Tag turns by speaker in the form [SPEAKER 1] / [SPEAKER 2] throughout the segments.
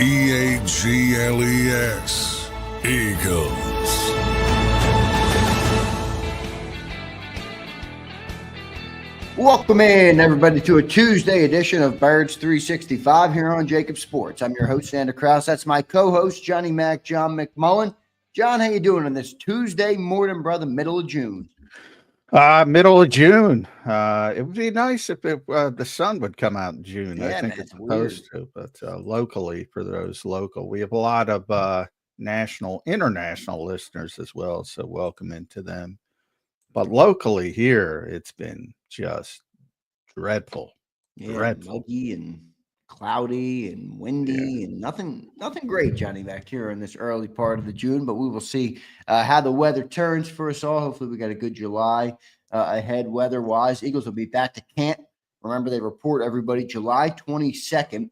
[SPEAKER 1] EAGLES, Eagles.
[SPEAKER 2] Welcome in, everybody, to a Tuesday edition of Birds 365 here on JAKIB Sports. I'm your host, Zander Krause. That's my co-host, Johnny Mac, John McMullen. John, how you doing on this Tuesday morning, brother, middle of June?
[SPEAKER 3] Middle of June. It would be nice if the sun would come out in June.
[SPEAKER 2] Yeah,
[SPEAKER 3] I think
[SPEAKER 2] man,
[SPEAKER 3] it's supposed to, but locally, for those local, we have a lot of international listeners as well. So welcome into them. But locally here, it's been just dreadful.
[SPEAKER 2] Yeah,
[SPEAKER 3] Dreadful.
[SPEAKER 2] muggy and cloudy and windy and nothing great, Johnny, back here in this early part of the June. But we will see how the weather turns for us all. Hopefully, we got a good July ahead weather-wise. Eagles will be back to camp. Remember, they report everybody July 22nd.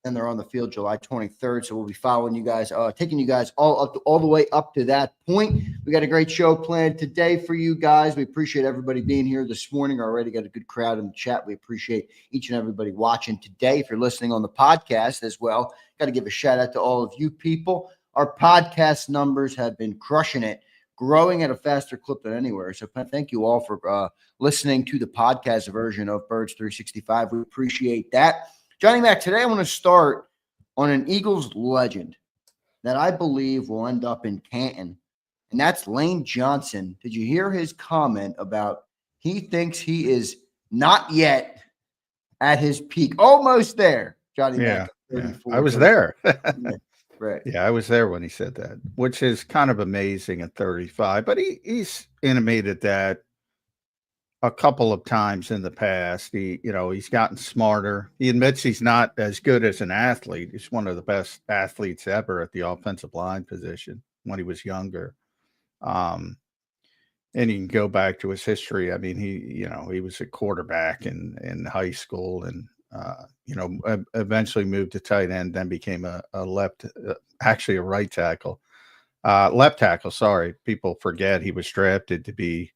[SPEAKER 2] And they're on the field July 23rd. So we'll be following you guys, taking you guys all the way up to that point. We got a great show planned today for you guys. We appreciate everybody being here this morning. Already got a good crowd in the chat. We appreciate each and everybody watching today. If you're listening on the podcast as well, got to give a shout out to all of you people. Our podcast numbers have been crushing it, growing at a faster clip than anywhere. So thank you all for listening to the podcast version of Birds 365. We appreciate that. Johnny Mac, today I want to start on an Eagles legend that I believe will end up in Canton, and that's Lane Johnson. Did you hear his comment about he thinks he is not yet at his peak? Almost there, Johnny Mac.
[SPEAKER 3] Yeah. I was there.
[SPEAKER 2] Right.
[SPEAKER 3] Yeah, I was there when he said that, which is kind of amazing at 35. But he's intimated that a couple of times in the past. He's gotten smarter. He admits he's not as good as an athlete. He's one of the best athletes ever at the offensive line position when he was younger. And you can go back to his history. I mean, he was a quarterback in high school and, eventually moved to tight end, then became a right tackle. Left tackle, sorry. People forget he was drafted to be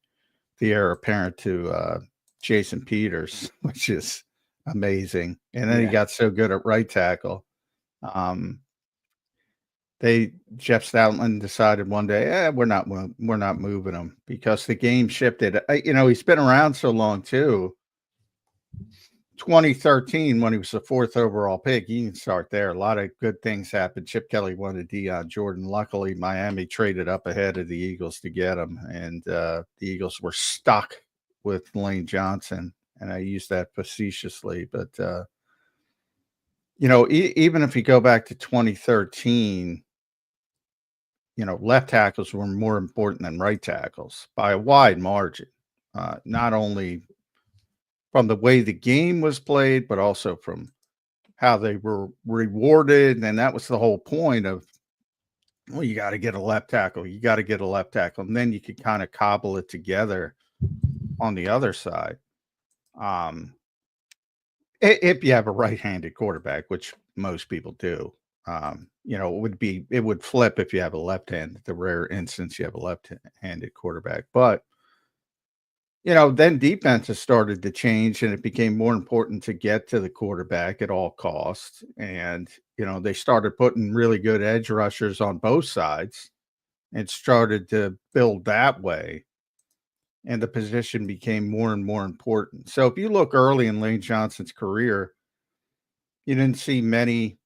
[SPEAKER 3] the heir apparent to Jason Peters, which is amazing. And then he got so good at right tackle. Jeff Stoutland decided one day, we're not moving him because the game shifted. He's been around so long too. 2013, when he was the 4th overall pick, you can start there. A lot of good things happened. Chip Kelly wanted Deion Jordan. Luckily, Miami traded up ahead of the Eagles to get him, and the Eagles were stuck with Lane Johnson, and I use that facetiously. But, even if you go back to 2013, left tackles were more important than right tackles by a wide margin, not only from the way the game was played, but also from how they were rewarded. And that was the whole point of, you got to get a left tackle. You got to get a left tackle. And then you could kind of cobble it together on the other side. If you have a right-handed quarterback, which most people do, it would flip if you have a left-handed, the rare instance you have a left-handed quarterback. But then defenses started to change and it became more important to get to the quarterback at all costs. And, they started putting really good edge rushers on both sides and started to build that way. And the position became more and more important. So if you look early in Lane Johnson's career, you didn't see many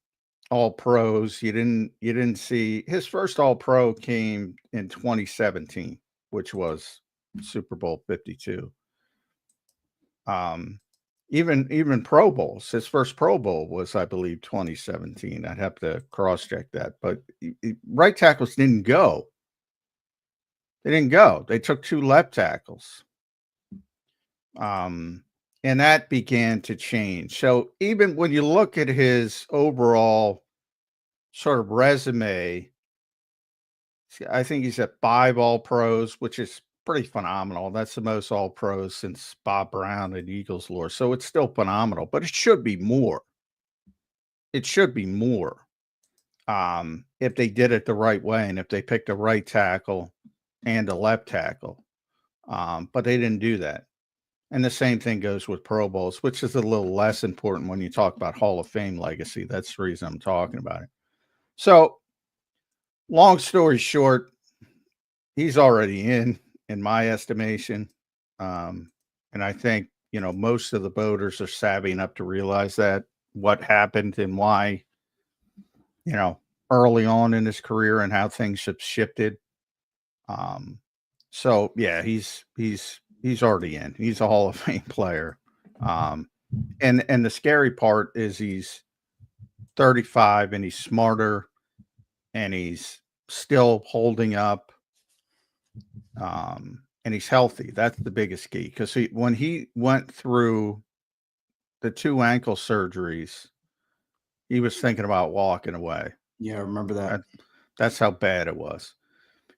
[SPEAKER 3] all-pros. You didn't see his first all-pro came in 2017, which was Super Bowl 52. Even Pro Bowls. His first Pro Bowl was, I believe, 2017. I'd have to cross-check that. But right tackles didn't go. They didn't go. They took 2 left tackles. And that began to change. So even when you look at his overall sort of resume, I think he's at 5 All-Pros, which is pretty phenomenal. That's the most All-Pros since Bob Brown and Eagles lore. So it's still phenomenal, but it should be more. It should be more if they did it the right way and if they picked a right tackle and a left tackle. But they didn't do that. And the same thing goes with Pro Bowls, which is a little less important when you talk about Hall of Fame legacy. That's the reason I'm talking about it. So, long story short, he's already in my estimation. And I think, most of the voters are savvy enough to realize that what happened and why, early on in his career and how things have shifted. So yeah, he's already in. He's a Hall of Fame player. And the scary part is he's 35 and he's smarter and he's still holding up. And he's healthy. That's the biggest key. Because when he went through the 2 ankle surgeries, he was thinking about walking away.
[SPEAKER 2] Yeah, I remember that.
[SPEAKER 3] That's how bad it was.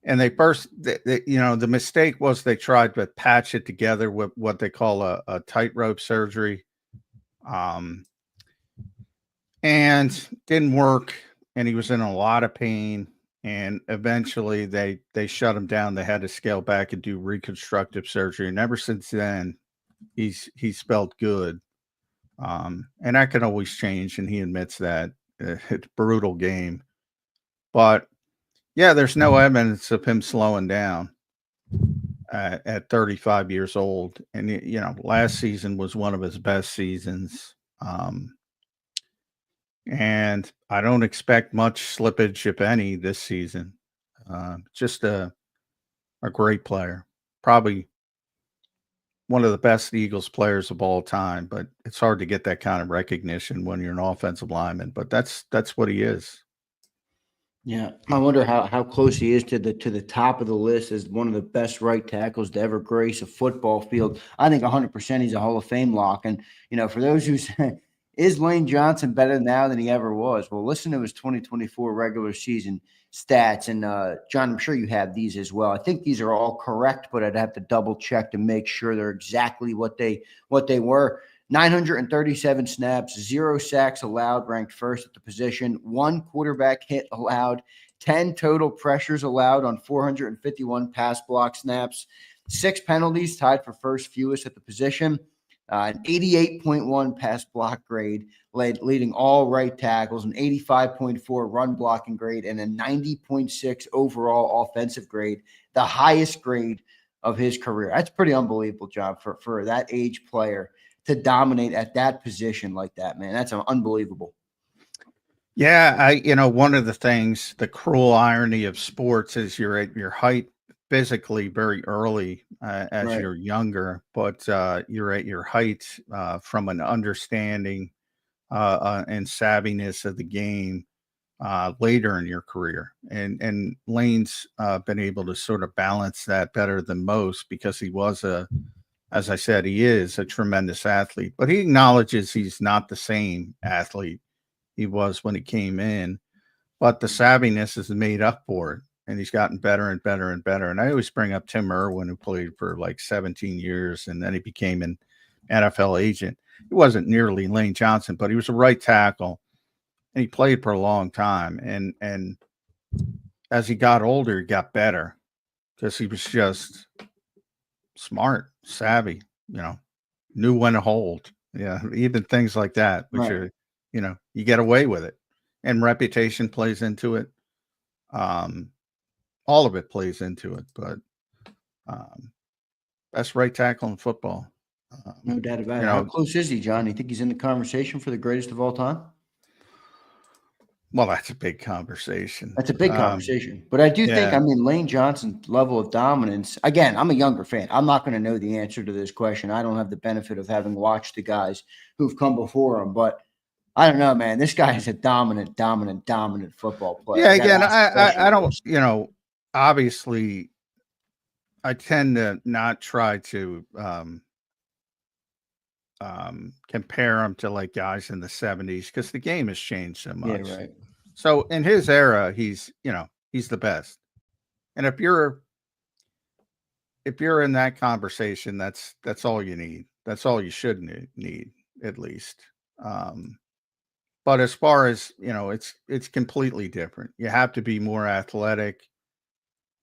[SPEAKER 3] And the mistake was they tried to patch it together with what they call a tightrope surgery. And didn't work. And he was in a lot of pain. And eventually they shut him down. They had to scale back and do reconstructive surgery. And ever since then, he's felt good. And that can always change. And he admits that. It's a brutal game. But yeah, there's no evidence of him slowing down at 35 years old. And, last season was one of his best seasons. And I don't expect much slippage, if any, this season. Just a great player. Probably one of the best Eagles players of all time, but it's hard to get that kind of recognition when you're an offensive lineman. But that's what he is.
[SPEAKER 2] Yeah, I wonder how close he is to the top of the list as one of the best right tackles to ever grace a football field. I think 100% he's a Hall of Fame lock. And for those who say, is Lane Johnson better now than he ever was? Well, listen to his 2024 regular season stats. And John, I'm sure you have these as well. I think these are all correct, but I'd have to double check to make sure they're exactly what they were. 937 snaps, 0 sacks allowed, ranked first at the position, 1 quarterback hit allowed, 10 total pressures allowed on 451 pass block snaps, 6 penalties, tied for first fewest at the position, an 88.1 pass block grade, leading all right tackles, an 85.4 run blocking grade, and a 90.6 overall offensive grade, the highest grade of his career. That's pretty unbelievable, John, for that age player to dominate at that position like that, man. That's unbelievable.
[SPEAKER 3] Yeah, one of the things, the cruel irony of sports is you're at your height physically very early as
[SPEAKER 2] Right.
[SPEAKER 3] you're younger, but you're at your height from an understanding and savviness of the game later in your career. And Lane's been able to sort of balance that better than most because he was as I said, he is a tremendous athlete, but he acknowledges he's not the same athlete he was when he came in, but the savviness has made up for it. And he's gotten better and better and better. And I always bring up Tim Irwin, who played for like 17 years, and then he became an NFL agent. He wasn't nearly Lane Johnson, but he was a right tackle, and he played for a long time. And as he got older, he got better because he was just smart, savvy, knew when to hold. Yeah, even things like that, which
[SPEAKER 2] Right.
[SPEAKER 3] are, you get away with it. And reputation plays into it. All of it plays into it, but best right tackle in football.
[SPEAKER 2] No doubt about it. How close is he, John? You think he's in the conversation for the greatest of all time?
[SPEAKER 3] Well, that's a big conversation.
[SPEAKER 2] That's a big conversation. But I do think, Lane Johnson's level of dominance, again, I'm a younger fan. I'm not going to know the answer to this question. I don't have the benefit of having watched the guys who've come before him. But I don't know, man. This guy is a dominant football player.
[SPEAKER 3] Yeah, again, I don't, obviously, I tend to not try to compare him to like guys in the 70s because the game has changed so much.
[SPEAKER 2] Yeah, right.
[SPEAKER 3] So in his era, he's the best. And if you're in that conversation, that's all you need. That's all you should need at least. But as far as, it's completely different. You have to be more athletic.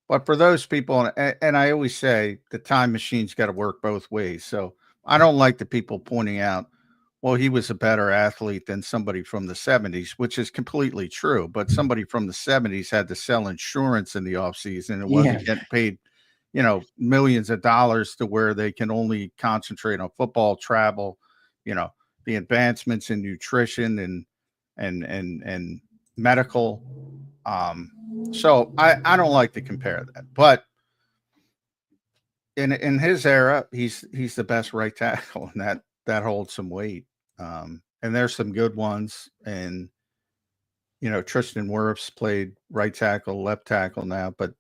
[SPEAKER 3] But for those people, and I always say the time machine's got to work both ways. So I don't like the people pointing out, well, he was a better athlete than somebody from the 70s, which is completely true. But somebody from the 70s had to sell insurance in the offseason and
[SPEAKER 2] Yeah.
[SPEAKER 3] wasn't getting paid, millions of dollars to where they can only concentrate on football, travel, the advancements in nutrition and medical. So I don't like to compare that. But in his era, he's the best right tackle, and that holds some weight. And there's some good ones. And Tristan Wirfs played right tackle, left tackle now, but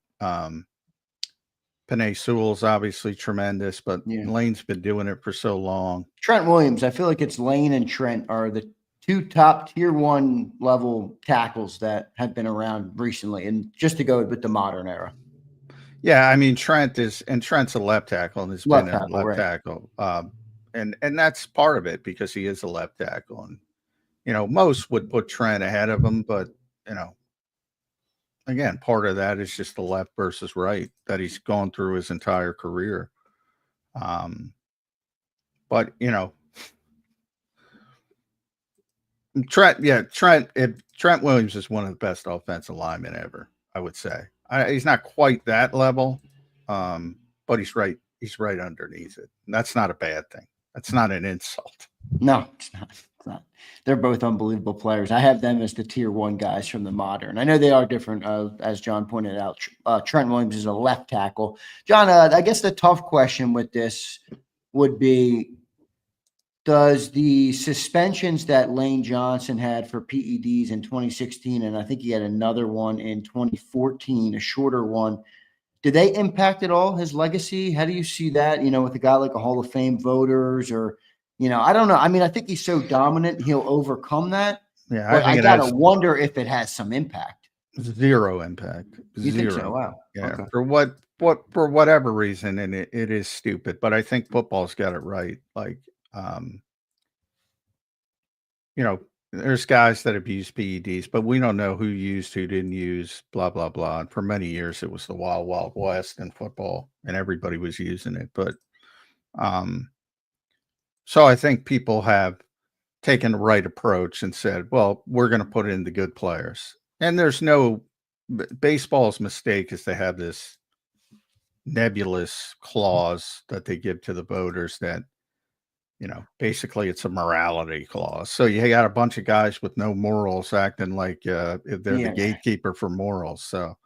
[SPEAKER 3] Penei Sewell's obviously tremendous, but
[SPEAKER 2] Yeah.
[SPEAKER 3] Lane's been doing it for so long.
[SPEAKER 2] Trent Williams, I feel like it's Lane and Trent are the two top tier 1 level tackles that have been around recently, and just to go with the modern era.
[SPEAKER 3] Yeah, I mean Trent's a left tackle and has been a left
[SPEAKER 2] right.
[SPEAKER 3] tackle, and that's part of it because he is a left tackle, and most would put Trent ahead of him, but again, part of that is just the left versus right that he's gone through his entire career. But Trent Williams is one of the best offensive linemen ever, I would say. He's not quite that level, but he's right underneath it. And that's not a bad thing. That's not an insult.
[SPEAKER 2] No, it's not. It's not. They're both unbelievable players. I have them as the tier 1 guys from the modern. I know they are different, as John pointed out. Trent Williams is a left tackle. John, I guess the tough question with this would be, does the suspensions that Lane Johnson had for PEDs in 2016, and I think he had another one in 2014, a shorter one, did they impact at all his legacy? How do you see that, with a guy like a Hall of Fame voters or, I don't know. I mean, I think he's so dominant, he'll overcome that.
[SPEAKER 3] Yeah,
[SPEAKER 2] but I got to wonder if it has some impact.
[SPEAKER 3] Zero impact.
[SPEAKER 2] You
[SPEAKER 3] Zero.
[SPEAKER 2] think so? Wow.
[SPEAKER 3] Yeah.
[SPEAKER 2] Okay.
[SPEAKER 3] For whatever reason, and it is stupid, but I think football's got it right. Like, there's guys that have used PEDs, but we don't know who used, who didn't use, blah, blah, blah. And for many years, it was the wild, wild west in football, and everybody was using it. But so I think people have taken the right approach and said, well, we're going to put in the good players. And there's no baseball's mistake is they have this nebulous clause that they give to the voters that, basically it's a morality clause. So you got a bunch of guys with no morals acting like they're the gatekeeper for morals. So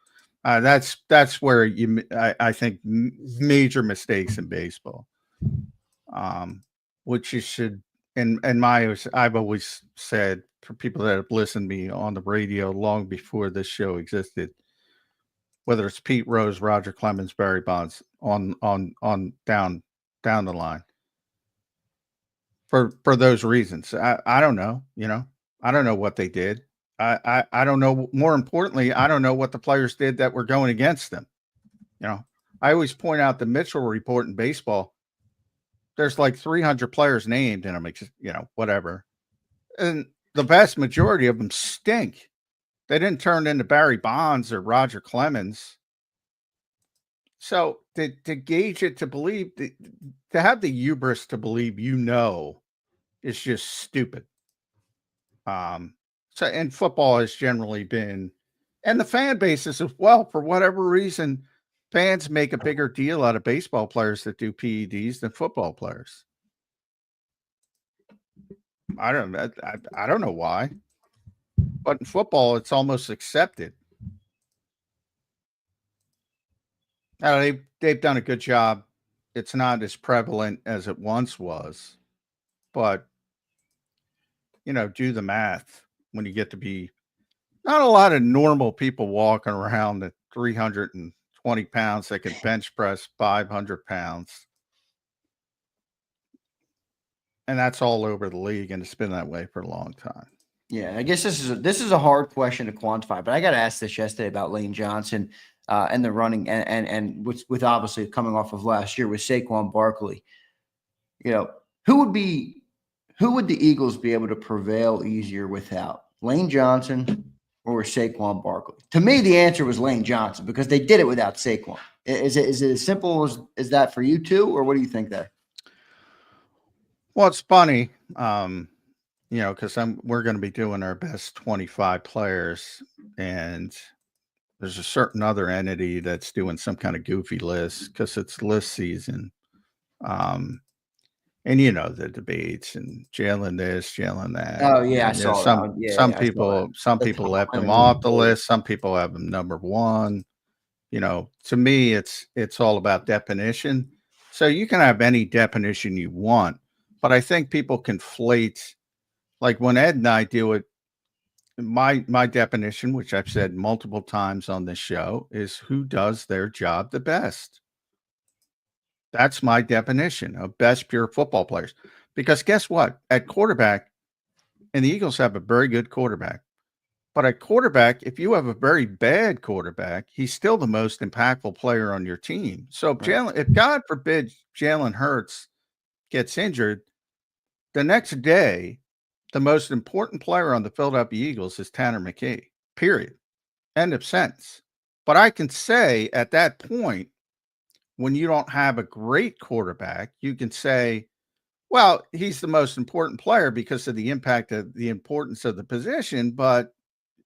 [SPEAKER 3] that's where I think major mistakes in baseball, which you should. And I've always said, for people that have listened to me on the radio long before this show existed, whether it's Pete Rose, Roger Clemens, Barry Bonds, on down the line. For those reasons, I don't know. I don't know what they did. I don't know. More importantly, I don't know what the players did that were going against them. I always point out the Mitchell report in baseball. There's like 300 players named, and I'm whatever, and the vast majority of them stink. They didn't turn into Barry Bonds or Roger Clemens. So to gauge it, to believe, to have the hubris to believe is just stupid. So, and football has generally been, and the fan bases as well, for whatever reason, fans make a bigger deal out of baseball players that do PEDs than football players. I don't know why, but in football, it's almost accepted. They've done a good job. It's not as prevalent as it once was, but do the math when you get to be not a lot of normal people walking around at 320 pounds that can bench press 500 pounds. And that's all over the league, and it's been that way for a long time.
[SPEAKER 2] Yeah, I guess this is a hard question to quantify, but I got asked this yesterday about Lane Johnson and the running, and with obviously coming off of last year with Saquon Barkley. Who would the Eagles be able to prevail easier without, Lane Johnson or Saquon Barkley? To me, the answer was Lane Johnson because they did it without Saquon. Is it as simple as that for you too, or what do you think there?
[SPEAKER 3] Well, it's funny, because we're going to be doing our best 25 players, and there's a certain other entity that's doing some kind of goofy list because it's list season. Um, and the debates and Jalen this, Jalen that.
[SPEAKER 2] Oh yeah, I
[SPEAKER 3] And there's
[SPEAKER 2] saw that one.
[SPEAKER 3] some
[SPEAKER 2] Yeah, I saw that.
[SPEAKER 3] some
[SPEAKER 2] The
[SPEAKER 3] people
[SPEAKER 2] top
[SPEAKER 3] left them
[SPEAKER 2] 100
[SPEAKER 3] off the
[SPEAKER 2] debate.
[SPEAKER 3] list. Some people have them number one. To me, it's all about definition. So you can have any definition you want, but I think people conflate, like when Ed and I do it. My definition, which I've said multiple times on this show, is who does their job the best. That's my definition of best pure football players. Because guess what? At quarterback, and the Eagles have a very good quarterback. But at quarterback, if you have a very bad quarterback, he's still the most impactful player on your team. So
[SPEAKER 2] Right.
[SPEAKER 3] if God forbid Jalen Hurts gets injured, the next day, the most important player on the Philadelphia Eagles is Tanner McKee. Period. End of sentence. But I can say at that point, when you don't have a great quarterback, you can say, well, he's the most important player because of the impact of the importance of the position, but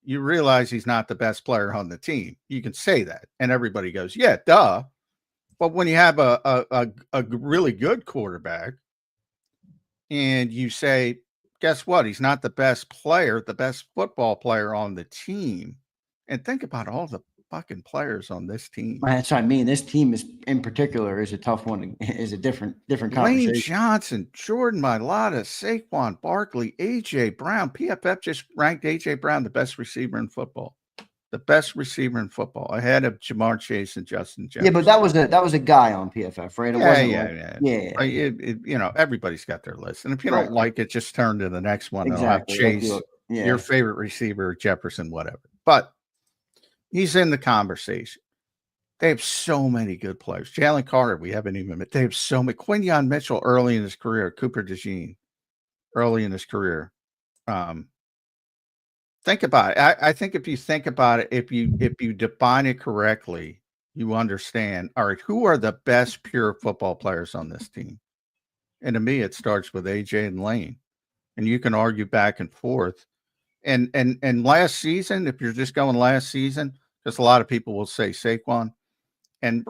[SPEAKER 3] you realize he's not the best player on the team. You can say that, and everybody goes, yeah, duh. But when you have a really good quarterback and you say, guess what? He's not the best player, the best football player on the team. And think about all the fucking players on this team.
[SPEAKER 2] That's what I mean. This team is in particular is a tough one. Is a different
[SPEAKER 3] Lane
[SPEAKER 2] conversation.
[SPEAKER 3] Johnson, Jordan Mailata, Saquon Barkley, A.J. Brown. PFF just ranked A.J. Brown the best receiver in football. The best receiver in football, ahead of Jamar Chase and Justin
[SPEAKER 2] Yeah,
[SPEAKER 3] Jefferson.
[SPEAKER 2] but that was a guy on PFF, right? It wasn't
[SPEAKER 3] Yeah. Everybody's got their list, and if you
[SPEAKER 2] Right.
[SPEAKER 3] don't like it, just turn to the next one.
[SPEAKER 2] Exactly.
[SPEAKER 3] It'll have Chase, your favorite receiver, Jefferson, whatever. But he's in the conversation. They have so many good players. Jalen Carter, we haven't even met. They have so many. Quinyon Mitchell early in his career, Cooper DeJean early in his career. Think about it. I think if you think about it, if you define it correctly, you understand. All right, who are the best pure football players on this team? And to me, it starts with AJ and Lane, and you can argue back and forth. And last season, if you're just going last season, because a lot of people will say Saquon, and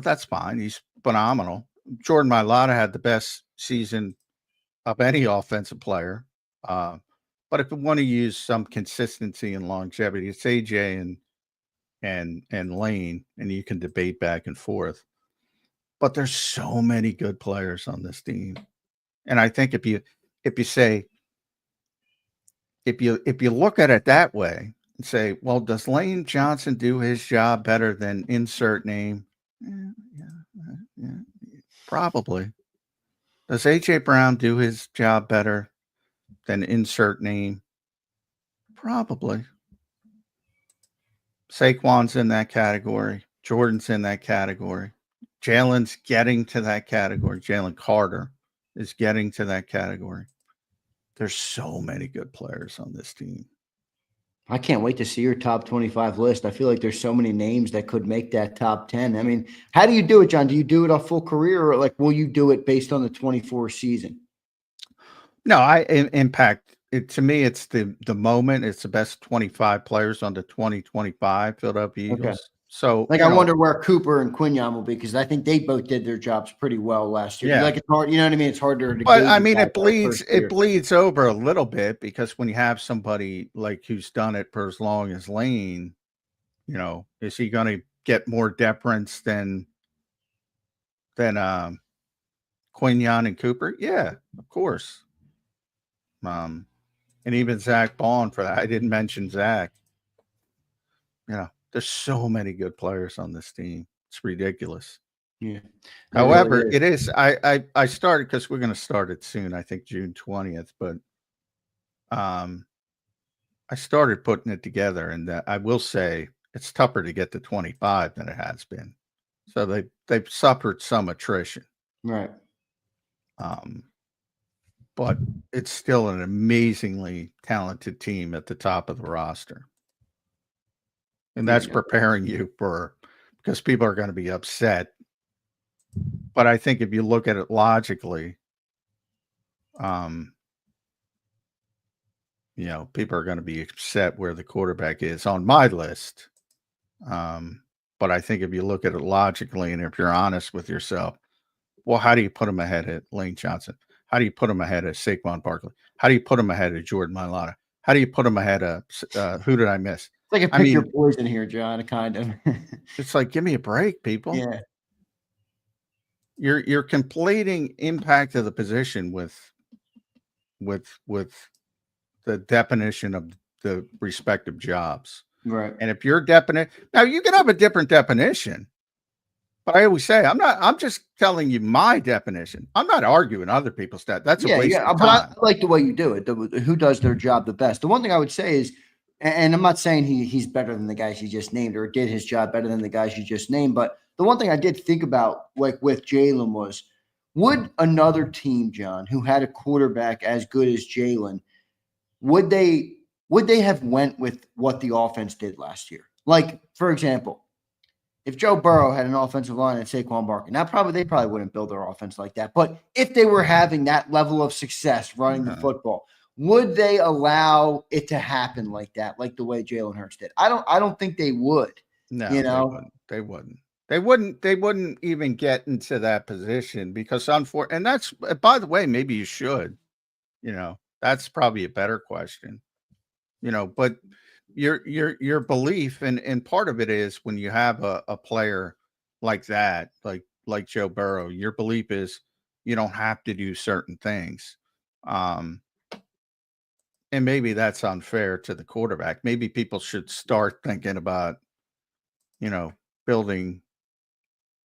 [SPEAKER 3] that's fine. He's phenomenal. Jordan Mailata had the best season of any offensive player. But if you want to use some consistency and longevity, it's AJ and Lane, and you can debate back and forth. But there's so many good players on this team, and I think if you say if you look at it that way and say, well, does Lane Johnson do his job better than insert name? Yeah, probably. Does AJ Brown do his job better than insert name? Probably. Saquon's in that category. Jordan's in that category. Jalen's getting to that category. Jalen Carter is getting to that category. There's so many good players on this team.
[SPEAKER 2] I can't wait to see your top 25 list. I feel like there's so many names that could make that top 10. I mean, how do you do it, John? Do you do it a full career, or like will you do it based on the 24 season?
[SPEAKER 3] No, I impact it. To me, it's the moment. It's the best 25 players on the 2025 Philadelphia Eagles.
[SPEAKER 2] Okay.
[SPEAKER 3] So,
[SPEAKER 2] Like, I wonder where Cooper and Quinyon will be, because I think they both did their jobs pretty well last year.
[SPEAKER 3] Yeah.
[SPEAKER 2] Like, it's hard, you know what I mean? It's harder to
[SPEAKER 3] But
[SPEAKER 2] gauge
[SPEAKER 3] I mean,
[SPEAKER 2] that
[SPEAKER 3] it bleeds.
[SPEAKER 2] first year.
[SPEAKER 3] It bleeds over a little bit because when you have somebody like who's done it for as long as Lane, is he going to get more deference than Quinyon and Cooper? Yeah, of course. And even Zach Bond for that. I didn't mention Zach. There's so many good players on this team. It's ridiculous.
[SPEAKER 2] Yeah.
[SPEAKER 3] However, it is. I started because we're going to start it soon. I think June 20th, but I started putting it together, and I will say it's tougher to get to 25 than it has been. So they've suffered some attrition.
[SPEAKER 2] Right.
[SPEAKER 3] But it's still an amazingly talented team at the top of the roster. And that's preparing you because people are going to be upset. But I think if you look at it logically, You know, people are going to be upset where the quarterback is on my list. But I think if you look at it logically and if you're honest with yourself, well, how do you put him ahead of Lane Johnson? How do you put him ahead of Saquon Barkley? How do you put him ahead of Jordan Mailata? How do you put him ahead of who did I miss?
[SPEAKER 2] It's like a pick your poison here, John, kind of.
[SPEAKER 3] It's like, give me a break, people.
[SPEAKER 2] Yeah.
[SPEAKER 3] You're completing impact of the position with the definition of the respective jobs.
[SPEAKER 2] Right.
[SPEAKER 3] And if you're now you can have a different definition. But I always say, I'm just telling you my definition. I'm not arguing other people's that. That's a waste of time.
[SPEAKER 2] But I like the way you do it. Who does their job the best? The one thing I would say is, and I'm not saying he's better than the guys you just named or did his job better than the guys you just named, but the one thing I did think about, like with Jalen, was would another team, John, who had a quarterback as good as Jalen, would they have went with what the offense did last year? Like, for example, if Joe Burrow had an offensive line and Saquon Barkley, they probably wouldn't build their offense like that. But if they were having that level of success running the football, would they allow it to happen like that, like the way Jalen Hurts did? I don't think they would.
[SPEAKER 3] No, they wouldn't. They wouldn't even get into that position because and that's, by the way, maybe you should. You know, that's probably a better question. You know, but your belief and part of it is when you have a player like that, like Joe Burrow, your belief is you don't have to do certain things. And maybe that's unfair to the quarterback. Maybe people should start thinking about, you know, building.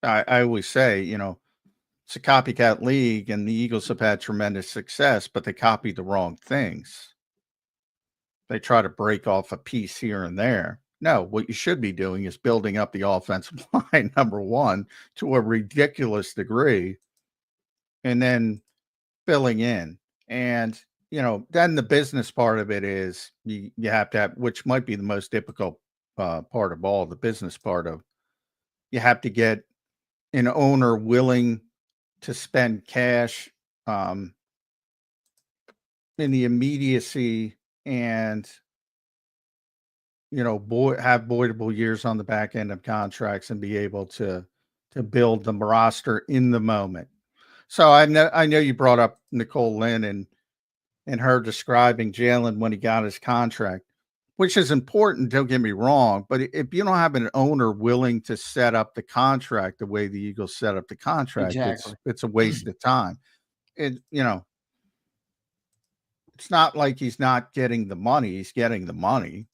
[SPEAKER 3] I always say, you know, it's a copycat league and the Eagles have had tremendous success, but they copied the wrong things. They try to break off a piece here and there. No, what you should be doing is building up the offensive line, number one, to a ridiculous degree, and then filling in. And, you know, then the business part of it is you have to have, which might be the most difficult part of all, the business part of, you have to get an owner willing to spend cash in the immediacy and, you know, have voidable years on the back end of contracts and be able to build the roster in the moment. So I know you brought up Nicole Lynn and her describing Jalen when he got his contract, which is important. Don't get me wrong, but if you don't have an owner willing to set up the contract the way the Eagles set up the contract,
[SPEAKER 2] exactly.
[SPEAKER 3] it's a waste of time. You know, it's not like he's not getting the money. He's getting the money,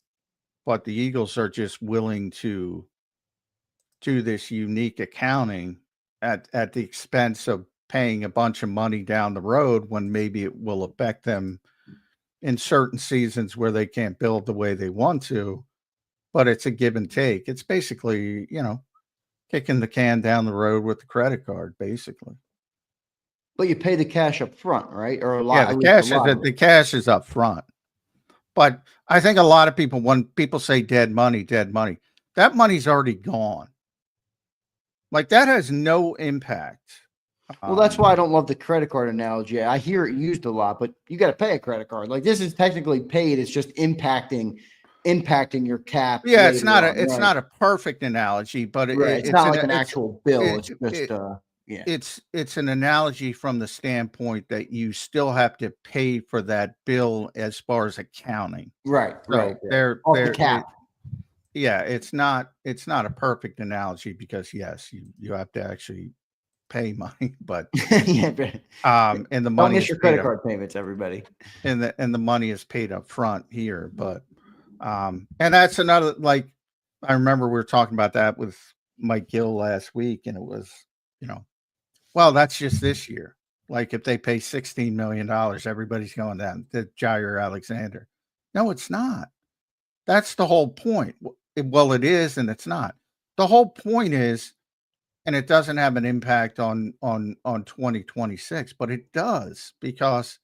[SPEAKER 3] but the Eagles are just willing to do this unique accounting at the expense of paying a bunch of money down the road when maybe it will affect them in certain seasons where they can't build the way they want to, but it's a give and take. It's basically, you know, kicking the can down the road with the credit card, basically.
[SPEAKER 2] But you pay the cash up front, right? Or a lot.
[SPEAKER 3] Yeah, the cash is up front. But I think a lot of people, when people say dead money, that money's already gone. Like that has no impact.
[SPEAKER 2] Well, that's why I don't love the credit card analogy. I hear it used a lot, but you got to pay a credit card. Like this is technically paid. It's just impacting your cap.
[SPEAKER 3] Yeah, it's not a perfect analogy, but
[SPEAKER 2] it's not like an actual bill. It's just
[SPEAKER 3] yeah. It's an analogy from the standpoint that you still have to pay for that bill as far as accounting.
[SPEAKER 2] Right.
[SPEAKER 3] So
[SPEAKER 2] right.
[SPEAKER 3] They're
[SPEAKER 2] off the cap.
[SPEAKER 3] It's not a perfect analogy because yes, you have to actually pay money, but
[SPEAKER 2] and
[SPEAKER 3] the money,
[SPEAKER 2] don't miss your credit card payments, everybody.
[SPEAKER 3] And the money is paid up front here, but and that's another, like, I remember we were talking about that with Mike Gill last week, and it was, you know, well, that's just this year. Like if they pay $16 million, everybody's going down to Jair Alexander. No, it's not. That's the whole point. Well, it is, and it's not. The whole point is, and it doesn't have an impact on 2026, but it does because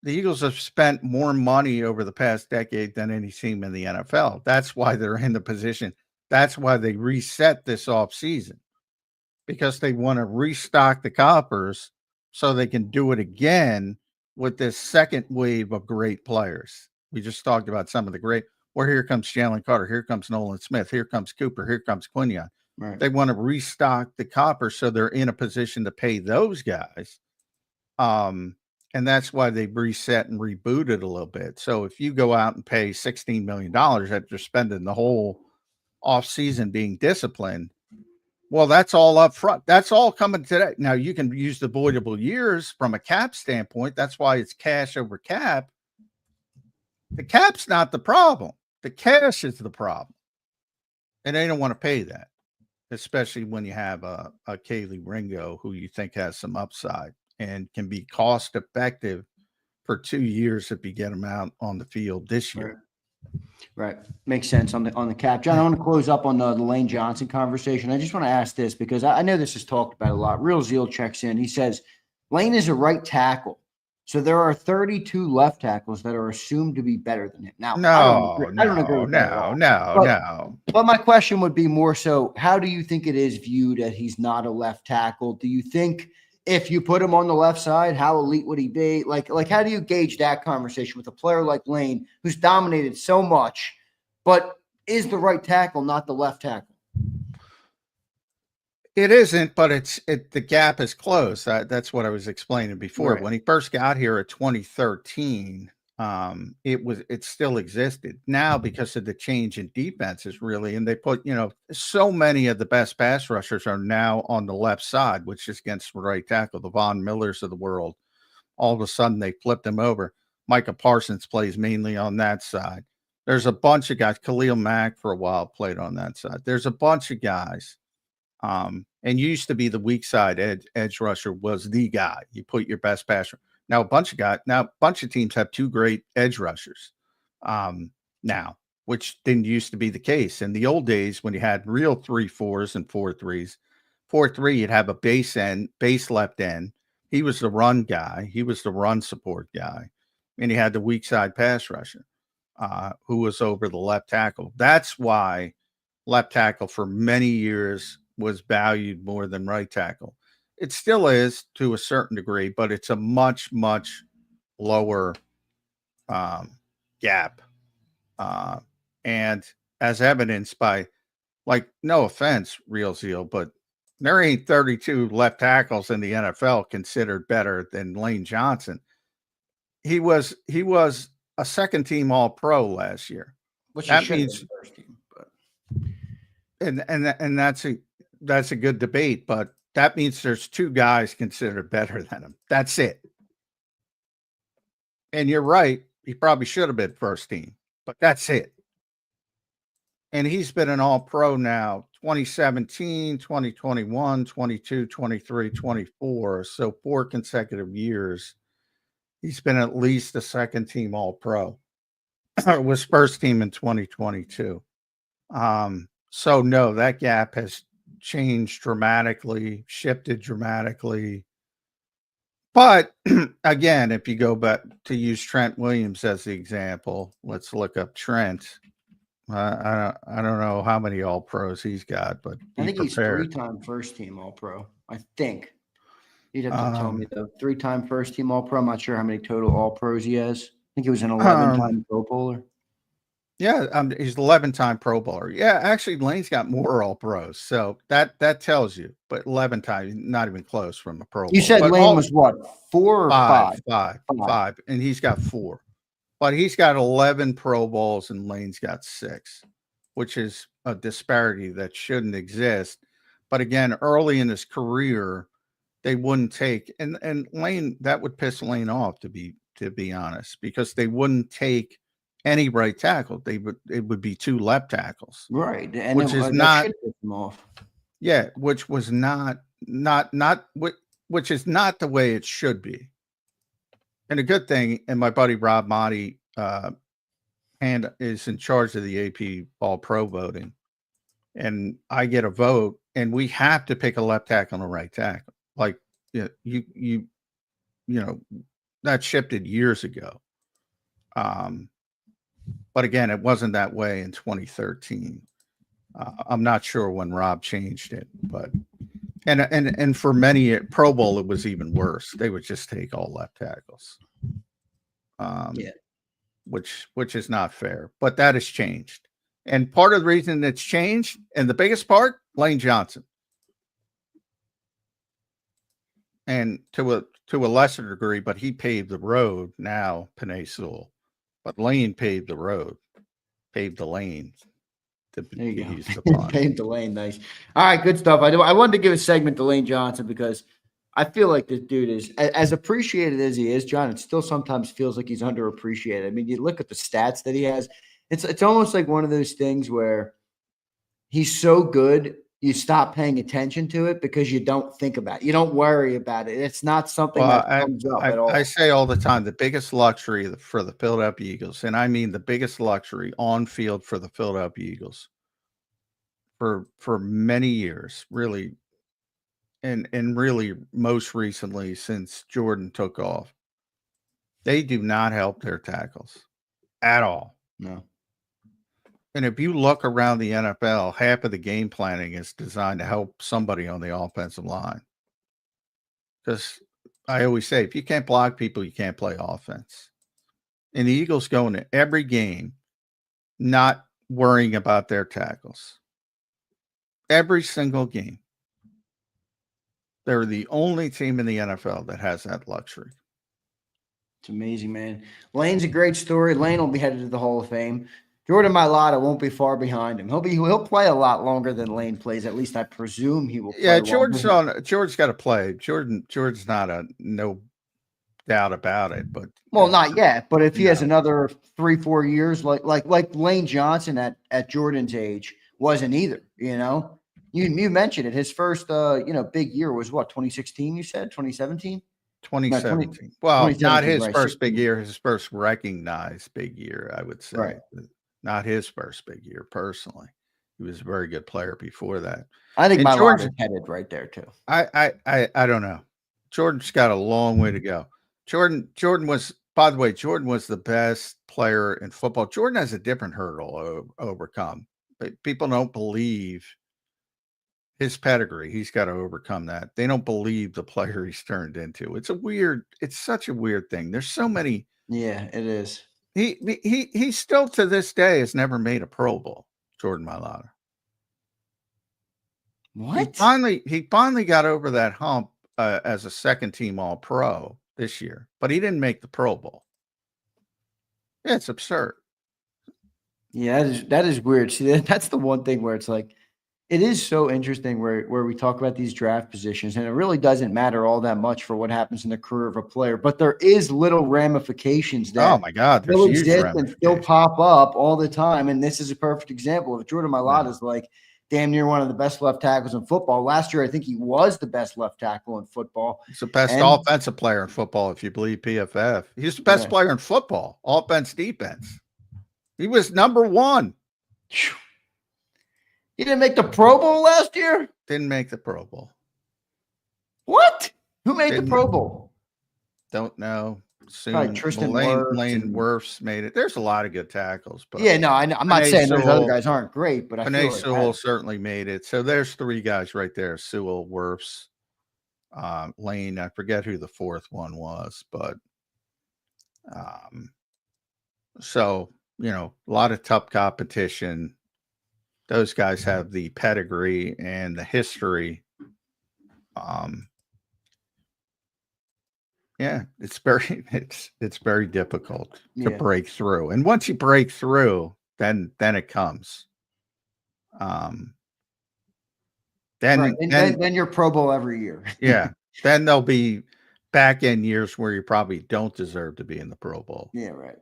[SPEAKER 3] the Eagles have spent more money over the past decade than any team in the NFL. That's why they're in the position. That's why they reset this offseason, because they want to restock the coffers so they can do it again with this second wave of great players. We just talked about some of the great. Where here comes Jalen Carter, here comes Nolan Smith, here comes Cooper, here comes Quinion.
[SPEAKER 2] Right.
[SPEAKER 3] They want to restock the copper so they're in a position to pay those guys. And that's why they reset and rebooted a little bit. So if you go out and pay $16 million after spending the whole offseason being disciplined, well, that's all up front. That's all coming today. Now, you can use the voidable years from a cap standpoint. That's why it's cash over cap. The cap's not the problem. The cash is the problem. And they don't want to pay that, especially when you have a Kaylee Ringo who you think has some upside and can be cost effective for 2 years if you get them out on the field this year.
[SPEAKER 2] Right. Makes sense on the cap. John, I want to close up on the Lane Johnson conversation. I just want to ask this because I know this is talked about a lot. Real Zeal checks in. He says Lane is a right tackle. So there are 32 left tackles that are assumed to be better than him. Now, I don't agree with that. But my question would be more so, how do you think it is viewed that he's not a left tackle? Do you think if you put him on the left side, how elite would he be? Like how do you gauge that conversation with a player like Lane who's dominated so much, but is the right tackle not the left tackle?
[SPEAKER 3] It isn't, but the gap is closed. That's what I was explaining before. Right. When he first got here at 2013, it still existed. Now, because of the change in defenses, really, and they put, so many of the best pass rushers are now on the left side, which is against the right tackle, the Von Millers of the world. All of a sudden, they flipped them over. Micah Parsons plays mainly on that side. There's a bunch of guys. Khalil Mack for a while played on that side. There's a bunch of guys. And used to be the weak side edge rusher was the guy. You put your best passer. Now a bunch of teams have two great edge rushers now, which didn't used to be the case. In the old days, when you had real 3-4s and 4-3s, 4-3, you'd have a base left end. He was the run guy. He was the run support guy. And you had the weak side pass rusher who was over the left tackle. That's why left tackle for many years was valued more than right tackle. It still is to a certain degree, but it's a much, much lower gap. And as evidenced by, no offense, Real Zeal, but there ain't 32 left tackles in the NFL considered better than Lane Johnson. He was a second team All-Pro last year.
[SPEAKER 2] Which that means first team, but
[SPEAKER 3] and that's a good debate, but that means there's two guys considered better than him. That's it. And you're right. He probably should have been first team, but that's it. And he's been an All-Pro now, 2017, 2021, 22, 23, 24. So 4 consecutive years. He's been at least a second team All-Pro. Was first team in 2022. So no, that gap has changed dramatically, shifted dramatically. But again, if you go back to use Trent Williams as the example, let's look up Trent. I don't know how many All-Pros he's got, but
[SPEAKER 2] I think he's 3-time first team All-Pro. I think you'd have to tell me though. 3-time first team All-Pro. I'm not sure how many total All-Pros he has. I think he was an 11-time Pro Bowler.
[SPEAKER 3] Yeah, he's 11-time Pro Bowler. Yeah, actually, Lane's got more All-Pros, so that tells you. But 11 times, not even close from a Pro Bowl.
[SPEAKER 2] You said Lane was what, 4 or 5?
[SPEAKER 3] Five, and he's got 4. But he's got 11 Pro Bowls, and Lane's got 6, which is a disparity that shouldn't exist. But again, early in his career, they wouldn't take, and Lane, that would piss Lane off to be honest, because they wouldn't take any right tackle. It would be 2 left tackles,
[SPEAKER 2] right? And
[SPEAKER 3] which is not off. Yeah, which was not which is not the way it should be. And a good thing, and my buddy Rob Motti is in charge of the AP All-Pro voting, and I get a vote, and we have to pick a left tackle and a right tackle. You know that shifted years ago. But again, it wasn't that way in 2013. I'm not sure when Rob changed it, but and for many Pro Bowl, it was even worse. They would just take all left tackles.
[SPEAKER 2] Yeah.
[SPEAKER 3] which is not fair. But that has changed. And part of the reason it's changed, and the biggest part, Lane Johnson. And to a lesser degree, but he paved the road. Now Panay Sewell, but Lane paved the road, paved the lane. To use the pun.
[SPEAKER 2] Paved the lane, nice. All right, good stuff. I wanted to give a segment to Lane Johnson because I feel like this dude is as appreciated as he is, John. It still sometimes feels like he's underappreciated. I mean, you look at the stats that he has. It's almost like one of those things where he's so good. You stop paying attention to it because you don't think about it. You don't worry about it. It's not something that comes up at all.
[SPEAKER 3] I say all the time, the biggest luxury for the Philadelphia Eagles, and I mean the biggest luxury on field for the Philadelphia Eagles for many years, really, and really most recently since Jordan took off, they do not help their tackles at all.
[SPEAKER 2] No.
[SPEAKER 3] And if you look around the NFL, half of the game planning is designed to help somebody on the offensive line. Because I always say, if you can't block people, you can't play offense. And the Eagles go into every game not worrying about their tackles. Every single game. They're the only team in the NFL that has that luxury.
[SPEAKER 2] It's amazing, man. Lane's a great story. Lane will be headed to the Hall of Fame. Jordan Mailata won't be far behind him. He'll play a lot longer than Lane plays. At least I presume he will play.
[SPEAKER 3] Yeah, George's got to play. George's not no doubt about it. But
[SPEAKER 2] not yet. But if he has another 3-4 years, like Lane Johnson at Jordan's age wasn't either. You mentioned it. His first big year was what, 2016? You said 2017.
[SPEAKER 3] 2017. Well, not his first big year. His first recognized big year, I would say.
[SPEAKER 2] Right.
[SPEAKER 3] Not his first big year, personally. He was a very good player before that.
[SPEAKER 2] I think my George is headed right there too.
[SPEAKER 3] I don't know. Jordan's got a long way to go. Jordan was, by the way, Jordan was the best player in football. Jordan has a different hurdle to overcome. People don't believe his pedigree. He's got to overcome that. They don't believe the player he's turned into. It's such a weird thing. There's so many.
[SPEAKER 2] Yeah, it is.
[SPEAKER 3] He still to this day has never made a Pro Bowl, Jordan Mailata.
[SPEAKER 2] What?
[SPEAKER 3] He finally got over that hump as a second team All Pro this year, but he didn't make the Pro Bowl. Yeah, it's absurd.
[SPEAKER 2] Yeah, that is weird. See, that's the one thing where it's like, it is so interesting where we talk about these draft positions, and it really doesn't matter all that much for what happens in the career of a player, but there is little ramifications that
[SPEAKER 3] oh my God,
[SPEAKER 2] still exist and still pop up all the time. And this is a perfect example of Jordan Mailata is like damn near one of the best left tackles in football. Last year, I think he was the best left tackle in football.
[SPEAKER 3] He's the best offensive player in football, if you believe PFF. He's the best player in football, offense, defense. He was number one.
[SPEAKER 2] He didn't make the Pro Bowl last year?
[SPEAKER 3] Didn't make the Pro Bowl.
[SPEAKER 2] What? Who made the Pro Bowl?
[SPEAKER 3] Don't know.
[SPEAKER 2] Soon. Tristan
[SPEAKER 3] Lane Wirfs made it. There's a lot of good tackles. But
[SPEAKER 2] yeah, no, I'm not saying those other guys aren't great, but I feel like
[SPEAKER 3] Sewell certainly made it. So there's three guys right there. Sewell, Wirfs, Lane. I forget who the fourth one was, but so, a lot of tough competition. Those guys have the pedigree and the history. Yeah, it's very difficult to break through. And once you break through, then it comes. Then
[SPEAKER 2] you're Pro Bowl every year.
[SPEAKER 3] Yeah. Then there'll be back end years where you probably don't deserve to be in the Pro Bowl.
[SPEAKER 2] Yeah, right.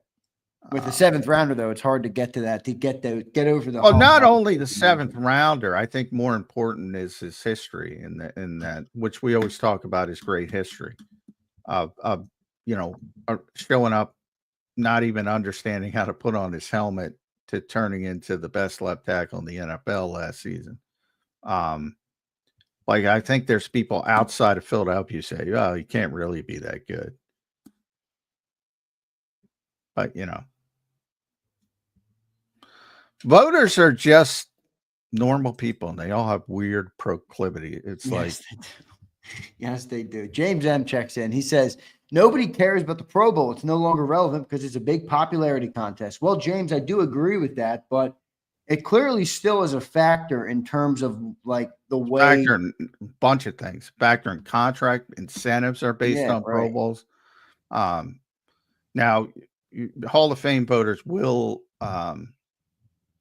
[SPEAKER 2] With the seventh rounder, though, it's hard to get to that, to get over the.
[SPEAKER 3] Well, not only the seventh rounder, I think more important is his history in that, which we always talk about, his great history of showing up, not even understanding how to put on his helmet, to turning into the best left tackle in the NFL last season. I think there's people outside of Philadelphia who say, "Oh, he can't really be that good," but voters are just normal people, and they all have weird proclivity. It's
[SPEAKER 2] yes, they do. James M checks in. He says, nobody cares about the Pro Bowl. It's no longer relevant because it's a big popularity contest. Well, James, I do agree with that, but it clearly still is a factor in terms of like the way.
[SPEAKER 3] Factor in a bunch of things. Factor in contract incentives are based on Pro Bowls. Now, Hall of Fame voters will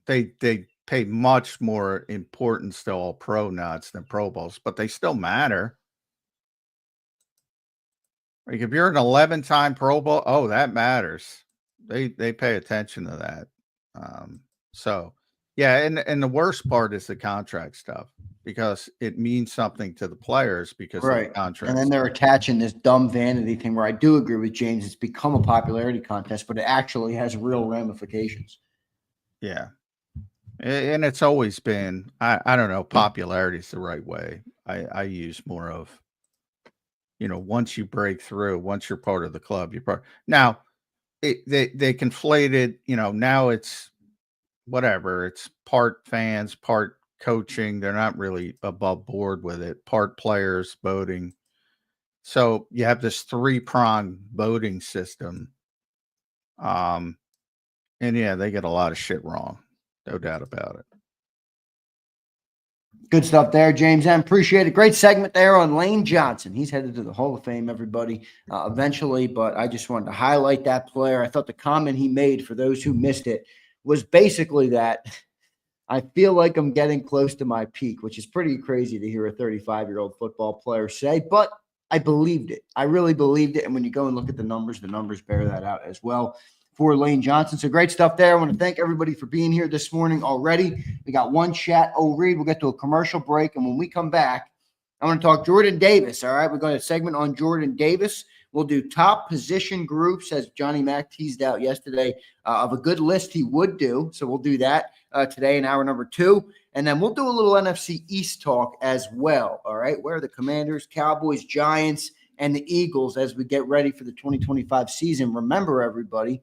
[SPEAKER 3] they pay much more importance to all pro nuts than Pro Bowls, but they still matter. Like if you're an 11-time Pro Bowl, oh, that matters. They pay attention to that. So yeah, and the worst part is the contract stuff because it means something to the players because of the contract.
[SPEAKER 2] And then they're attaching this dumb vanity thing where I do agree with James. It's become a popularity contest, but it actually has real ramifications.
[SPEAKER 3] Yeah. And it's always been, I don't know, popularity is the right way. I use more of, once you break through, once you're part of the club, you're part. Now, they conflated, now it's whatever. It's part fans, part coaching. They're not really above board with it. Part players voting. So you have this 3-pronged voting system. And yeah, they get a lot of shit wrong. No doubt about it.
[SPEAKER 2] Good stuff there, James. I appreciate it. Great segment there on Lane Johnson. He's headed to the Hall of Fame, everybody, eventually. But I just wanted to highlight that player. I thought the comment he made, for those who missed it, was basically that I feel like I'm getting close to my peak, which is pretty crazy to hear a 35-year-old football player say. But I believed it. I really believed it. And when you go and look at the numbers bear that out as well. For Lane Johnson. So great stuff there. I want to thank everybody for being here this morning already. We got one chat. Reed, we'll get to a commercial break. And when we come back, I want to talk Jordan Davis. All right. We're going to segment on Jordan Davis. We'll do top position groups, as Johnny Mack teased out yesterday, of a good list he would do. So we'll do that today in hour number 2. And then we'll do a little NFC East talk as well. All right. Where are the Commanders, Cowboys, Giants, and the Eagles as we get ready for the 2025 season? Remember, everybody,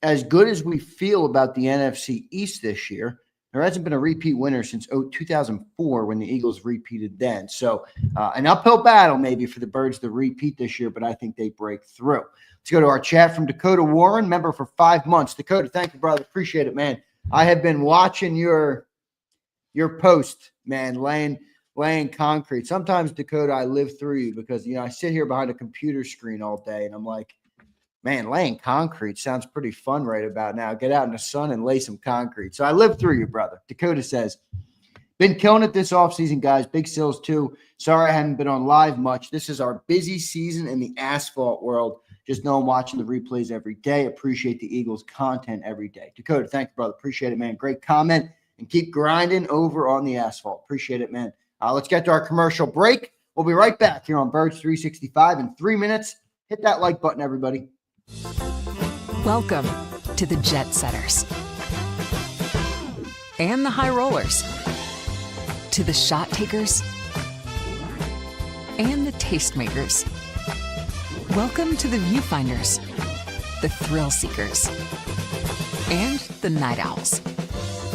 [SPEAKER 2] as good as we feel about the NFC East this year, there hasn't been a repeat winner since 2004 when the Eagles repeated then. So an uphill battle maybe for the Birds to repeat this year, but I think they break through. Let's go to our chat from Dakota Warren, member for 5 months. Dakota, thank you, brother. Appreciate it, man. I have been watching your post, man, laying concrete. Sometimes, Dakota, I live through you because, I sit here behind a computer screen all day, and I'm like, man, laying concrete sounds pretty fun right about now. Get out in the sun and lay some concrete. So I live through you, brother. Dakota says, been killing it this offseason, guys. Big Sills, too. Sorry I haven't been on live much. This is our busy season in the asphalt world. Just know I'm watching the replays every day. Appreciate the Eagles content every day. Dakota, thank you, brother. Appreciate it, man. Great comment. And keep grinding over on the asphalt. Appreciate it, man. Let's get to our commercial break. We'll be right back here on Birds 365 in 3 minutes. Hit that like button, everybody.
[SPEAKER 4] Welcome to the Jet Setters and the High Rollers, to the Shot Takers and the Tastemakers. Welcome to the Viewfinders, the Thrill Seekers, and the Night Owls.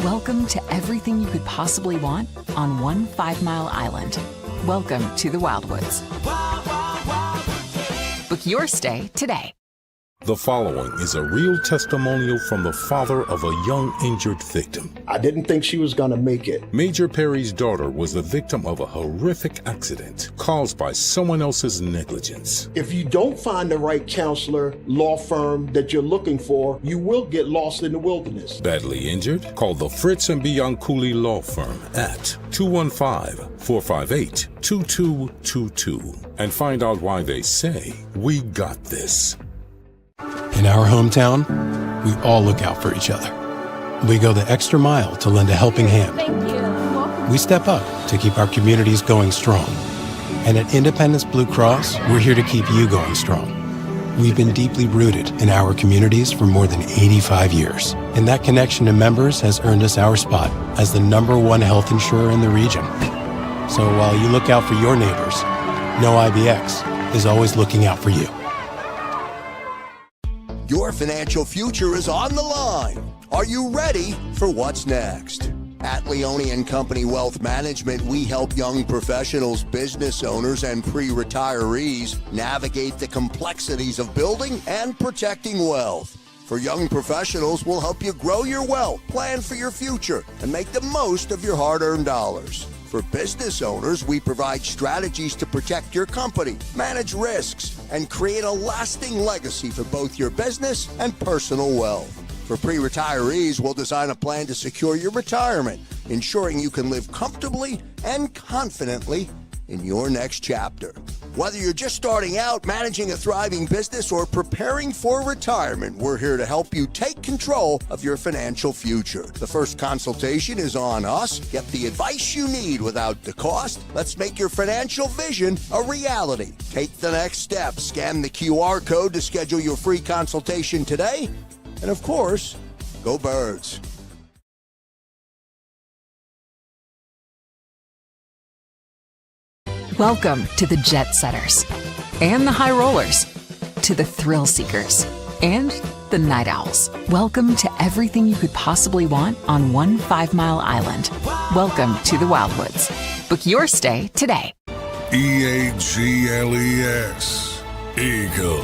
[SPEAKER 4] Welcome to everything you could possibly want on one 5-mile island. Welcome to the Wildwoods. Book your stay today.
[SPEAKER 1] The following is a real testimonial from the father of a young injured victim.
[SPEAKER 5] I didn't think she was going to make it.
[SPEAKER 1] Major Perry's daughter was the victim of a horrific accident caused by someone else's negligence.
[SPEAKER 5] If you don't find the right counselor, law firm that you're looking for, you will get lost in the wilderness.
[SPEAKER 1] Badly injured? Call the Fritz and Bianculli Law Firm at 215-458-2222 and find out why they say, "We got this."
[SPEAKER 6] In our hometown, we all look out for each other. We go the extra mile to lend a helping hand.
[SPEAKER 7] Thank you.
[SPEAKER 6] We step up to keep our communities going strong. And at Independence Blue Cross, we're here to keep you going strong. We've been deeply rooted in our communities for more than 85 years. And that connection to members has earned us our spot as the #1 health insurer in the region. So while you look out for your neighbors, know IBX is always looking out for you.
[SPEAKER 8] Your financial future is on the line. Are you ready for what's next?
[SPEAKER 7] At Leone & Company Wealth Management, we help young professionals, business owners, and pre-retirees navigate the complexities of building and protecting wealth. For young professionals, we'll help you grow your wealth, plan for your future, and make the most of your hard-earned dollars. For business owners, we provide strategies to protect your company, manage risks, and create a lasting legacy for both your business and personal wealth. For pre-retirees, we'll design a plan to secure your retirement, ensuring you can live comfortably and confidently in your next chapter. Whether you're just starting out, managing a thriving business, or preparing for retirement, we're here to help you take control of your financial future. The first consultation is on us. Get the advice you need without the cost. Let's make your financial vision a reality. Take the next step. Scan the QR code to schedule your free consultation today. And of course, go Birds.
[SPEAKER 4] Welcome to the Jet Setters and the High Rollers, to the Thrill Seekers and the Night Owls. Welcome to everything you could possibly want on one 5-mile island. Welcome to the Wildwoods. Book your stay today.
[SPEAKER 8] EAGLES, Eagles.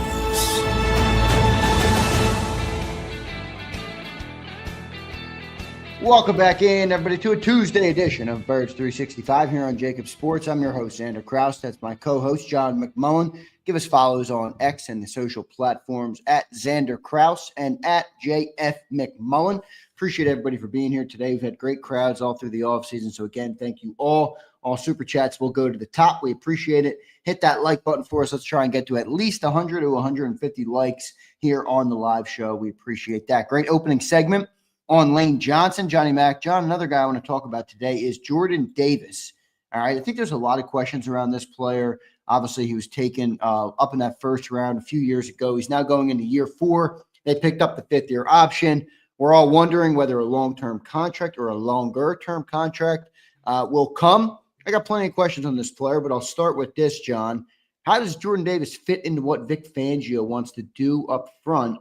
[SPEAKER 2] Welcome back in, everybody, to a Tuesday edition of Birds 365 here on JAKIB Sports. I'm your host, Zander Krause. That's my co-host, John McMullen. Give us follows on X and the social platforms at Zander Krause and at JF McMullen. Appreciate everybody for being here today. We've had great crowds all through the offseason. So, again, thank you all. All super chats will go to the top. We appreciate it. Hit that like button for us. Let's try and get to at least 100 to 150 likes here on the live show. We appreciate that. Great opening segment on Lane Johnson, Johnny Mac. John, another guy I want to talk about today is Jordan Davis. All right, I think there's a lot of questions around this player. Obviously, he was taken up in that first round a few years ago. He's now going into year 4. They picked up the 5th-year option. We're all wondering whether a long-term contract or a longer-term contract will come. I got plenty of questions on this player, but I'll start with this, John. How does Jordan Davis fit into what Vic Fangio wants to do up front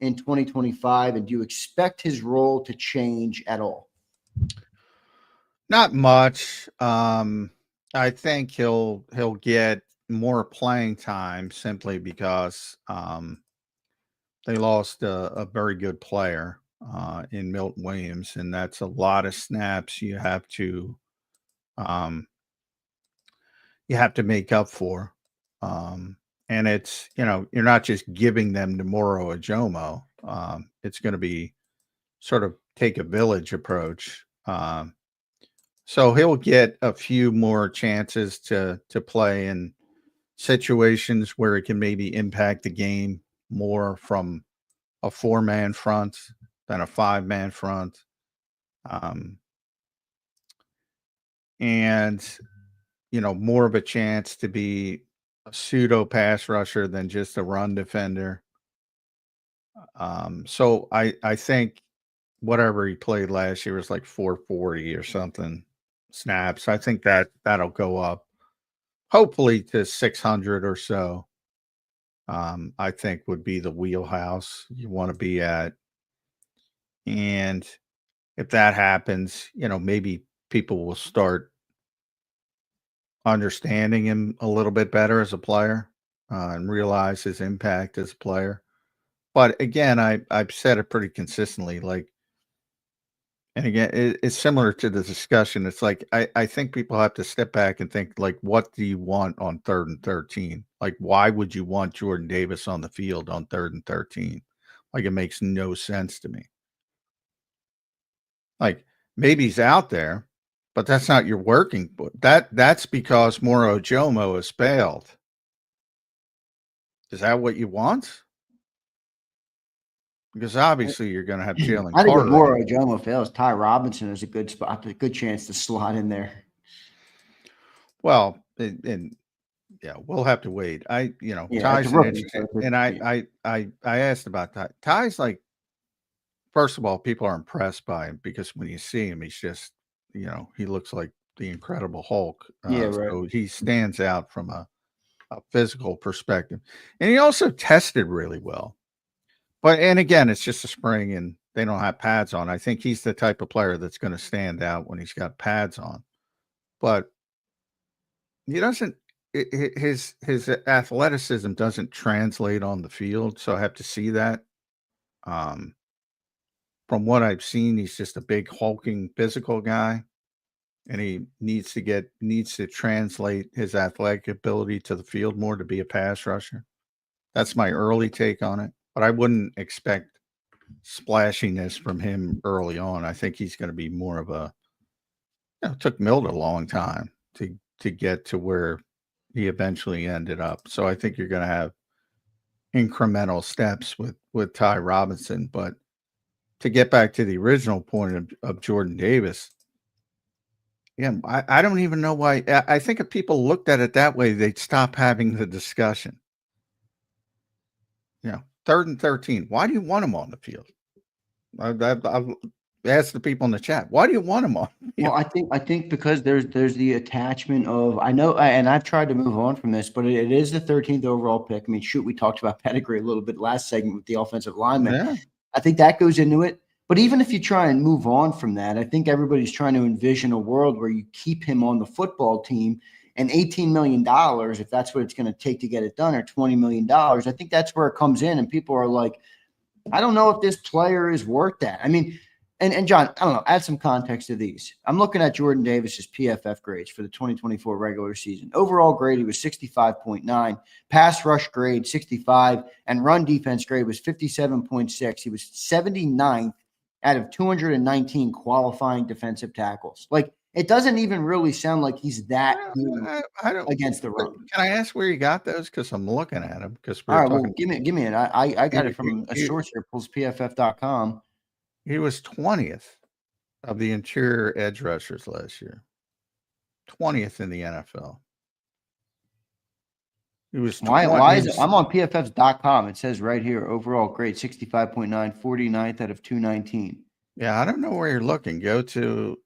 [SPEAKER 2] in 2025, and do you expect his role to change at all?
[SPEAKER 3] Not much. I think he'll get more playing time simply because they lost a very good player in Milton Williams, and that's a lot of snaps you have to make up for. And it's, you're not just giving them to Moro Ajomo. It's going to be sort of take a village approach. So he'll get a few more chances to play in situations where it can maybe impact the game more from a 4-man front than a 5-man front. And, more of a chance to be a pseudo pass rusher than just a run defender. So I think whatever he played last year was like 440 or something snaps. I think that'll go up hopefully to 600 or so. I think would be the wheelhouse you want to be at. And if that happens, maybe people will start understanding him a little bit better as a player and realize his impact as a player. But again, I've said it pretty consistently, and again, it's similar to the discussion. It's like, I think people have to step back and think, like, what do you want on 3rd and 13? Like, why would you want Jordan Davis on the field on 3rd and 13? Like, it makes no sense to me. Like, maybe he's out there, but that's not your working. That's because Moro Ajomo has failed. Is that what you want? Because obviously you're going to have Jalen.
[SPEAKER 2] I think if Moro Ajomo fails, Ty Robinson is a good spot, a good chance to slot in there.
[SPEAKER 3] Well, and yeah, we'll have to wait. Ty's an interesting, and I asked about Ty. Ty's like, first of all, people are impressed by him because when you see him, he's just, he looks like the Incredible Hulk.
[SPEAKER 2] Right.
[SPEAKER 3] So he stands out from a physical perspective, and he also tested really well. But and again, it's just a spring, and they don't have pads on. I think he's the type of player that's going to stand out when he's got pads on. But he doesn't. His athleticism doesn't translate on the field, so I have to see that. From what I've seen, he's just a big hulking physical guy, and he needs to translate his athletic ability to the field more to be a pass rusher. That's my early take on it, but I wouldn't expect splashiness from him early on. I think he's going to be more of a, it took Milt a long time to get to where he eventually ended up. So I think you're going to have incremental steps with Ty Robinson. But to get back to the original point of Jordan Davis, yeah, I don't even know why. I think if people looked at it that way, they'd stop having the discussion. 3rd and 13. Why do you want him on the field? I've asked the people in the chat. Why do you want him on?
[SPEAKER 2] Well, I think because there's the attachment of, I know, and I've tried to move on from this, but it is the 13th overall pick. I mean, shoot, we talked about pedigree a little bit last segment with the offensive lineman.
[SPEAKER 3] Yeah.
[SPEAKER 2] I think that goes into it. But even if you try and move on from that, I think everybody's trying to envision a world where you keep him on the football team, and $18 million, if that's what it's going to take to get it done, or $20 million, I think that's where it comes in. And people are like, I don't know if this player is worth that. I mean, and John, I don't know, add some context to these. I'm looking at Jordan Davis's PFF grades for the 2024 regular season. Overall grade, he was 65.9. Pass rush grade, 65. And run defense grade was 57.6. He was 79th out of 219 qualifying defensive tackles. Like, it doesn't even really sound like he's that good
[SPEAKER 3] I don't
[SPEAKER 2] against the run.
[SPEAKER 3] Can I ask where you got those? Because I'm looking at them. Because
[SPEAKER 2] all right, well, give me it. I got it from a source here, PullsPFF.com.
[SPEAKER 3] He was 20th of the interior edge rushers last year. 20th in the NFL. He was 20th.
[SPEAKER 2] Why is it? I'm on PFF.com. It says right here, overall grade 65.9, 49th out of 219.
[SPEAKER 3] Yeah, I don't know where you're looking. Go to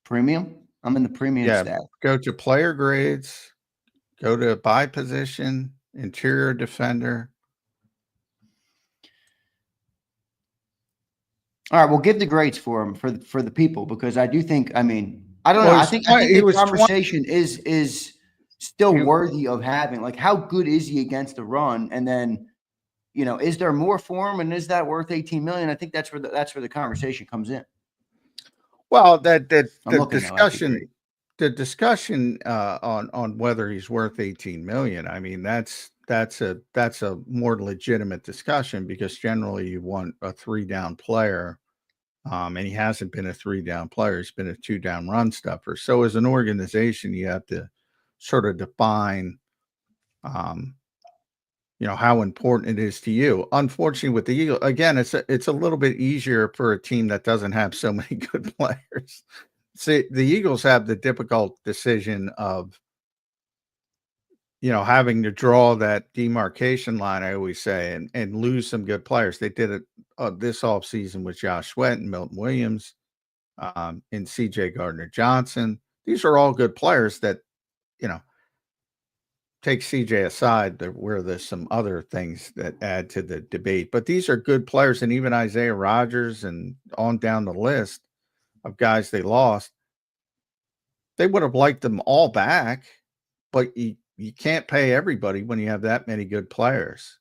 [SPEAKER 2] premium. I'm in the premium stat.
[SPEAKER 3] Go to player grades, go to by position, interior defender.
[SPEAKER 2] All right, we'll give the grades for him for the people, because I do think, I mean, I don't know. I think the conversation is still worthy of having. Like, how good is he against the run? And then, is there more for him, and is that worth $18 million? I think that's where the conversation comes in.
[SPEAKER 3] Well, the discussion on whether he's worth $18 million. I mean, that's a more legitimate discussion, because generally you want a 3-down player, and he hasn't been a 3-down player. He's been a 2-down run stuffer. So as an organization, you have to sort of define, how important it is to you. Unfortunately, with the Eagles, again, it's a little bit easier for a team that doesn't have so many good players. See, the Eagles have the difficult decision of, having to draw that demarcation line, I always say, and lose some good players. They did it this offseason with Josh Sweat and Milton Williams, and CJ Gardner-Johnson. These are all good players that, take CJ aside, where there's some other things that add to the debate. But these are good players, and even Isaiah Rodgers and on down the list of guys they lost, they would have liked them all back, but you can't pay everybody when you have that many good players.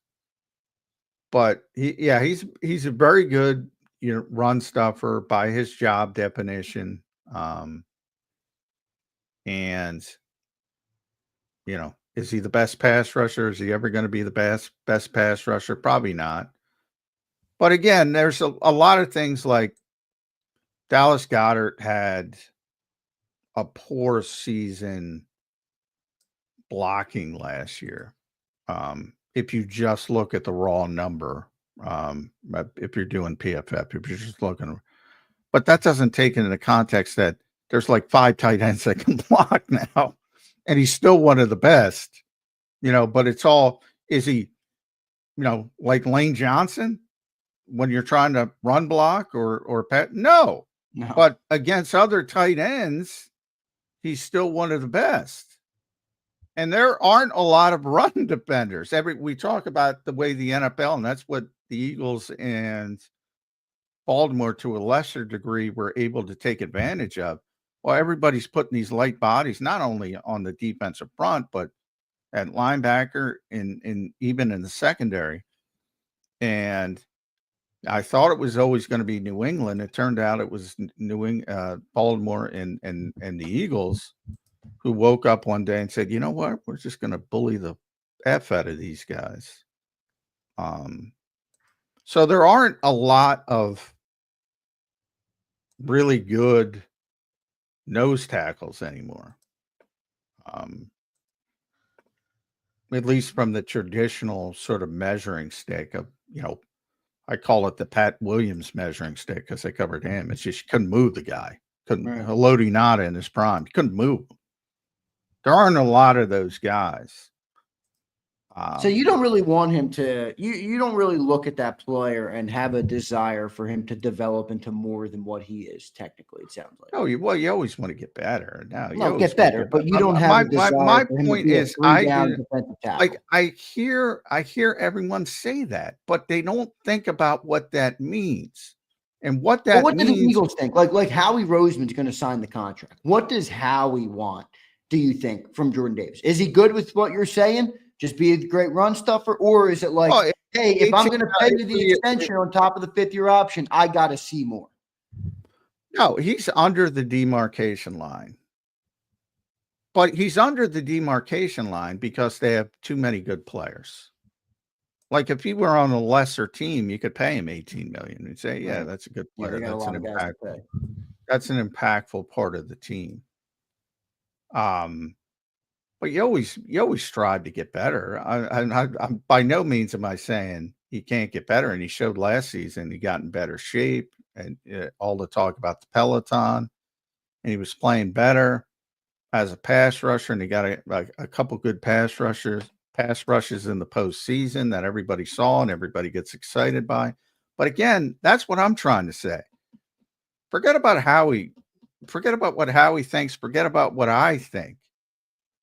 [SPEAKER 3] But he's a very good run stuffer by his job definition. And is he the best pass rusher? Is he ever going to be the best pass rusher? Probably not. But again, there's a lot of things, like Dallas Goedert had a poor season blocking last year. If you just look at the raw number, if you're doing PFF, if you're just looking, but that doesn't take into the context that there's like 5 tight ends that can block now, and he's still one of the best, but it's all, is he, like Lane Johnson when you're trying to run block or pet? No. But against other tight ends, he's still one of the best. And there aren't a lot of run defenders. We talk about the way the NFL, and that's what the Eagles and Baltimore to a lesser degree were able to take advantage of. Well, everybody's putting these light bodies not only on the defensive front, but at linebacker and even in the secondary. And I thought it was always going to be New England. It turned out it was Baltimore and the Eagles who woke up one day and said, you know what, we're just going to bully the F out of these guys. So there aren't a lot of really good nose tackles anymore. At least from the traditional sort of measuring stick of, I call it the Pat Williams measuring stick because I covered him. It's just you couldn't move the guy. Lodi Nada in his prime. You couldn't move him. There aren't a lot of those guys.
[SPEAKER 2] So you don't really want him to you don't really look at that player and have a desire for him to develop into more than what he is technically, it sounds like.
[SPEAKER 3] Oh, you always want to get better.
[SPEAKER 2] No, get better, but you don't have a desire
[SPEAKER 3] my
[SPEAKER 2] for him
[SPEAKER 3] point
[SPEAKER 2] to be
[SPEAKER 3] is I hear everyone say that, but they don't think about what that means. And what that
[SPEAKER 2] what
[SPEAKER 3] means.
[SPEAKER 2] do the Eagles think? Like Howie Roseman's going to sign the contract. What does Howie want, do you think, from Jordan Davis? Is he good with what you're saying? Just be a great run stuffer? Or is it like, hey, if I'm going to pay you the extension on top of the 5th-year option, I got to see more?
[SPEAKER 3] No, he's under the demarcation line. But he's under the demarcation line because they have too many good players. Like if he were on a lesser team, you could pay him $18 million. You'd say, yeah, that's a good player. That's an impactful part of the team. But you always strive to get better. I'm by no means am I saying he can't get better. And he showed last season he got in better shape, and all the talk about the Peloton, and he was playing better as a pass rusher, and he got a couple good pass rushes in the postseason that everybody saw and everybody gets excited by. But again, that's what I'm trying to say. Forget about Howie. Forget about what Howie thinks. Forget about what I think.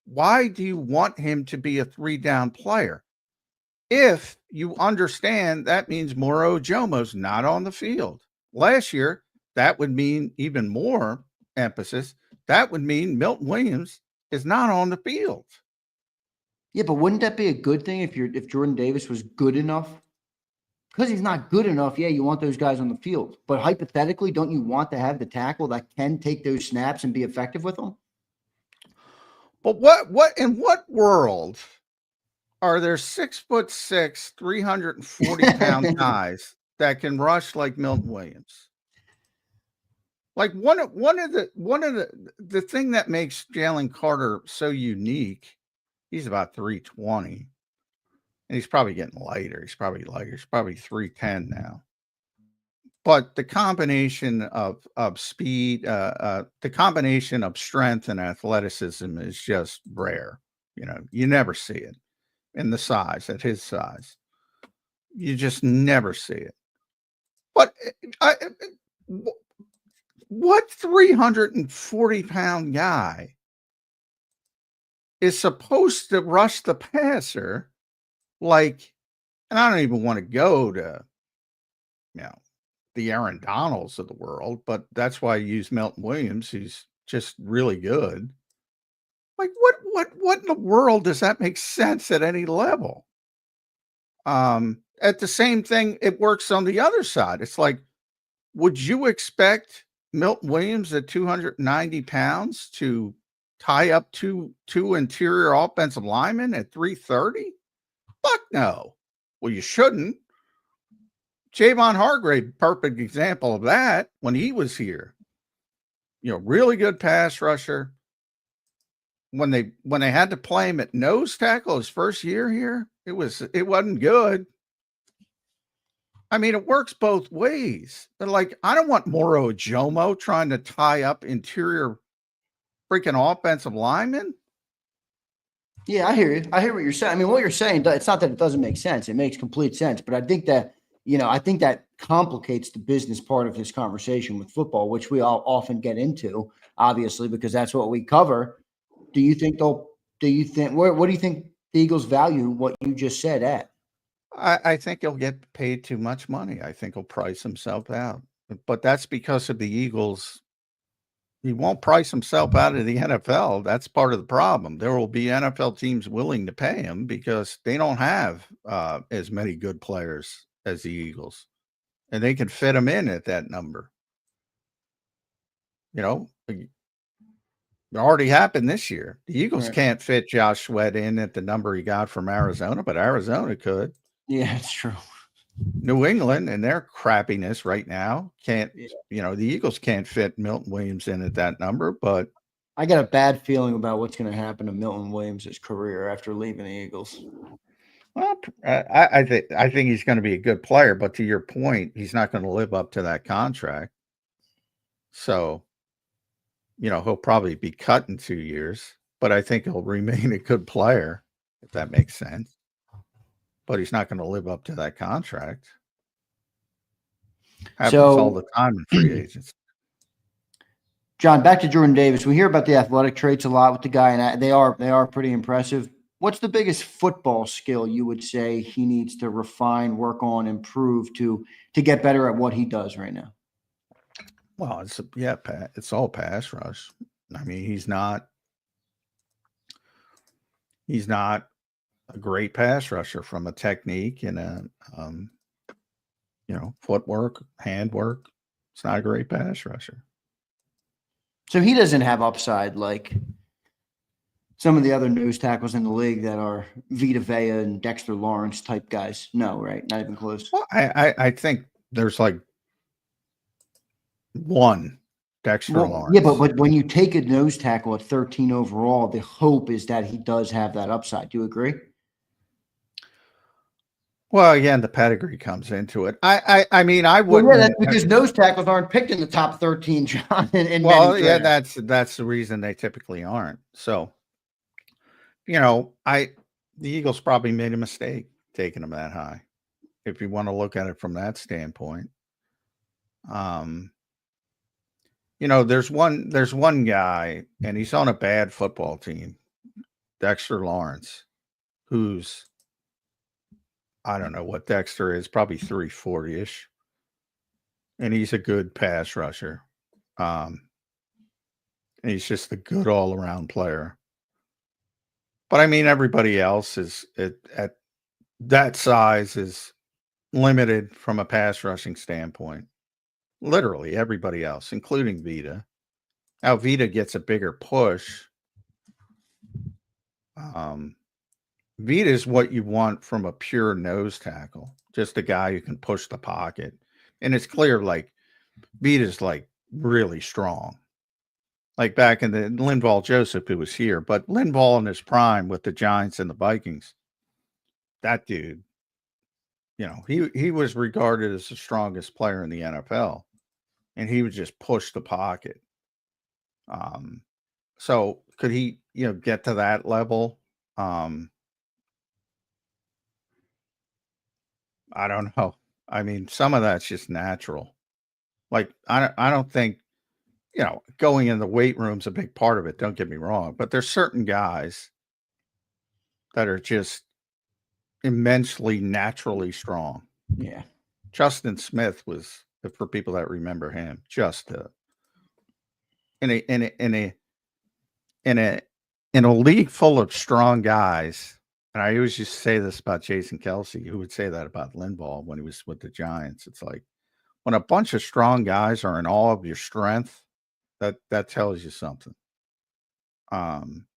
[SPEAKER 3] Why do you want him to be a 3-down player? If you understand that means Moro Jomo's not on the field. Last year, that would mean even more emphasis. That would mean Milton Williams is not on the field.
[SPEAKER 2] Yeah, but wouldn't that be a good thing if Jordan Davis was good enough? Because he's not good enough, yeah, you want those guys on the field. But hypothetically, don't you want to have the tackle that can take those snaps and be effective with them?
[SPEAKER 3] But what in what world are there 6'6", 340-pound guys that can rush like Milton Williams? Like one of the thing that makes Jalen Carter so unique, he's about 320. And he's probably getting lighter. He's probably 310 now. But the combination of speed, the combination of strength and athleticism is just rare. You never see it in the size, at his size. You just never see it. But what 340-pound guy is supposed to rush the passer like, and I don't even want to go to, the Aaron Donalds of the world, but that's why I use Milton Williams. He's just really good. Like what in the world does that make sense at any level? At the same thing, it works on the other side. It's like, would you expect Milton Williams at 290 pounds to tie up two interior offensive linemen at 330? Fuck no. Well, you shouldn't. Javon Hargrave, perfect example of that when he was here. Really good pass rusher. When they had to play him at nose tackle his first year here, it wasn't good. I mean, it works both ways. But like, I don't want Moro Jomo trying to tie up interior freaking offensive linemen.
[SPEAKER 2] Yeah, I hear you. I hear what you're saying. I mean, what you're saying, it's not that it doesn't make sense. It makes complete sense. But I think that, I think that complicates the business part of this conversation with football, which we all often get into, obviously, because that's what we cover. Do you think they'll do you think? What do you think the Eagles value what you just said at?
[SPEAKER 3] I think he'll get paid too much money. I think he'll price himself out. But that's because of the Eagles. He won't price himself out of the NFL. That's part of the problem. There will be NFL teams willing to pay him because they don't have as many good players as the Eagles, and they can fit him in at that number. It already happened this year. The Eagles can't fit Josh Sweat in at the number he got from Arizona, but Arizona could.
[SPEAKER 2] Yeah, it's true.
[SPEAKER 3] New England and their crappiness right now can't, the Eagles can't fit Milton Williams in at that number, but
[SPEAKER 2] I got a bad feeling about what's going to happen to Milton Williams' career after leaving the Eagles.
[SPEAKER 3] Well, I think he's going to be a good player, but to your point, he's not going to live up to that contract. So, he'll probably be cut in 2 years, but I think he'll remain a good player, if that makes sense. But he's not going to live up to that contract. Happens all the time in free agents.
[SPEAKER 2] John, back to Jordan Davis. We hear about the athletic traits a lot with the guy, and they are pretty impressive. What's the biggest football skill you would say he needs to refine, work on, improve to get better at what he does right now?
[SPEAKER 3] Well, it's all pass rush. I mean, he's not a great pass rusher from a technique and a footwork, handwork. It's not a great pass rusher.
[SPEAKER 2] So he doesn't have upside like some of the other nose tackles in the league that are Vita Vea and Dexter Lawrence type guys. No, right? Not even close.
[SPEAKER 3] Well, I think there's like one Dexter Lawrence.
[SPEAKER 2] Yeah, but when you take a nose tackle at 13 overall, the hope is that he does have that upside. Do you agree?
[SPEAKER 3] Well, again, the pedigree comes into it. I mean, I wouldn't.
[SPEAKER 2] Well, yeah, that's because nose tackles aren't picked in the top 13, John.
[SPEAKER 3] That's the reason they typically aren't. So, the Eagles probably made a mistake taking him that high, if you want to look at it from that standpoint. There's one guy, and he's on a bad football team, Dexter Lawrence, who's, I don't know what Dexter is, probably 340-ish. And he's a good pass rusher. And he's just a good all-around player. But I mean, everybody else is at that size is limited from a pass rushing standpoint. Literally everybody else, including Vita. Now Vita gets a bigger push. Vita is what you want from a pure nose tackle, just a guy who can push the pocket. And it's clear, like, Vita's like really strong. Like back in the Linval Joseph, who was here, but Linval in his prime with the Giants and the Vikings, that dude, he was regarded as the strongest player in the NFL, and he would just push the pocket. So could he, get to that level? I don't know. I mean, some of that's just natural. Like, I don't think, going in the weight room's a big part of it. Don't get me wrong, but there's certain guys that are just immensely naturally strong.
[SPEAKER 2] Yeah.
[SPEAKER 3] Justin Smith was, for people that remember him, just in a league full of strong guys. And I always used to say this about Jason Kelsey, who would say that about Linval when he was with the Giants. It's like, when a bunch of strong guys are in all of your strength, that tells you something. And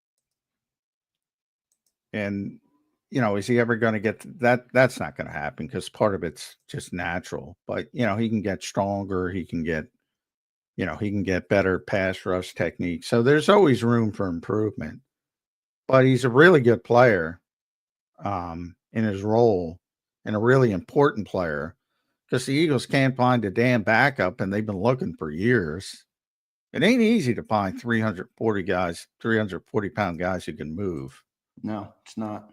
[SPEAKER 3] is he ever going to get that? That's not going to happen because part of it's just natural. But he can get stronger. He can get better pass rush technique. So there's always room for improvement. But he's a really good player in his role, and a really important player, because the Eagles can't find a damn backup, and they've been looking for years. It ain't easy to find 340-pound guys who can move.
[SPEAKER 2] No, it's not.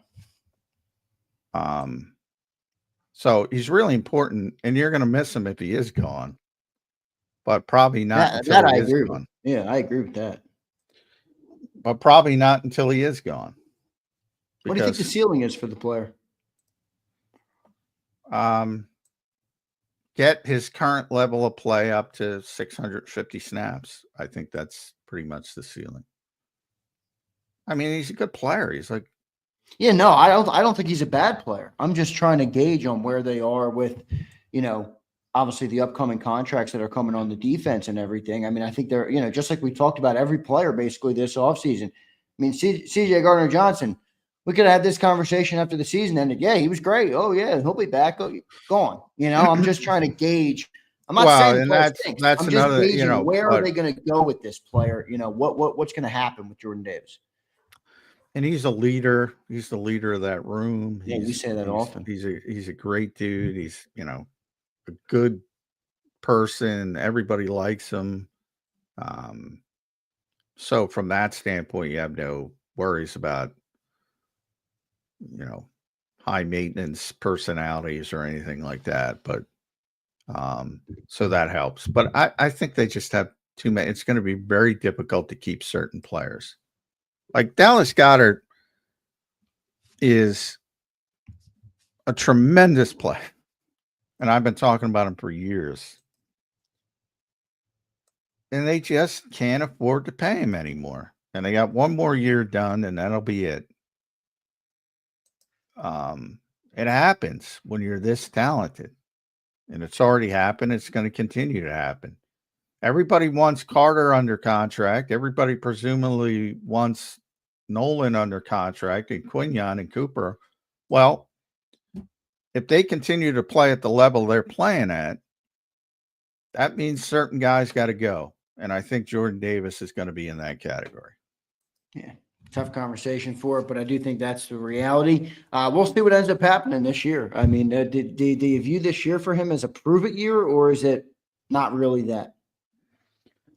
[SPEAKER 3] So he's really important, and you're going to miss him if he is gone, but probably not.
[SPEAKER 2] That I agree with. Yeah, I agree with that.
[SPEAKER 3] but probably not until he is gone.
[SPEAKER 2] What do you think the ceiling is for the player?
[SPEAKER 3] Get his current level of play up to 650 snaps. I think that's pretty much the ceiling. I mean, he's a good player. He's like,
[SPEAKER 2] yeah, no, I don't think he's a bad player. I'm just trying to gauge on where they are with, obviously the upcoming contracts that are coming on the defense and everything. I mean, I think they're, just like we talked about every player basically this offseason. I mean, CJ Gardner-Johnson, we could have had this conversation after the season ended. Yeah, he was great. Oh, yeah, he'll be back. Oh, gone. I'm just trying to gauge. I'm not saying
[SPEAKER 3] that's
[SPEAKER 2] I'm
[SPEAKER 3] another,
[SPEAKER 2] just gauging where are they going to go with this player? What's going to happen with Jordan Davis?
[SPEAKER 3] And he's a leader. He's the leader of that room.
[SPEAKER 2] Yeah, we say that often.
[SPEAKER 3] He's a great dude. He's, a good person. Everybody likes him. So from that standpoint, you have no worries about, high maintenance personalities or anything like that. But so that helps. But I think they just have too many. It's going to be very difficult to keep certain players. Like Dallas Goedert is a tremendous player. And I've been talking about him for years. And they just can't afford to pay him anymore. And they got one more year done, and that'll be it. It happens when you're this talented. And it's already happened. It's going to continue to happen. Everybody wants Carter under contract. Everybody presumably wants Nolan under contract and Quinyon and Cooper. Well, if they continue to play at the level they're playing at, that means certain guys got to go. And I think Jordan Davis is going to be in that category.
[SPEAKER 2] Yeah, tough conversation for it, but I do think that's the reality. We'll see what ends up happening this year. I mean, do you view this year for him as a prove-it year, or is it not really that?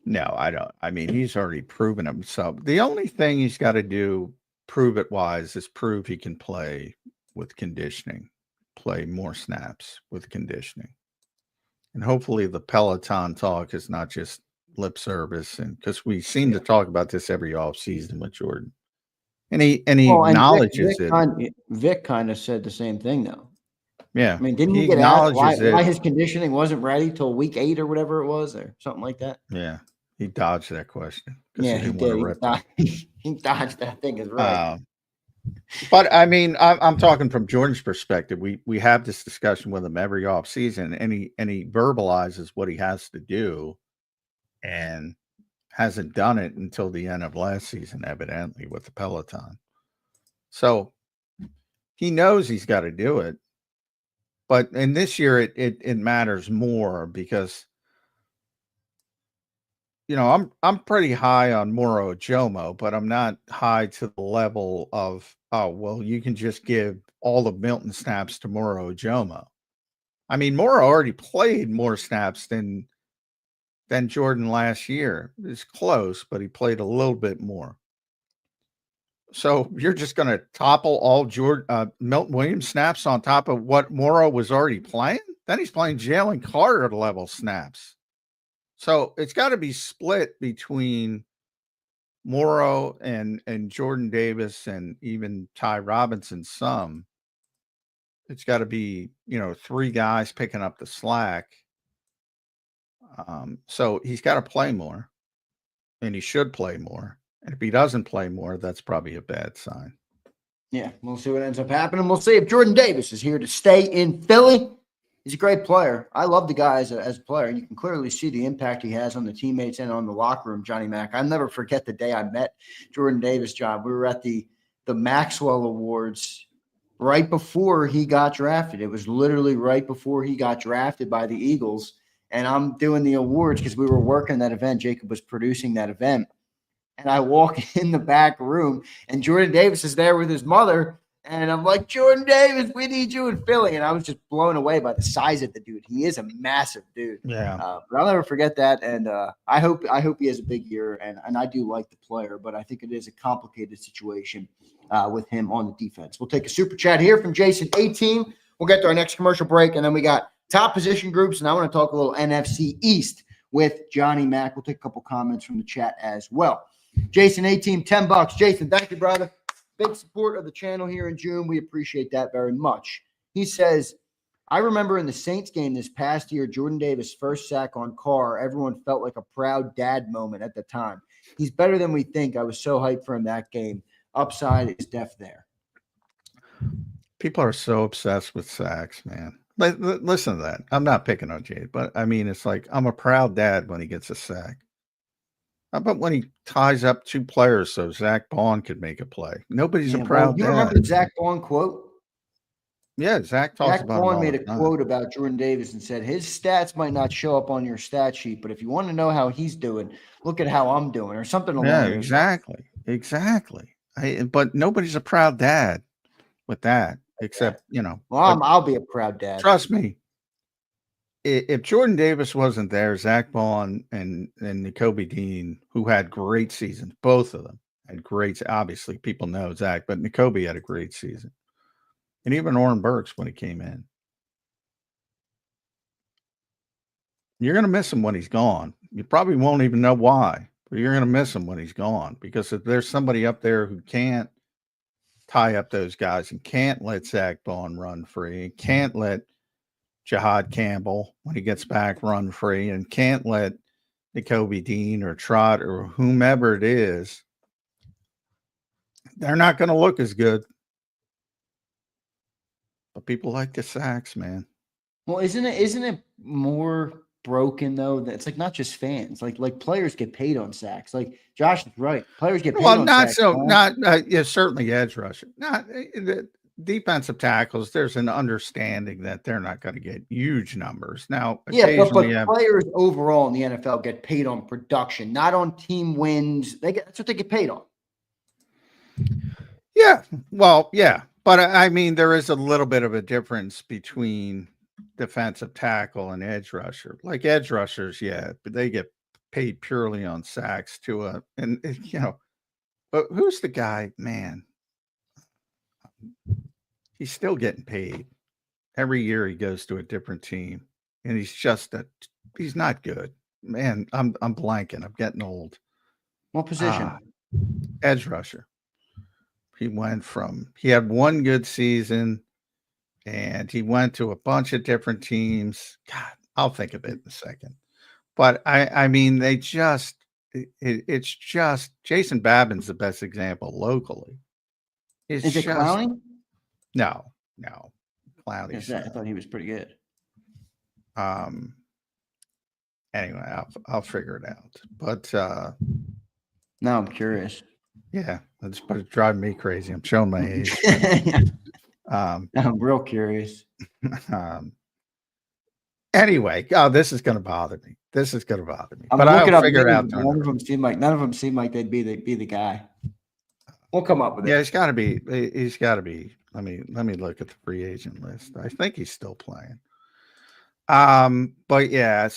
[SPEAKER 3] No, I don't. I mean, he's already proven himself. The only thing he's got to do, prove-it-wise, is prove he can play with conditioning, play more snaps with conditioning. And hopefully the Peloton talk is not just lip service, and because we seem to talk about this every offseason with Jordan. And he acknowledges it.
[SPEAKER 2] Vic kind of said the same thing, though.
[SPEAKER 3] Yeah.
[SPEAKER 2] I mean, didn't he get asked why his conditioning wasn't ready till week 8 or whatever it was, or something like that?
[SPEAKER 3] Yeah. He dodged that question.
[SPEAKER 2] Yeah, he did. He dodged that thing, is right.
[SPEAKER 3] But I mean, I'm talking from Jordan's perspective. We have this discussion with him every offseason, and he verbalizes what he has to do, and hasn't done it until the end of last season, evidently, with the Peloton. So he knows he's got to do it. But in this year, it matters more because, I'm pretty high on Moro Jomo, but I'm not high to the level of, you can just give all the Milton snaps to Moro Jomo. I mean, Moro already played more snaps than Jordan last year. It's close, but he played a little bit more. So you're just going to topple all Milton Williams snaps on top of what Moro was already playing? Then he's playing Jalen Carter level snaps. So it's got to be split between Moro and Jordan Davis and even Ty Robinson some. It's got to be, 3 guys picking up the slack. So he's got to play more, and he should play more. And if he doesn't play more, that's probably a bad sign.
[SPEAKER 2] Yeah, we'll see what ends up happening. We'll see if Jordan Davis is here to stay in Philly. He's a great player. I love the guy as a player. You can clearly see the impact he has on the teammates and on the locker room, Johnny Mac. I'll never forget the day I met Jordan Davis, John. We were at the Maxwell Awards right before he got drafted. It was literally right before he got drafted by the Eagles. And I'm doing the awards because we were working that event. JAKIB was producing that event. And I walk in the back room, and Jordan Davis is there with his mother. And I'm like, Jordan Davis, we need you in Philly. And I was just blown away by the size of the dude. He is a massive dude.
[SPEAKER 3] Yeah.
[SPEAKER 2] But I'll never forget that. And I hope he has a big year. And I do like the player, but I think it is a complicated situation with him on the defense. We'll take a super chat here from Jason 18. We'll get to our next commercial break. And then we got top position groups. And I want to talk a little NFC East with Johnny Mac. We'll take a couple comments from the chat as well. Jason A-Team, $10. Jason, thank you, brother. Big support of the channel here in June. We appreciate that very much. He says, I remember in the Saints game this past year, Jordan Davis' first sack on Carr, everyone felt like a proud dad moment at the time. He's better than we think. I was so hyped for him that game. Upside is def there.
[SPEAKER 3] People are so obsessed with sacks, man. Listen to that. I'm not picking on Jade, but I mean, it's like I'm a proud dad when he gets a sack. How about when he ties up 2 players so Zach Bond could make a play? Nobody's a proud
[SPEAKER 2] you
[SPEAKER 3] dad.
[SPEAKER 2] remember the Zach Bond quote?
[SPEAKER 3] Yeah, Zach talks about
[SPEAKER 2] Bond made a quote about Jordan Davis and said, his stats might not show up on your stat sheet, but if you want to know how he's doing, look at how I'm doing, or something along those lines.
[SPEAKER 3] Exactly. But nobody's a proud dad with that, except,
[SPEAKER 2] Well, I'll be a proud dad.
[SPEAKER 3] Trust me. If Jordan Davis wasn't there, Zach Bond and Nakobe Dean, who had great seasons, both of them had great. Obviously, people know Zach, but Nakobe had a great season. And even Oren Burks when he came in. You're going to miss him when he's gone. You probably won't even know why, but you're going to miss him when he's gone, because if there's somebody up there who can't tie up those guys and can't let Zach Bond run free, and can't let Jahad Campbell, when he gets back, run free, and can't let Nakobe Dean or Trot or whomever it is, they're not going to look as good. But people like the sacks, man.
[SPEAKER 2] Well, isn't it more broken though? That it's like not just fans, like players get paid on sacks. Like Josh is right, players get paid on sacks.
[SPEAKER 3] Certainly edge rusher, not the defensive tackles. There's an understanding that they're not going to get huge numbers now.
[SPEAKER 2] Yeah, but players overall in the NFL get paid on production, not on team wins. That's what they get paid on.
[SPEAKER 3] Yeah, well, yeah. But I mean, there is a little bit of a difference between defensive tackle and edge rusher. Like edge rushers, yeah, but they get paid purely on sacks but who's the guy, man? He's still getting paid. Every year he goes to a different team, and he's not good. Man, I'm blanking. I'm getting old.
[SPEAKER 2] What position?
[SPEAKER 3] Edge rusher. He had one good season and he went to a bunch of different teams. God, I'll think of it in a second. But I mean, it's just Jason Babin's the best example locally.
[SPEAKER 2] Is it Clowney?
[SPEAKER 3] No. Clowney.
[SPEAKER 2] I thought he was pretty good.
[SPEAKER 3] Anyway, I'll figure it out. But
[SPEAKER 2] now I'm curious.
[SPEAKER 3] Yeah, it's driving me crazy. I'm showing my age.
[SPEAKER 2] I'm real curious.
[SPEAKER 3] Anyway, this is going to bother me. But
[SPEAKER 2] I'll figure it out. None of them seem like they'd be the guy. We'll come up with it.
[SPEAKER 3] Yeah, he's got to be. Let me look at the free agent list. I think he's still playing. But yeah,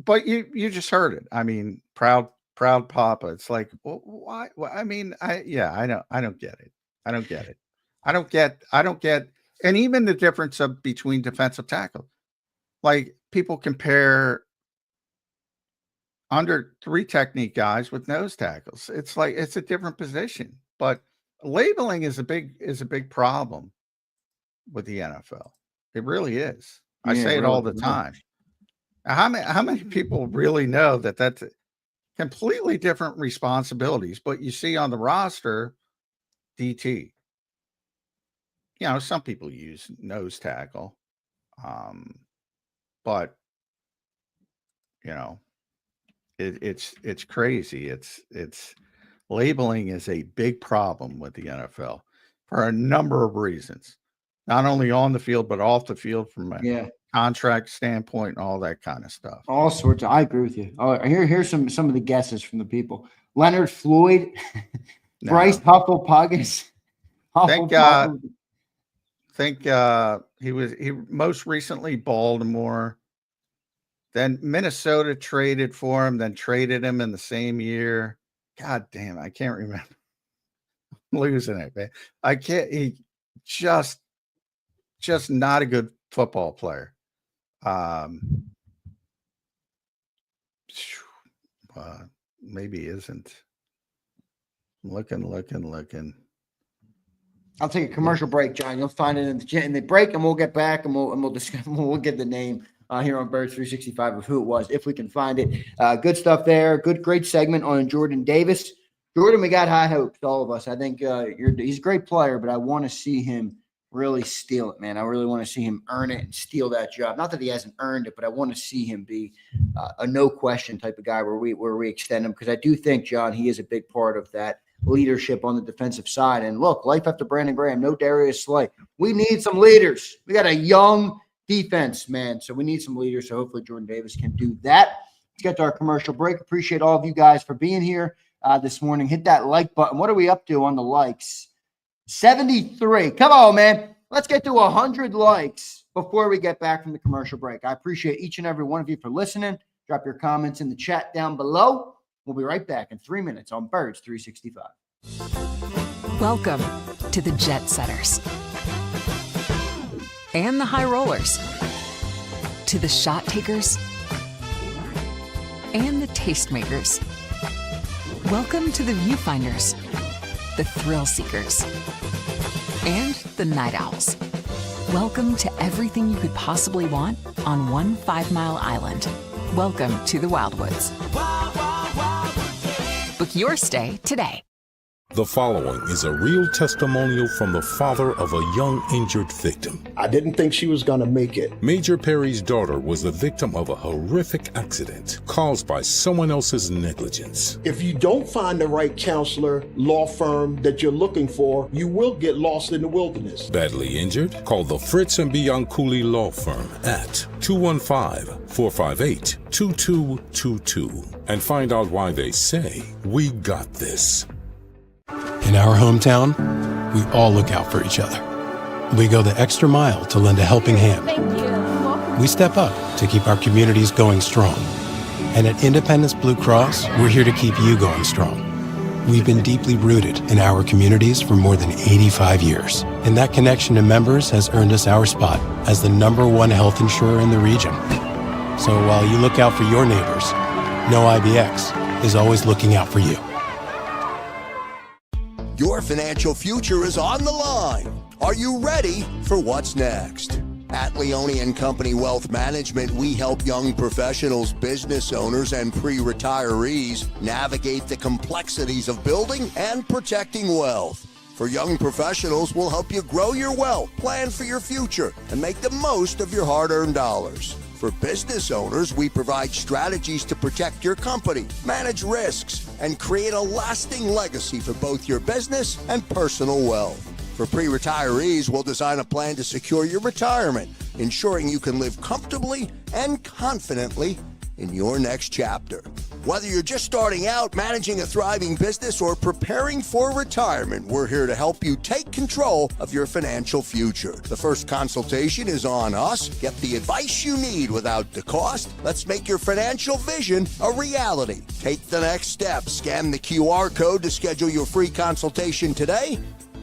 [SPEAKER 3] but you just heard it. I mean, proud papa. It's like, well, why? Well, I mean, I don't get it. I don't get, and even the difference between defensive tackle. Like people compare under 3 technique guys with nose tackles. It's like it's a different position, but labeling is a big problem with the NFL. It really is. I say it all the time. How many people really know that that's completely different responsibilities? But you see on the roster, DT. Some people use nose tackle, but it's crazy. It's labeling is a big problem with the NFL for a number of reasons, not only on the field but off the field from a contract standpoint and all that kind of stuff.
[SPEAKER 2] All sorts. I agree with you. Here's some of the guesses from the people: Leonard Floyd, Bryce Hufflepuggis.
[SPEAKER 3] Think he most recently Baltimore, then Minnesota traded for him, then traded him in the same year. God damn, I can't remember. I'm losing it, man. I can't. He just not a good football player. maybe he isn't. Looking.
[SPEAKER 2] I'll take a commercial break, John. You'll find it in the break, and we'll get back and we'll discuss. We'll get the name here on Birds 365 of who it was if we can find it. Good stuff there. Great segment on Jordan Davis. Jordan, we got high hopes, all of us. I think he's a great player, but I want to see him really steal it, man. I really want to see him earn it and steal that job. Not that he hasn't earned it, but I want to see him be a no question type of guy where we extend him, because I do think, John, he is a big part of that leadership on the defensive side. And look, life after Brandon Graham, no Darius Slay. We need some leaders. We got a young defense, man. So we need some leaders. So hopefully Jordan Davis can do that. Let's get to our commercial break. Appreciate all of you guys for being here this morning. Hit that like button. What are we up to on the likes? 73. Come on, man. Let's get to 100 likes before we get back from the commercial break. I appreciate each and every one of you for listening. Drop your comments in the chat down below. We'll be right back in 3 minutes on Birds 365.
[SPEAKER 4] Welcome to the Jet Setters and the High Rollers, to the Shot Takers and the Tastemakers. Welcome to the Viewfinders, the Thrill Seekers, and the Night Owls. Welcome to everything you could possibly want on one 5-mile island. Welcome to the Wildwoods. Book your stay today.
[SPEAKER 1] The following is a real testimonial from the father of a young injured victim.
[SPEAKER 5] I didn't think she was going to make it.
[SPEAKER 1] Major Perry's daughter was the victim of a horrific accident caused by someone else's negligence.
[SPEAKER 5] If you don't find the right counselor, law firm that you're looking for, you will get lost in the wilderness.
[SPEAKER 1] Badly injured? Call the Fritz and Bianculli Law Firm at 215-458-2222 and find out why they say, "We got this."
[SPEAKER 6] In our hometown, we all look out for each other. We go the extra mile to lend a helping hand.
[SPEAKER 9] Thank you.
[SPEAKER 6] We step up to keep our communities going strong. And at Independence Blue Cross, we're here to keep you going strong. We've been deeply rooted in our communities for more than 85 years. And that connection to members has earned us our spot as the #1 health insurer in the region. So while you look out for your neighbors, know IBX is always looking out for you.
[SPEAKER 7] Your financial future is on the line. Are you ready for what's next? At Leone & Company Wealth Management, we help young professionals, business owners, and pre-retirees navigate the complexities of building and protecting wealth. For young professionals, we'll help you grow your wealth, plan for your future, and make the most of your hard-earned dollars. For business owners, we provide strategies to protect your company, manage risks, and create a lasting legacy for both your business and personal wealth. For pre-retirees, we'll design a plan to secure your retirement, ensuring you can live comfortably and confidently in your next chapter. Whether you're just starting out, managing a thriving business, or preparing for retirement, we're here to help you take control of your financial future. The first consultation is on us. Get the advice you need without the cost. Let's make your financial vision a reality. Take the next step. Scan the QR code to schedule your free consultation today.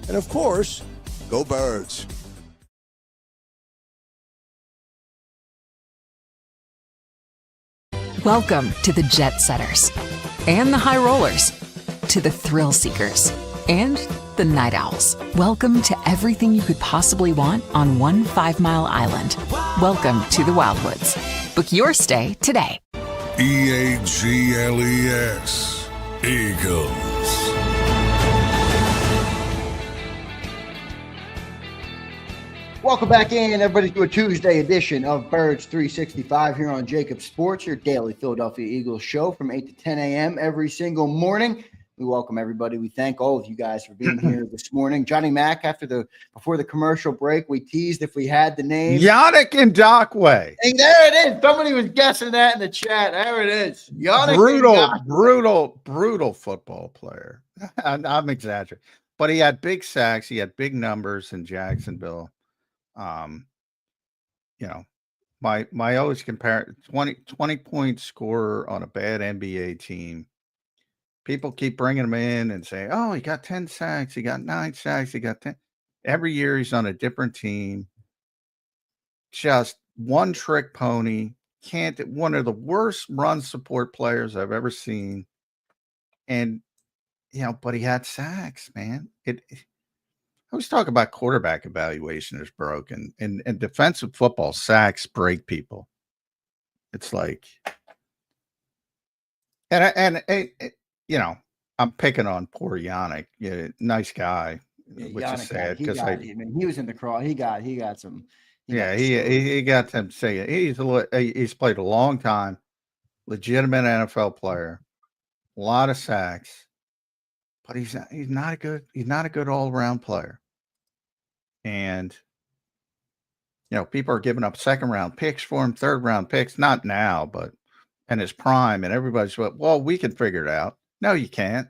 [SPEAKER 7] And of course, go Birds.
[SPEAKER 4] Welcome to the Jet Setters and the High Rollers, to the Thrill Seekers and the Night Owls. Welcome to everything you could possibly want on one 5-mile island. Welcome to the Wildwoods. Book your stay today.
[SPEAKER 8] EAGLEX. Eagles.
[SPEAKER 2] Welcome back in, everybody, to a Tuesday edition of Birds 365 here on JAKIB Sports, your daily Philadelphia Eagles show from 8 to 10 a.m. every single morning. We welcome everybody. We thank all of you guys for being here this morning. Johnny Mack, before the commercial break, we teased if we had the name.
[SPEAKER 3] Yannick Ngakoue.
[SPEAKER 2] Hey, there it is. Somebody was guessing that in the chat. There it is. Yannick brutal football player.
[SPEAKER 3] I'm exaggerating. But he had big sacks. He had big numbers in Jacksonville. My always compare 20-point scorer on a bad NBA team. People keep bringing him in and say, "Oh, he got 10 sacks, he got 9 sacks, he got 10." Every year he's on a different team. Just one trick pony. One of the worst run support players I've ever seen. And, but he had sacks, man. I always talk about quarterback evaluation is broken. And defensive football, sacks break people. It's like, I'm picking on poor Yannick. Yeah, nice guy, which is sad because
[SPEAKER 2] he was in the crawl. He got some.
[SPEAKER 3] He got them saying he's played a long time, legitimate NFL player, a lot of sacks, but he's not a good all around player. And people are giving up 2nd round picks for him, 3rd round picks, not now, but in his prime, and everybody's well, we can figure it out. No, you can't.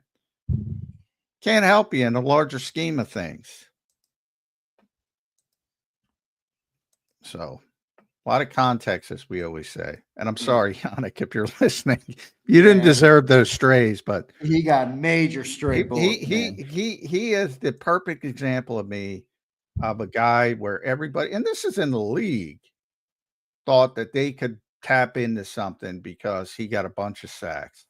[SPEAKER 3] Can't help you in the larger scheme of things. So, a lot of context, as we always say. And I'm sorry, Yannick, if you're listening, you didn't deserve those strays, but
[SPEAKER 2] he got major stray bullets.
[SPEAKER 3] He is the perfect example of a guy where everybody, and this is in the league, thought that they could tap into something because he got a bunch of sacks.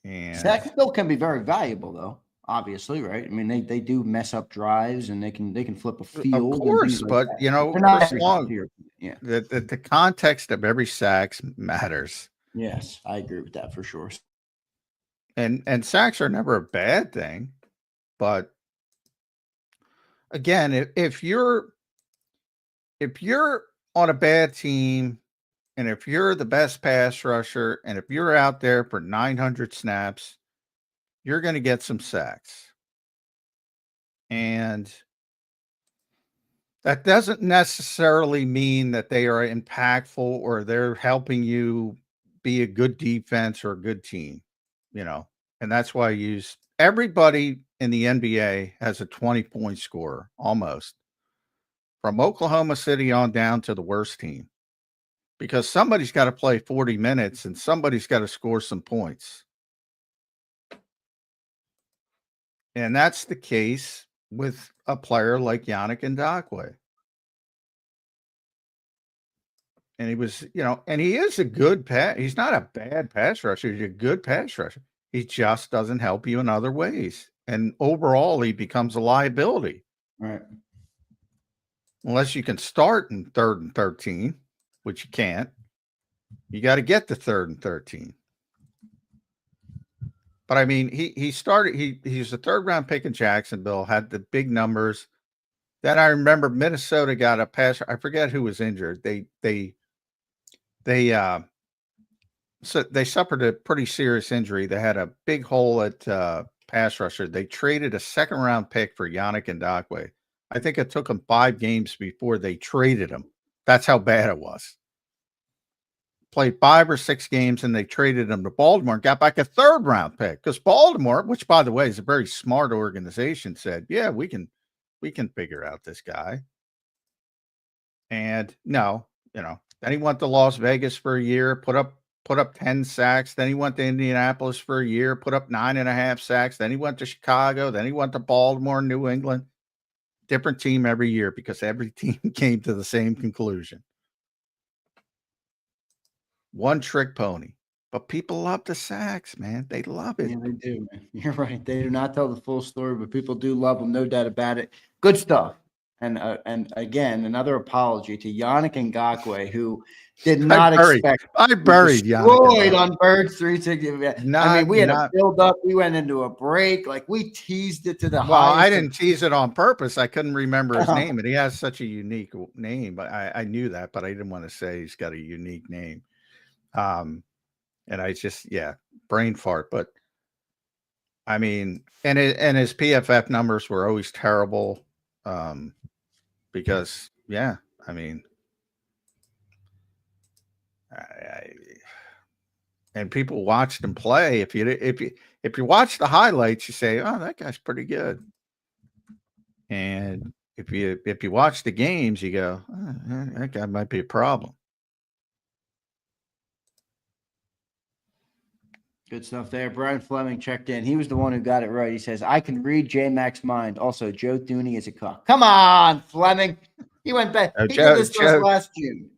[SPEAKER 3] And
[SPEAKER 2] sacks still can be very valuable, though. Obviously, right? I mean, they do mess up drives, and they can flip a field.
[SPEAKER 3] Of course, but as long the context of every sack matters.
[SPEAKER 2] Yes, I agree with that for sure.
[SPEAKER 3] And sacks are never a bad thing, but again, if you're on a bad team, and if you're the best pass rusher, and if you're out there for 900 snaps, you're going to get some sacks. And that doesn't necessarily mean that they are impactful or they're helping you be a good defense or a good team, and that's why I use everybody in the NBA has a 20-point scorer, almost from Oklahoma City on down to the worst team, because somebody's got to play 40 minutes and somebody's got to score some points. And that's the case with a player like Yannick Ngakoue. And he was, and he is a good he's not a bad pass rusher. He's a good pass rusher. He just doesn't help you in other ways. And overall, he becomes a liability.
[SPEAKER 2] Right.
[SPEAKER 3] Unless you can start in 3rd and 13, which you can't. You got to get to 3rd and 13. But I mean, he started. He's a 3rd round pick in Jacksonville. Had the big numbers. Then I remember Minnesota got a pass. I forget who was injured. They suffered a pretty serious injury. They had a big hole at pass rusher. They traded a 2nd round pick for Yannick Ngakoue. I think it took them 5 games before they traded him. That's how bad it was. Played 5 or 6 games, and they traded him to Baltimore and got back a 3rd round pick, because Baltimore, which by the way is a very smart organization, said, yeah, we can figure out this guy. And no, then he went to Las Vegas for a year, put up 10 sacks. Then he went to Indianapolis for a year, put up 9.5 sacks. Then he went to Chicago. Then he went to Baltimore, New England. Different team every year, because every team came to the same conclusion. One trick pony. But people love the sacks, man. They love it.
[SPEAKER 2] Yeah, they do, man. You're right. They do not tell the full story, but people do love them, no doubt about it. Good stuff. And again, another apology to Yannick Ngakoue, who did not expect.
[SPEAKER 3] I buried
[SPEAKER 2] Yannick on Birds 360. I mean, we had a build up. We went into a break. Like, we teased it to the highest.
[SPEAKER 3] I didn't tease it on purpose. I couldn't remember his name, and he has such a unique name. I knew that, but I didn't want to say he's got a unique name. And I just, brain fart. But I mean, and his PFF numbers were always terrible. Because I mean, and people watched him play. If you watch the highlights, you say, oh, that guy's pretty good. And if you watch the games, you go, oh, that guy might be a problem.
[SPEAKER 2] Good stuff there. Brian Fleming checked in. He was the one who got it right. He says, I can read J-Mac's mind. Also, Joe Thuney is a cock. Come on, Fleming. He went back. He did this to us last June.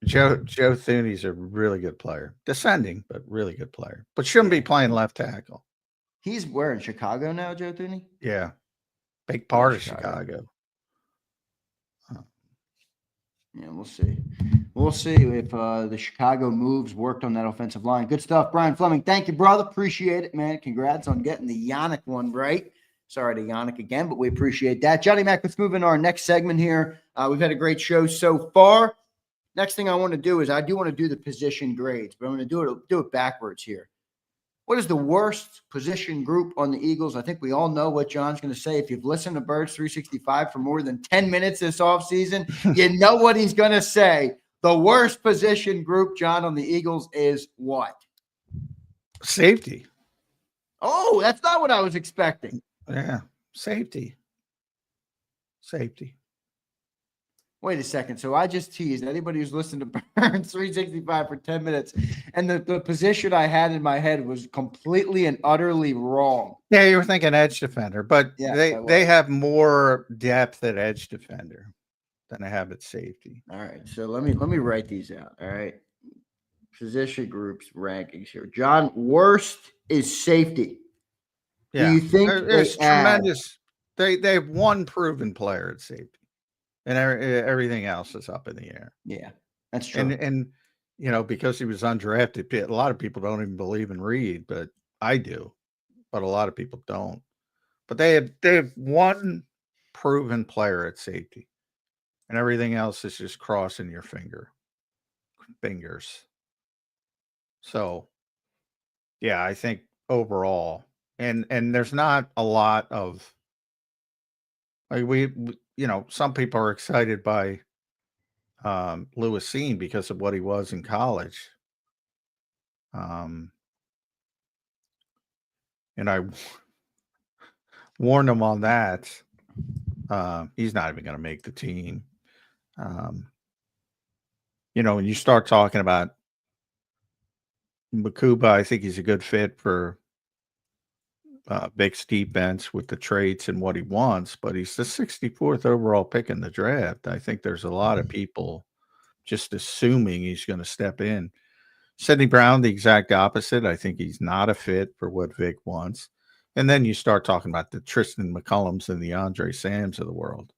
[SPEAKER 3] Joe Thuney's a really good player. Descending, but really good player. But shouldn't be playing left tackle.
[SPEAKER 2] He's where in Chicago now, Joe Thuney?
[SPEAKER 3] Yeah. Big part of Chicago.
[SPEAKER 2] Yeah, we'll see. We'll see if the Chicago moves worked on that offensive line. Good stuff, Brian Fleming. Thank you, brother. Appreciate it, man. Congrats on getting the Yannick one right. Sorry to Yannick again, but we appreciate that. Johnny Mac, let's move into our next segment here. We've had a great show so far. Next thing I want to do is I do want to do the position grades, but I'm going to do it backwards here. What is the worst position group on the Eagles? I think we all know what John's going to say. If you've listened to Birds 365 for more than 10 minutes this offseason, you know what he's going to say. The worst position group, John, on the Eagles is what?
[SPEAKER 3] Safety.
[SPEAKER 2] Oh, that's not what I was expecting.
[SPEAKER 3] Yeah, safety.
[SPEAKER 2] Wait a second. So I just teased anybody who's listened to Burns 365 for 10 minutes, and the position I had in my head was completely and utterly wrong.
[SPEAKER 3] Yeah, you were thinking edge defender, but they have more depth at edge defender than they have at safety.
[SPEAKER 2] All right. So let me write these out. All right. Position groups rankings here. John, worst is safety.
[SPEAKER 3] Yeah.
[SPEAKER 2] Do you think
[SPEAKER 3] it's tremendous? They have one proven player at safety. And everything else is up in the air.
[SPEAKER 2] Yeah, that's true.
[SPEAKER 3] And you know, because he was undrafted, a lot of people don't even believe in Reed, but I do. But a lot of people don't. But they have one proven player at safety, and everything else is just crossing your fingers. So, yeah, I think overall, and there's not a lot of like you know, some people are excited by Lewis Seen because of what he was in college. And I warned him on that. He's not even going to make the team. You know, when you start talking about Makuba, I think he's a good fit for big steep bench with the traits and what he wants, but he's the 64th overall pick in the draft. I think there's a lot of people just assuming he's going to step in. Sidney Brown, the exact opposite. I think he's not a fit for what Vic wants. And then you start talking about the Tristan McCullums and the Andre Sams of the world,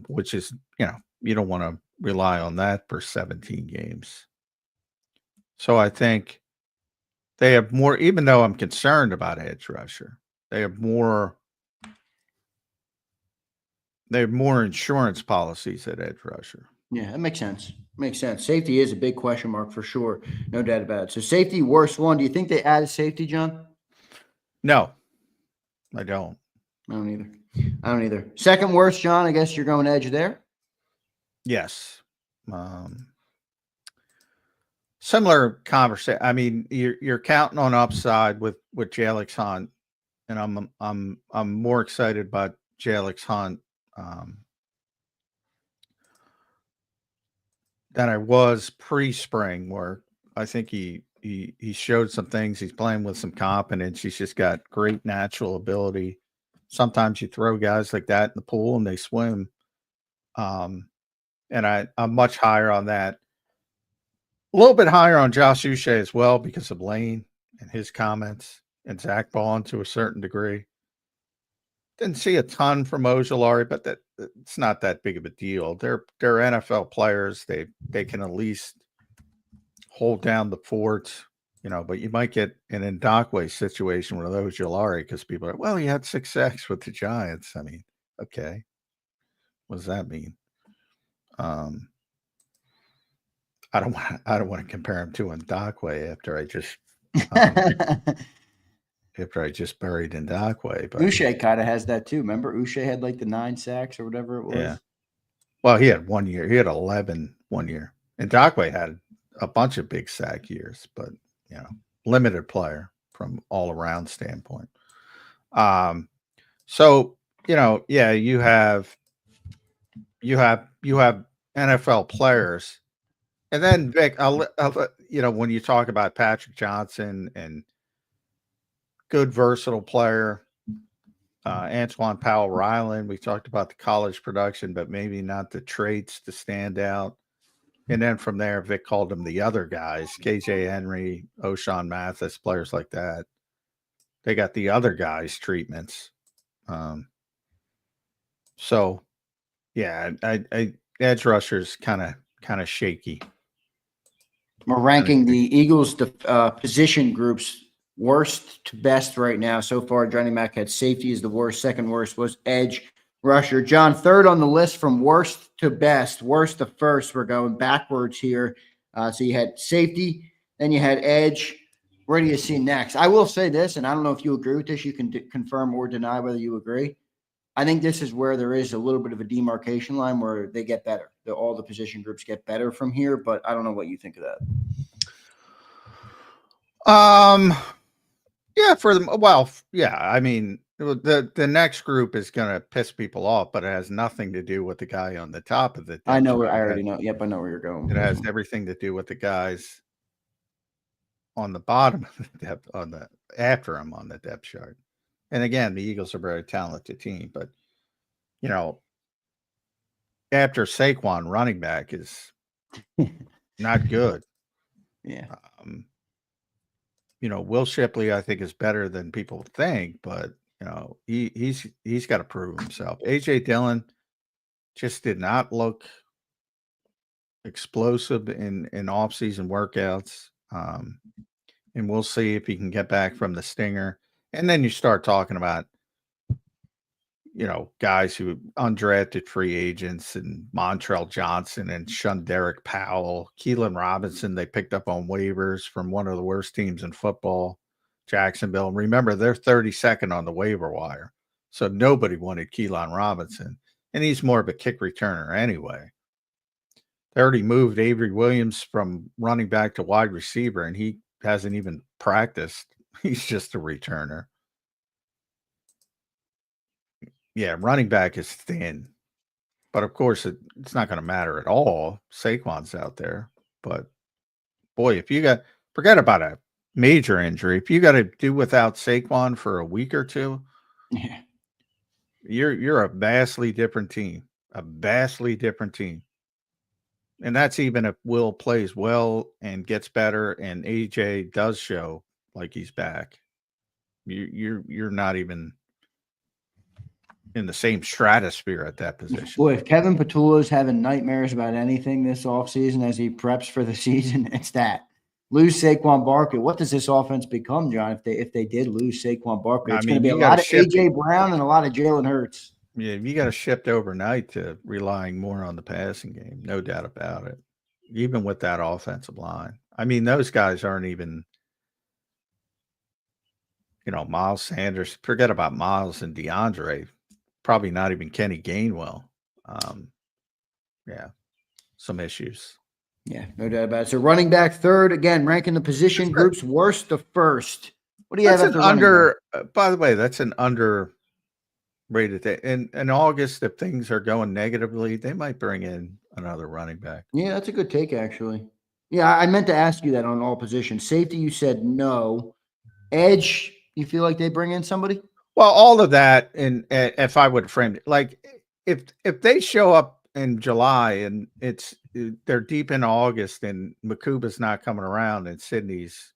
[SPEAKER 3] which is, you know, you don't want to rely on that for 17 games. So I think they have more, even though I'm concerned about edge rusher, they have more insurance policies at edge rusher.
[SPEAKER 2] Yeah, that makes sense. Makes sense. Safety is a big question mark for sure. No doubt about it. So safety, worst one. Do you think they added safety, John?
[SPEAKER 3] No, I don't.
[SPEAKER 2] I don't either. Second worst, John, I guess you're going edge there?
[SPEAKER 3] Yes. Similar conversation. I mean, you're counting on upside with Jalix Hunt, and I'm more excited about Jalix Hunt than I was pre-spring, where I think he showed some things. He's playing with some confidence. He's just got great natural ability. Sometimes you throw guys like that in the pool and they swim. And I'm much higher on that. A little bit higher on Josh Uche as well because of Lane and his comments, and Zach Bond to a certain degree. Didn't see a ton from Ojulari, but it's not that big of a deal. They're NFL players. They can at least hold down the fort, you know, but you might get an Ndakwe situation with Ojulari because people are, well, he had 6 sacks with the Giants. I mean, okay. What does that mean? I don't want to compare him to Ndakwe after I just buried Ndakwe. But
[SPEAKER 2] Uche kind of has that too. Remember, Uche had like the 9 sacks or whatever it was.
[SPEAKER 3] Yeah. Well, he had 1 year. He had 11 1 year. Ndakwe had a bunch of big sack years, but you know, limited player from all around standpoint. So you know, yeah, you have NFL players. And then Vic, you know, when you talk about Patrick Johnson and good versatile player, Antoine Powell-Ryland, we talked about the college production, but maybe not the traits to stand out. And then from there, Vic called them the other guys, KJ Henry, O'Shawn Mathis, players like that. They got the other guys' treatments. So, yeah, I edge rushers kind of shaky.
[SPEAKER 2] We're ranking the Eagles position groups worst to best right now. So far, Johnny Mac had safety is the worst. Second worst was edge rusher. John, third on the list from worst to best. Worst to first. We're going backwards here. So you had safety, then you had edge. Where do you see next? I will say this, and I don't know if you agree with this. You can confirm or deny whether you agree. I think this is where there is a little bit of a demarcation line where they get better. All the position groups get better from here, but I don't know what you think of that.
[SPEAKER 3] Yeah, for them. Well, yeah, I mean, the next group is going to piss people off, but it has nothing to do with the guy on the top of the depth.
[SPEAKER 2] I know. I already know. Yep, I know where you're going.
[SPEAKER 3] It has everything to do with the guys on the bottom of the depth, after him on the depth chart. And again, the Eagles are a very talented team, but you know, after Saquon, running back is not good.
[SPEAKER 2] Yeah.
[SPEAKER 3] You know, Will Shipley, I think, is better than people think, but you know, he's got to prove himself. AJ Dillon just did not look explosive in off-season workouts. And we'll see if he can get back from the stinger. And then you start talking about, you know, guys who undrafted free agents and Montrell Johnson and Shunderick Powell, Keelan Robinson, they picked up on waivers from one of the worst teams in football, Jacksonville. And remember, they're 32nd on the waiver wire. So nobody wanted Keelan Robinson. And he's more of a kick returner anyway. They already moved Avery Williams from running back to wide receiver, and he hasn't even practiced. He's just a returner. Yeah, running back is thin. But, of course, it's not going to matter at all. Saquon's out there. But, boy, if you got – forget about a major injury. If you got to do without Saquon for a week or two,
[SPEAKER 2] yeah,
[SPEAKER 3] you're a vastly different team. A vastly different team. And that's even if Will plays well and gets better and AJ does show like he's back. You're not even in the same stratosphere at that position.
[SPEAKER 2] Boy, if Kevin Patullo's having nightmares about anything this offseason as he preps for the season, it's that. Lose Saquon Barkley. What does this offense become, John, if they did lose Saquon Barkley? It's going to be a lot of A.J. Brown and a lot of Jalen Hurts.
[SPEAKER 3] Yeah, you got to shift overnight to relying more on the passing game. No doubt about it. Even with that offensive line. I mean, those guys aren't even, you know, Miles Sanders. Forget about Miles and DeAndre. Probably not even Kenny Gainwell. Yeah, some issues.
[SPEAKER 2] Yeah, no doubt about it. So running back third, again, ranking the position groups worst to first. What do you have after
[SPEAKER 3] under? By the way, that's an underrated thing. In August, if things are going negatively, they might bring in another running back.
[SPEAKER 2] Yeah, that's a good take, actually. Yeah, I meant to ask you that on all positions. Safety, you said no. Edge, you feel like they bring in somebody?
[SPEAKER 3] Well, all of that, and if I would frame it, like if they show up in July and they're deep in August and Makuba's not coming around and Sydney's,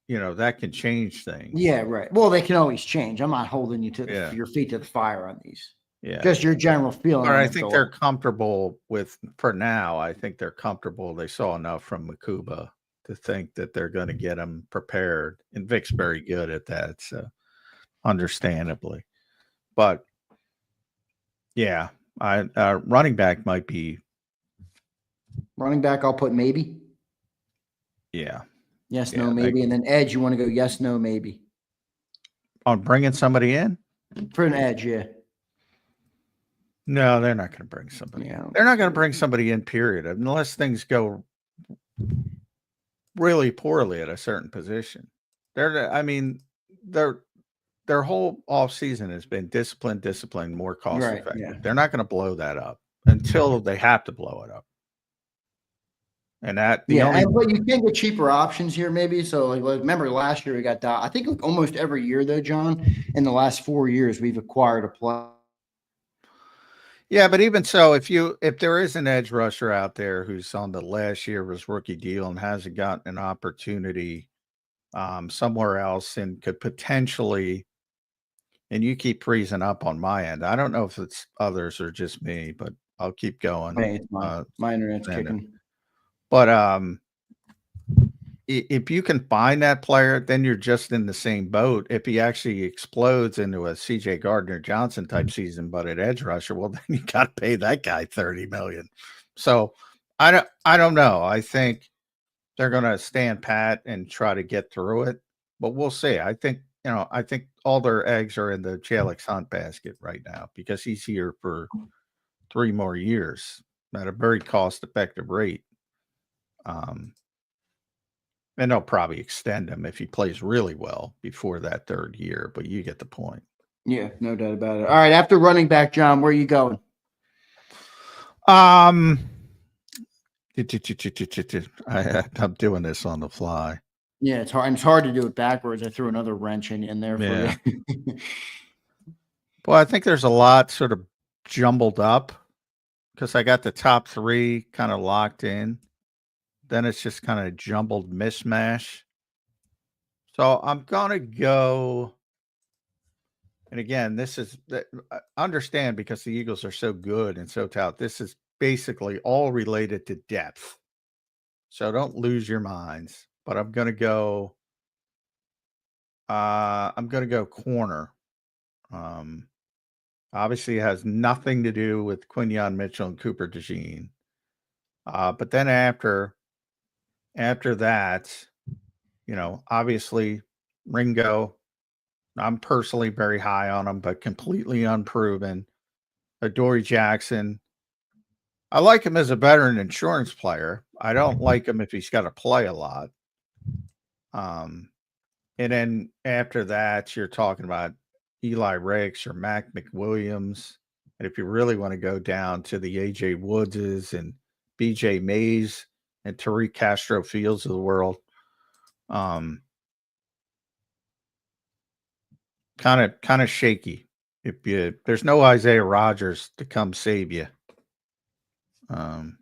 [SPEAKER 3] you know, that can change things.
[SPEAKER 2] Yeah, right. Well, they can always change. I'm not holding you to your feet to the fire on these.
[SPEAKER 3] Yeah.
[SPEAKER 2] Just your general feeling.
[SPEAKER 3] But I think they're comfortable with, for now, I think they're comfortable. They saw enough from Makuba to think that they're going to get them prepared. And Vic's very good at that, so understandably. But, yeah, running back might be.
[SPEAKER 2] Running back, I'll put maybe.
[SPEAKER 3] Yeah.
[SPEAKER 2] Yes, no, maybe. And then edge, you want to go yes, no, maybe.
[SPEAKER 3] On bringing somebody in?
[SPEAKER 2] For an edge, yeah.
[SPEAKER 3] No, they're not going to bring somebody in. They're not going to bring somebody in, period, unless things go really poorly at a certain position. Their whole offseason has been discipline, more cost effective. Yeah. They're not going to blow that up until they have to blow it up. And that but
[SPEAKER 2] you can get cheaper options here, maybe. So, like, remember last year we got that. I think almost every year, though, John, in the last 4 years, we've acquired a player.
[SPEAKER 3] Yeah, but even so, if there is an edge rusher out there who's on the last year of his rookie deal and hasn't gotten an opportunity somewhere else and could potentially, and you keep freezing up on my end. I don't know if it's others or just me, but I'll keep going.
[SPEAKER 2] Hey, it's my internet's kicking.
[SPEAKER 3] But if you can find that player, then you're just in the same boat. If he actually explodes into a CJ Gardner-Johnson type season, but at edge rusher, well, then you got to pay that guy $30 million. So I don't know. I think they're going to stand pat and try to get through it, but we'll see. I think all their eggs are in the Alex Hunt basket right now because he's here for 3 more years at a very cost-effective rate. And they'll probably extend him if he plays really well before that 3rd year, but you get the point.
[SPEAKER 2] Yeah, no doubt about it. All right, after running back, John, where are you going?
[SPEAKER 3] I'm doing this on the fly.
[SPEAKER 2] Yeah, it's hard. It's hard to do it backwards. I threw another wrench in there for you.
[SPEAKER 3] Well, I think there's a lot sort of jumbled up because I got the top 3 kind of locked in. Then it's just kind of jumbled mishmash. So I'm going to go. And again, this is understand because the Eagles are so good and so talented. This is basically all related to depth. So don't lose your minds. But I'm going to go. Corner. Obviously, it has nothing to do with Quinyon Mitchell and Cooper DeJean. But then after that, obviously Ringo, I'm personally very high on him, but completely unproven. Adoree Jackson, I like him as a veteran insurance player. I don't like him if he's got to play a lot. And then after that, you're talking about Eli Ricks or Mac McWilliams. And if you really want to go down to the AJ Woodses and BJ Mays and Tariq Castro Fields of the world, kind of shaky. There's no Isaiah Rodgers to come save you. But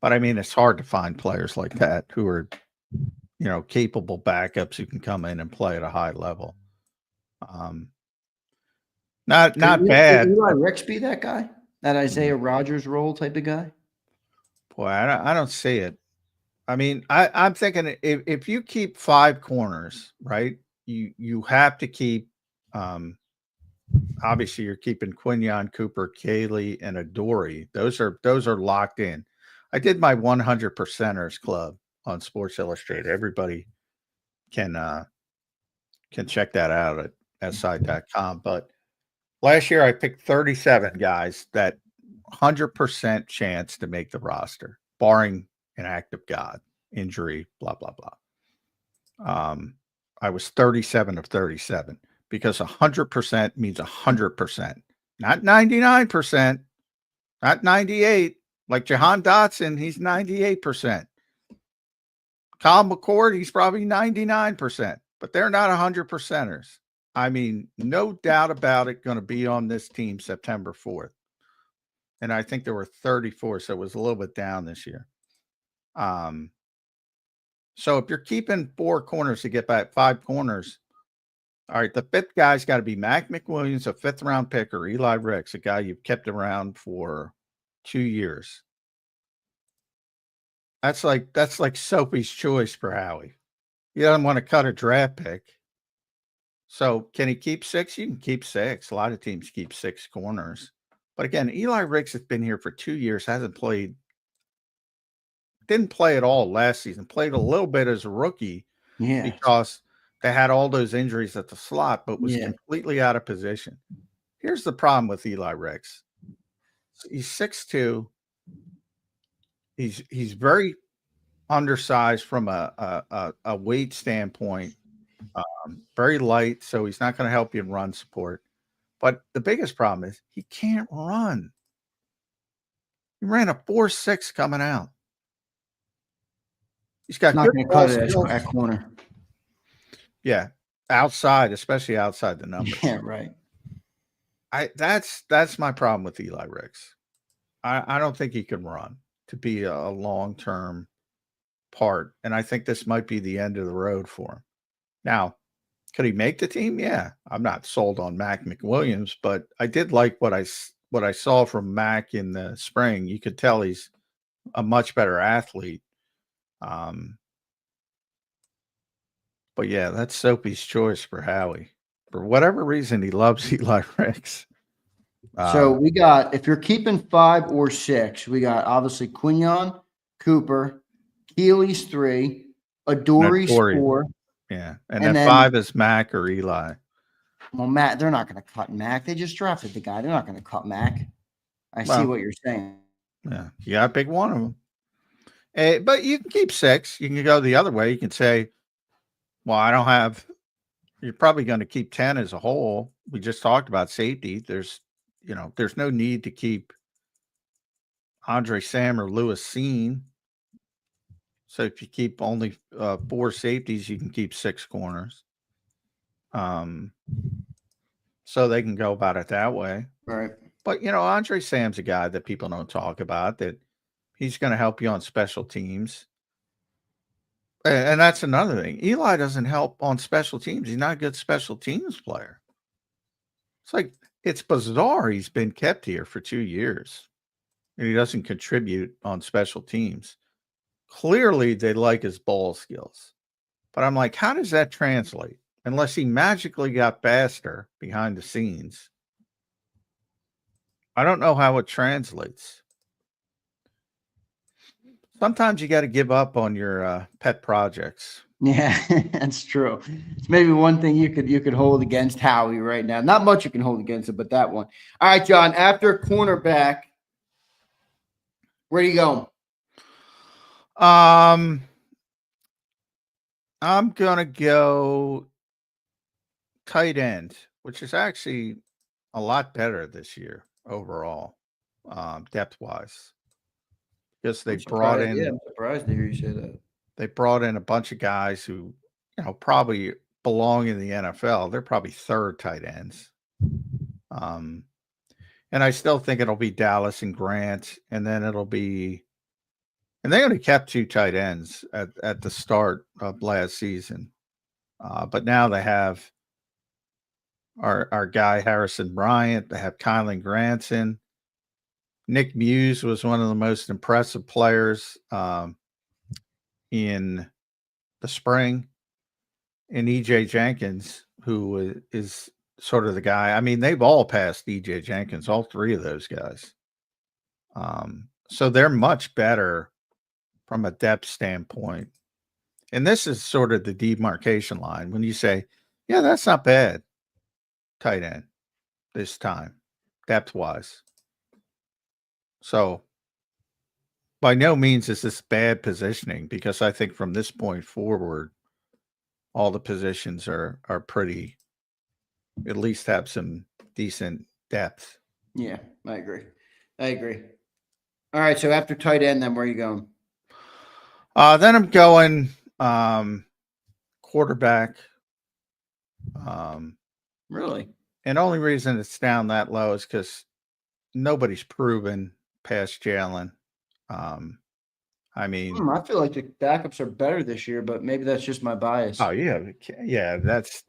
[SPEAKER 3] I mean, it's hard to find players like that who are, capable backups who can come in and play at a high level. Not bad.
[SPEAKER 2] Could Eli Ricks be that guy? That Isaiah Rodgers role type of guy?
[SPEAKER 3] Boy, I don't see it. I mean, I'm thinking if you keep 5 corners, right? You have to keep. Obviously, you're keeping Quinyon, Cooper, Kaylee, and Adoree. Those are locked in. I did my 100%ers club on Sports Illustrated. Everybody can check that out at si.com. But last year, I picked 37 guys that 100% chance to make the roster, barring an act of God, injury, blah, blah, blah. I was 37 of 37 because 100% means 100%, not 99%, not 98. Like Jahan Dotson, he's 98%. Kyle McCord, he's probably 99%, but they're not 100%ers. I mean, no doubt about it, going to be on this team September 4th. And I think there were 34, so it was a little bit down this year. So if you're keeping 4 corners to get back 5 corners, all right, the 5th guy's got to be Mac McWilliams, a 5th round pick, or Eli Ricks, a guy you've kept around for 2 years. That's like Sophie's choice for Howie. He doesn't want to cut a draft pick. So can he keep 6? You can keep 6. A lot of teams keep 6 corners. But again, Eli Ricks has been here for 2 years, didn't play at all last season, played a little bit as a rookie because they had all those injuries at the slot, but was completely out of position. Here's the problem with Eli Ricks. He's 6'2". He's very undersized from a weight standpoint, very light, so he's not going to help you in run support. But the biggest problem is he can't run. He ran a 4.6 coming out. He's got
[SPEAKER 2] not
[SPEAKER 3] good
[SPEAKER 2] cut it at corner.
[SPEAKER 3] Yeah, outside, especially outside the number.
[SPEAKER 2] Yeah, right.
[SPEAKER 3] That's my problem with Eli Ricks. I don't think he can run to be a long-term part, and I think this might be the end of the road for him. Now, could he make the team? Yeah, I'm not sold on Mac McWilliams, but I did like what I saw from Mac in the spring. You could tell he's a much better athlete. But yeah, that's Soapy's choice for Howie. For whatever reason, he loves Eli Ricks.
[SPEAKER 2] So we got, if you're keeping 5 or 6, we got obviously Quignon, Cooper, Keely's 3, Adore's
[SPEAKER 3] Adoree.
[SPEAKER 2] 4.
[SPEAKER 3] Yeah, and
[SPEAKER 2] And
[SPEAKER 3] then
[SPEAKER 2] then-
[SPEAKER 3] 5 is Mac or Eli.
[SPEAKER 2] Well, Matt, they're not going to cut Mac. They just drafted the guy. They're not going to cut Mac. I see
[SPEAKER 3] Well,
[SPEAKER 2] what you're saying.
[SPEAKER 3] Yeah, you got to pick one of them. But you can keep 6. You can go the other way. You can say, well, I don't have – you're probably going to keep 10 as a whole. We just talked about safety. There's no need to keep Andre Sam or Lewis Seen. So if you keep only 4 safeties, you can keep 6 corners. So they can go about it that way.
[SPEAKER 2] Right.
[SPEAKER 3] But, Andre Sam's a guy that people don't talk about, that he's going to help you on special teams. And that's another thing. Eli doesn't help on special teams. He's not a good special teams player. It's bizarre he's been kept here for 2 years and he doesn't contribute on special teams. Clearly, they like his ball skills. But I'm like, how does that translate? Unless he magically got faster behind the scenes. I don't know how it translates. Sometimes you got to give up on your pet projects.
[SPEAKER 2] Yeah, that's true. It's maybe one thing you could hold against Howie right now. Not much you can hold against it, but that one. All right, John. After cornerback, where do you go?
[SPEAKER 3] I'm gonna go tight end, which is actually a lot better this year overall, depth wise, because they brought in.
[SPEAKER 2] Yeah, I'm surprised to hear you say that.
[SPEAKER 3] They brought in a bunch of guys who, probably belong in the NFL. They're probably 3rd tight ends. And I still think it'll be Dallas and Grant, and then it'll be, and they only kept 2 tight ends at the start of last season. But now they have our guy Harrison Bryant. They have Kylan Granson. Nick Muse was one of the most impressive players in the spring, and EJ Jenkins, who is sort of the guy. I mean, they've all passed EJ Jenkins, all 3 of those guys. So they're much better from a depth standpoint. And this is sort of the demarcation line when you say, yeah, that's not bad, tight end this time, depth-wise. So by no means is this bad positioning, because I think from this point forward, all the positions are pretty, at least have some decent depth.
[SPEAKER 2] Yeah, I agree. All right, so after tight end, then where are you going?
[SPEAKER 3] Then I'm going quarterback.
[SPEAKER 2] Really?
[SPEAKER 3] And the only reason it's down that low is because nobody's proven past Jalen. I mean,
[SPEAKER 2] I feel like the backups are better this year, but maybe that's just my bias.
[SPEAKER 3] oh yeah, that's.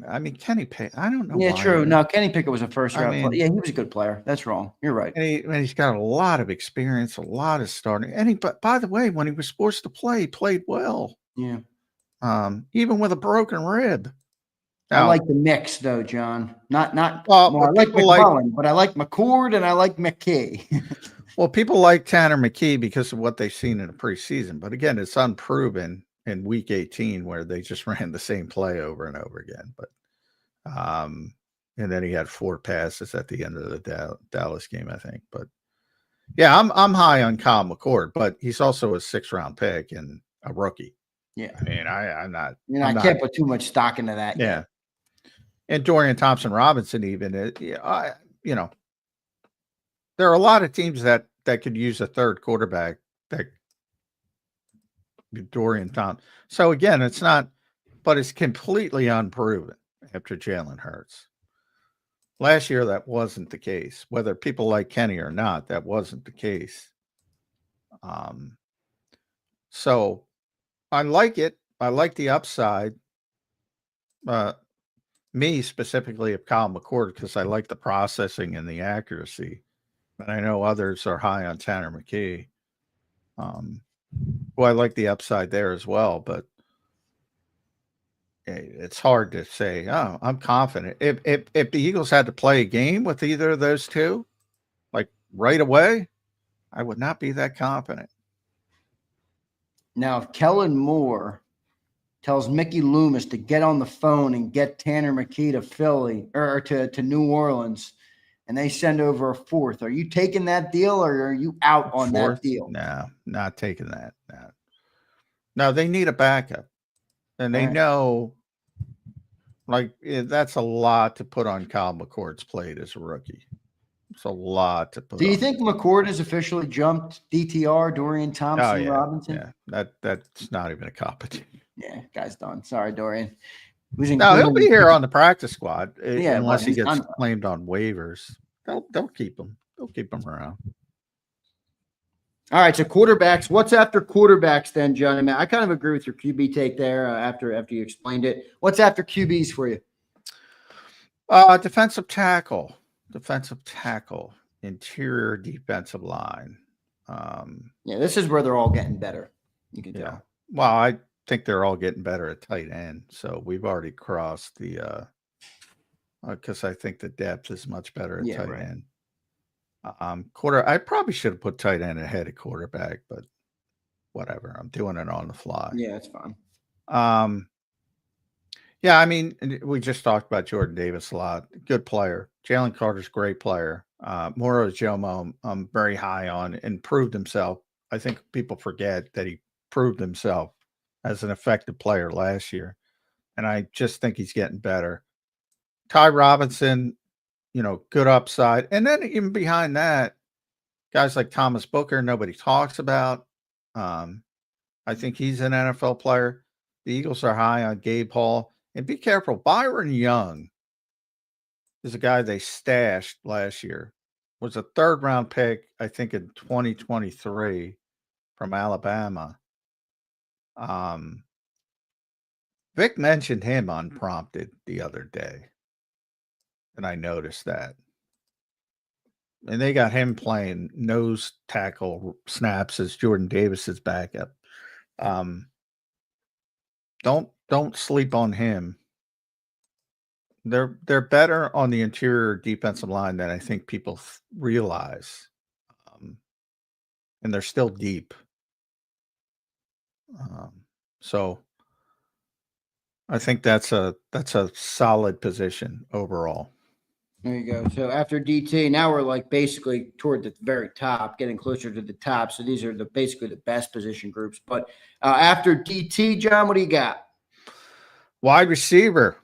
[SPEAKER 3] I mean, Kenny Pickett. I don't know.
[SPEAKER 2] Yeah,
[SPEAKER 3] why.
[SPEAKER 2] true. No, Kenny Pickett was a first round
[SPEAKER 3] mean-
[SPEAKER 2] player. Yeah, he was a good player. That's wrong. You're right.
[SPEAKER 3] And he's got a lot of experience, a lot of starting. And but by the way, when he was forced to play, he played well.
[SPEAKER 2] Yeah.
[SPEAKER 3] Even with a broken rib.
[SPEAKER 2] I
[SPEAKER 3] Now,
[SPEAKER 2] like the mix though, John. Not
[SPEAKER 3] Well,
[SPEAKER 2] I like
[SPEAKER 3] people like-
[SPEAKER 2] McMullen, but I like McCord and I like McKay.
[SPEAKER 3] well, people like Tanner McKee because of what they've seen in the preseason. But again, it's unproven in week 18 where they just ran the same play over and over again. But and then he had 4 passes at the end of the Dallas game, I think. But yeah, I'm high on Kyle McCord, but he's also a 6th-round pick and a rookie.
[SPEAKER 2] Yeah.
[SPEAKER 3] I mean, I'm not.
[SPEAKER 2] I can't put too much stock into that.
[SPEAKER 3] Yeah. And Dorian Thompson-Robinson even, there are a lot of teams that could use a 3rd quarterback that Dorian Thompson. So again, it's not, but it's completely unproven after Jalen Hurts. Last year, that wasn't the case. Whether people like Kenny or not, that wasn't the case. So I like it. I like the upside. Me specifically of Kyle McCord because I like the processing and the accuracy. But I know others are high on Tanner McKee. Well, I like the upside there as well, but it's hard to say, oh, I'm confident. If the Eagles had to play a game with either of those two, like right away, I would not be that confident.
[SPEAKER 2] Now, if Kellen Moore tells Mickey Loomis to get on the phone and get Tanner McKee to Philly or to New Orleans, and they send over a fourth, are you taking that deal or are you out on that deal?
[SPEAKER 3] No, not taking that. No, they need a backup. And they know, like, that's a lot to put on Kyle McCord's plate as a rookie. It's a lot to put on.
[SPEAKER 2] Do you think McCord has officially jumped DTR, Dorian Thompson, Robinson?
[SPEAKER 3] Yeah, that's not even a competition.
[SPEAKER 2] Yeah, guy's done. Sorry, Dorian.
[SPEAKER 3] No, he'll be here on the practice squad unless he gets
[SPEAKER 2] done.
[SPEAKER 3] claimed on waivers. They'll keep him. They'll keep him around.
[SPEAKER 2] All right, so quarterbacks. What's after quarterbacks then, John? I mean, I kind of agree with your QB take there after you explained it. What's after QBs for you?
[SPEAKER 3] Defensive tackle, interior defensive line.
[SPEAKER 2] Yeah, this is where they're all getting better. You can tell.
[SPEAKER 3] Well, I think they're all getting better at tight end. So we've already crossed the because I think the depth is much better at tight end. I probably should have put tight end ahead of quarterback, but whatever. I'm doing it on the fly.
[SPEAKER 2] Yeah, it's fine.
[SPEAKER 3] Yeah, I mean, we just talked about Jordan Davis a lot. Good player. Jalen Carter's a great player. Moro Jomo, I'm very high on and proved himself. I think people forget that he proved himself as an effective player last year. And I just think he's getting better. Ty Robinson, good upside. And then even behind that, guys like Thomas Booker, nobody talks about. I think he's an NFL player. The Eagles are high on Gabe Hall. And be careful, Byron Young is a guy they stashed last year. Was a third-round pick, I think, in 2023 from Alabama. Vic mentioned him unprompted the other day. And I noticed that. And they got him playing nose tackle snaps as Jordan Davis's backup. Don't sleep on him. They're better on the interior defensive line than I think people realize. And they're still deep. So I think that's a solid position overall.
[SPEAKER 2] There you go. So after DT, now we're like basically toward the very top, getting closer to the top. So these are basically the best position groups. But after DT, John, what do you got?
[SPEAKER 3] Wide receiver.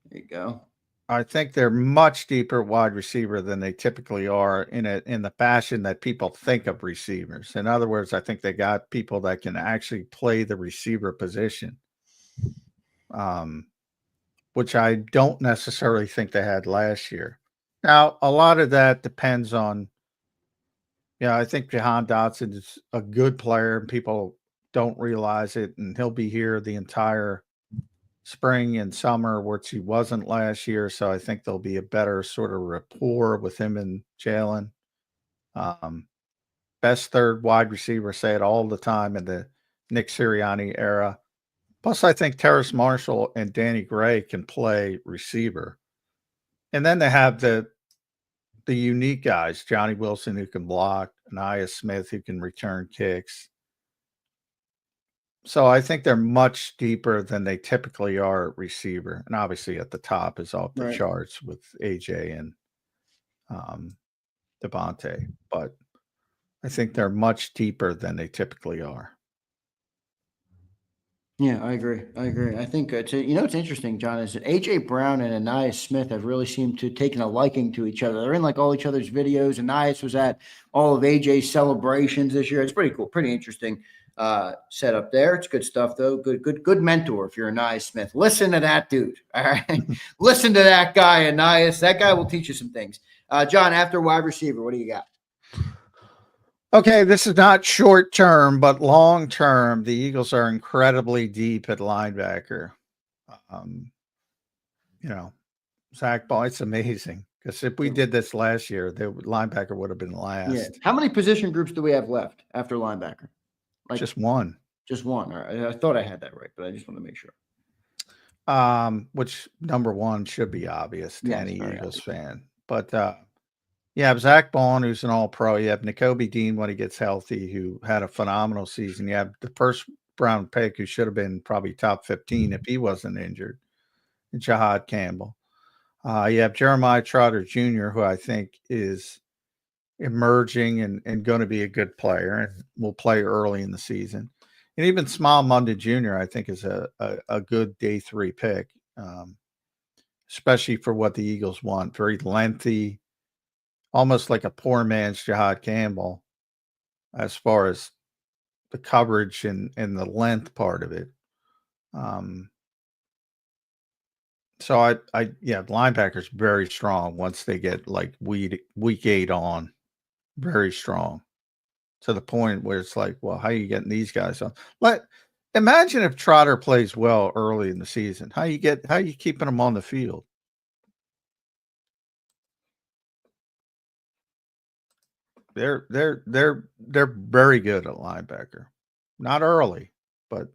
[SPEAKER 2] There you go.
[SPEAKER 3] I think they're much deeper wide receiver than they typically are in the fashion that people think of receivers. In other words, I think they got people that can actually play the receiver position, which I don't necessarily think they had last year. Now, a lot of that depends on, I think Jahan Dotson is a good player and people don't realize it, and he'll be here the entire spring and summer, which he wasn't last year. So I think there'll be a better sort of rapport with him and Jalen. Best third wide receiver, say it all the time in the Nick Sirianni era. Plus, I think Terrace Marshall and Danny Gray can play receiver. And then they have the unique guys, Johnny Wilson, who can block, Anaya Smith, who can return kicks. So I think they're much deeper than they typically are at receiver. And obviously at the top is off the charts with AJ and Devontae. But I think they're much deeper than they typically are.
[SPEAKER 2] Yeah, I agree. I think it's interesting, John, is that AJ Brown and Anais Smith have really seemed to taken a liking to each other. They're in like all each other's videos. Anais was at all of AJ's celebrations this year. It's pretty cool, pretty interesting. set up there. It's good stuff, though. Good mentor if you're Anais Smith. Listen to that dude. All right. Listen to that guy, Anais. That guy will teach you some things. John, after wide receiver, what do you got?
[SPEAKER 3] Okay, this is not short term, but long term. The Eagles are incredibly deep at linebacker. Zach Ball, it's amazing because if we did this last year, the linebacker would have been last.
[SPEAKER 2] Yeah. How many position groups do we have left after linebacker?
[SPEAKER 3] Just one.
[SPEAKER 2] Just one. All right. I thought I had that right, but I just want to make sure.
[SPEAKER 3] Which number one should be obvious to any Eagles
[SPEAKER 2] obvious.
[SPEAKER 3] fan. But you have Zach Bond, who's an all-pro. You have Nakobe Dean when he gets healthy, who had a phenomenal season. You have the first round pick, who should have been probably top 15 if he wasn't injured, Jahad Campbell. You have Jeremiah Trotter Jr., who I think is emerging and going to be a good player and will play early in the season. And even Small Monday Jr., I think, is a good day 3 pick, especially for what the Eagles want. Very lengthy, almost like a poor man's Jahad Campbell as far as the coverage and the length part of it. So linebackers very strong once they get like week 8 on, very strong to the point where it's like, well, how are you getting these guys on? Imagine if Trotter plays well early in the season. How you keeping them on the field? They're very good at linebacker. Not early, but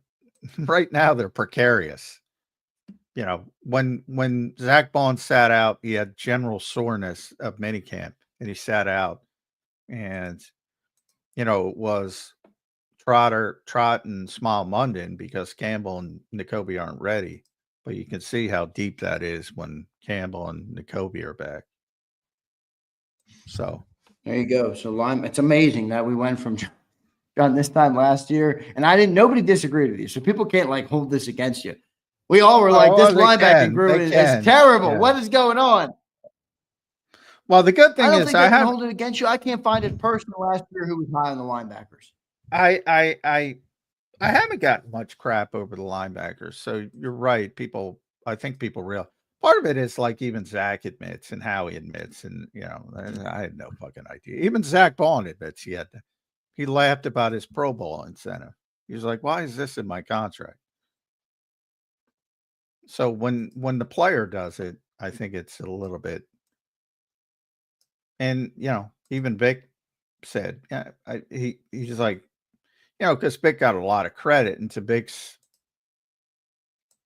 [SPEAKER 3] right now they're precarious. You know, when Zach Bond sat out, he had general soreness of minicamp, and he sat out, and it was Trot and Smile Munden because Campbell and Nakobe aren't ready. But you can see how deep that is when Campbell and Nakobe are back. So
[SPEAKER 2] there you go. So it's amazing that we went from John this time last year, and nobody disagreed with you. So people can't like hold this against you. We all were like, this linebacking group is terrible. Yeah. What is going on?
[SPEAKER 3] Well, the good thing is
[SPEAKER 2] I can hold it against you. I can't find a person last year who was high on the linebackers.
[SPEAKER 3] I haven't gotten much crap over the linebackers. So you're right. I think people realize part of it is like even Zach admits and Howie admits, and I had no fucking idea. Even Zach Bond admits he laughed about his Pro Bowl incentive. He was like, "Why is this in my contract?" So when the player does it, I think it's a little bit. And even Vic said, he's like, because Vic got a lot of credit, and to Vic's,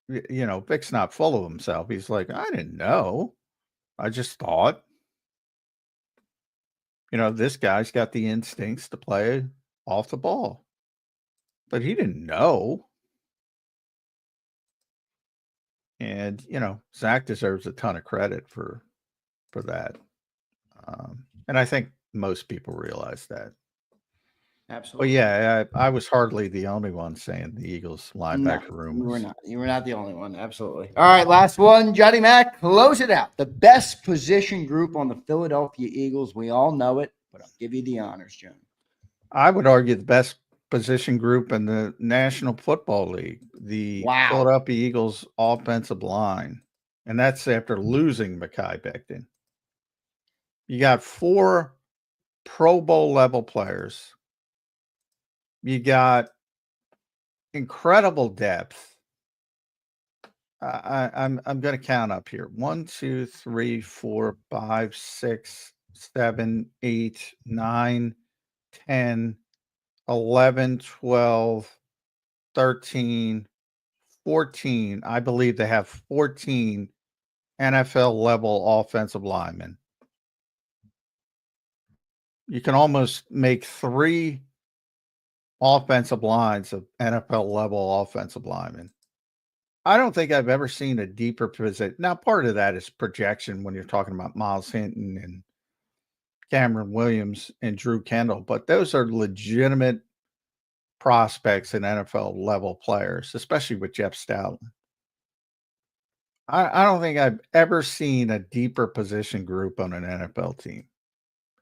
[SPEAKER 3] Vic's not full of himself. He's like, I didn't know. I just thought, this guy's got the instincts to play off the ball, but he didn't know. And, Zach deserves a ton of credit for that. And I think most people realize that.
[SPEAKER 2] Absolutely.
[SPEAKER 3] But yeah, I was hardly the only one saying the Eagles linebacker room.
[SPEAKER 2] You were not the only one. Absolutely. All right, last one. Johnny Mac, close it out. The best position group on the Philadelphia Eagles. We all know it, but I'll give you the honors, John.
[SPEAKER 3] I would argue the best position group in the National Football League, the Philadelphia Eagles offensive line. And that's after losing Mekhi Becton. You got 4 Pro Bowl level players. You got incredible depth. I'm going to count up here. 1, 2, 3, 4, 5, 6, 7, 8, 9, 10, 11, 12, 13, 14. I believe they have 14 NFL level offensive linemen. You can almost make 3 offensive lines of NFL level offensive linemen. I don't think I've ever seen a deeper position. Now, part of that is projection when you're talking about Miles Hinton and Cameron Williams and Drew Kendall, but those are legitimate prospects and NFL level players, especially with Jeff Stoutland. I don't think I've ever seen a deeper position group on an NFL team,